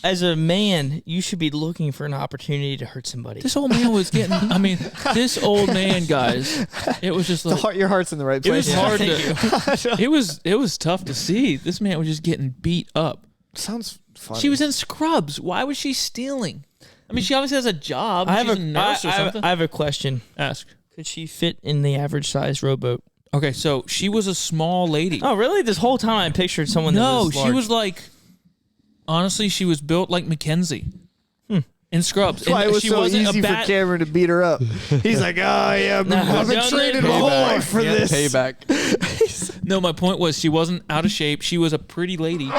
as a man, you should be looking for an opportunity to hurt somebody. This old man was getting. I mean, this old man, guys. It was just like Your heart's in the right it was place. hard to. It was tough to see. This man was just getting beat up. Sounds funny. She was in scrubs. Why was she stealing? I mean, she obviously has a job. I have She's a nurse or something. I have a question. Ask. Could she fit in the average size rowboat? Okay, so she was a small lady. Oh, really? This whole time I pictured someone that No, was she large. was like, honestly, she was built like Mackenzie in scrubs. That's why And it was she so wasn't easy a for bad. Cameron to beat her up. He's like, "Oh yeah, I've been No, training no, my whole payback. life for Yeah, this." Payback. No, my point was she wasn't out of shape. She was a pretty lady.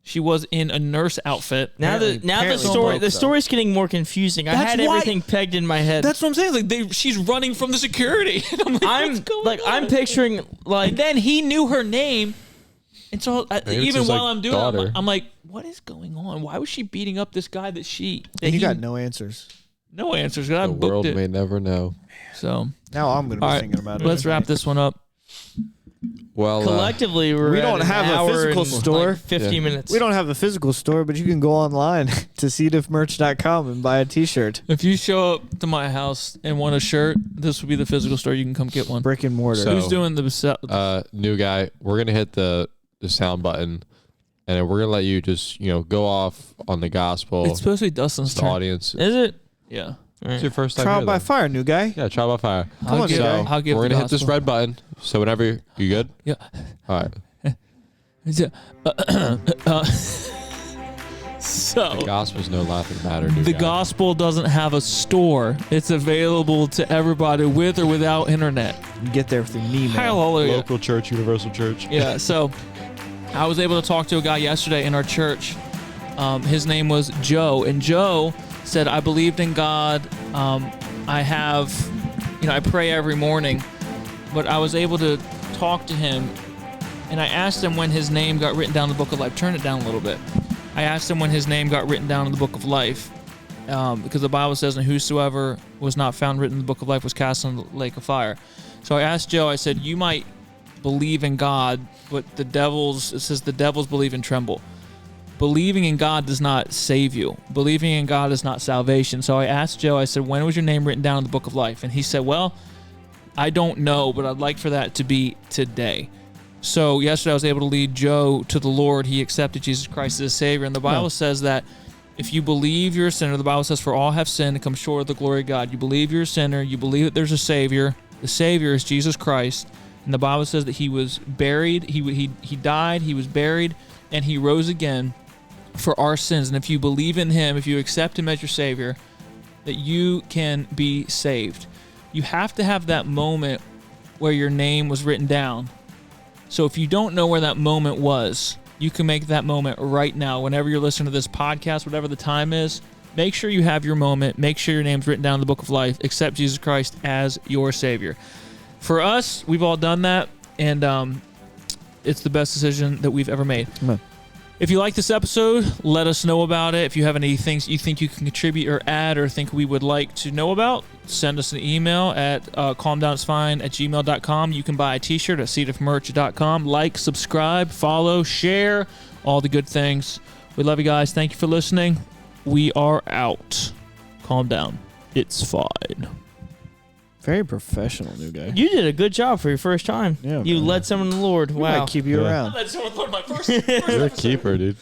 She was in a nurse outfit. Now the Apparently story broke, the though. story's getting more confusing. I That's had why- everything pegged in my head. That's what I'm saying. Like she's running from the security. And I'm like, what's going on? I'm picturing like And then he knew her name. And so Maybe it's even his, while like, I'm doing daughter. it, I'm like, what is going on? Why was she beating up this guy that And you he- got no answers. no answers? 'Cause I The booked world it. may never know. So Now I'm gonna be all right, thinking about it. let's wrap this one up. Well, collectively we're we at don't an have a hour physical and, store. like, 50 Yeah. minutes. We don't have a physical store, but you can go online to seedifmerch.com and buy a T-shirt. If you show up to my house and want a shirt, this will be the physical store. You can come get one. Brick and mortar. So- Who's doing the new guy, we're gonna hit the sound button, and then we're gonna let you just go off on the gospel. It's supposed to be Dustin's the turn. audience. Is it? Yeah. It's your first time Trial here, by though. fire, new guy. Yeah, trial by fire. I'll on, give, guy. I'll give We're the gonna hit this gospel. red button. So whenever you good. Yeah. All right. So The gospel's no laughing matter. New the guy. gospel doesn't have a store. It's available to everybody with or without internet. You can get there through me, man. Hallelujah. Local church, universal church. Yeah, so I was able to talk to a guy yesterday in our church. His name was Joe, and Joe said, I believed in God. I have, I pray every morning, but I was able to talk to him, and I asked him when his name got written down in the book of life. Turn it down a little bit. I asked him when his name got written down in the book of life, because the Bible says, and whosoever was not found written in the book of life was cast in the lake of fire. So I asked Joe, I said, you might believe in God, but it says the devils believe and tremble. Believing in God does not save you. Believing in God is not salvation. So I asked Joe, I said, when was your name written down in the book of life? And he said, well, I don't know, but I'd like for that to be today. So yesterday I was able to lead Joe to the Lord. He accepted Jesus Christ as Savior. And the Bible says that if you believe you're a sinner, the Bible says, for all have sinned and come short of the glory of God. You believe you're a sinner. You believe that there's a Savior. The Savior is Jesus Christ. And the Bible says that he was buried. He died. He was buried. And he rose again for our sins. And if you believe in him, if you accept him as your Savior, that you can be saved. You have to have that moment where your name was written down. So if you don't know where that moment was, you can make that moment right now. Whenever you're listening to this podcast, whatever the time is, make sure you have your moment. Make sure your name's written down in the book of life. Accept Jesus Christ as your Savior. For us, we've all done that, and it's the best decision that we've ever made. Amen. If you like this episode, let us know about it. If you have any things you think you can contribute or add or think we would like to know about, send us an email at calmdownisfine@gmail.com. You can buy a t-shirt at cdfmerch.com. Like, subscribe, follow, share, all the good things. We love you guys. Thank you for listening. We are out. Calm down. It's fine. Very professional, new guy. You did a good job for your first time. Yeah, You man. led someone to the Lord. We Wow. might keep you around. That's someone my first. You're a keeper, dude.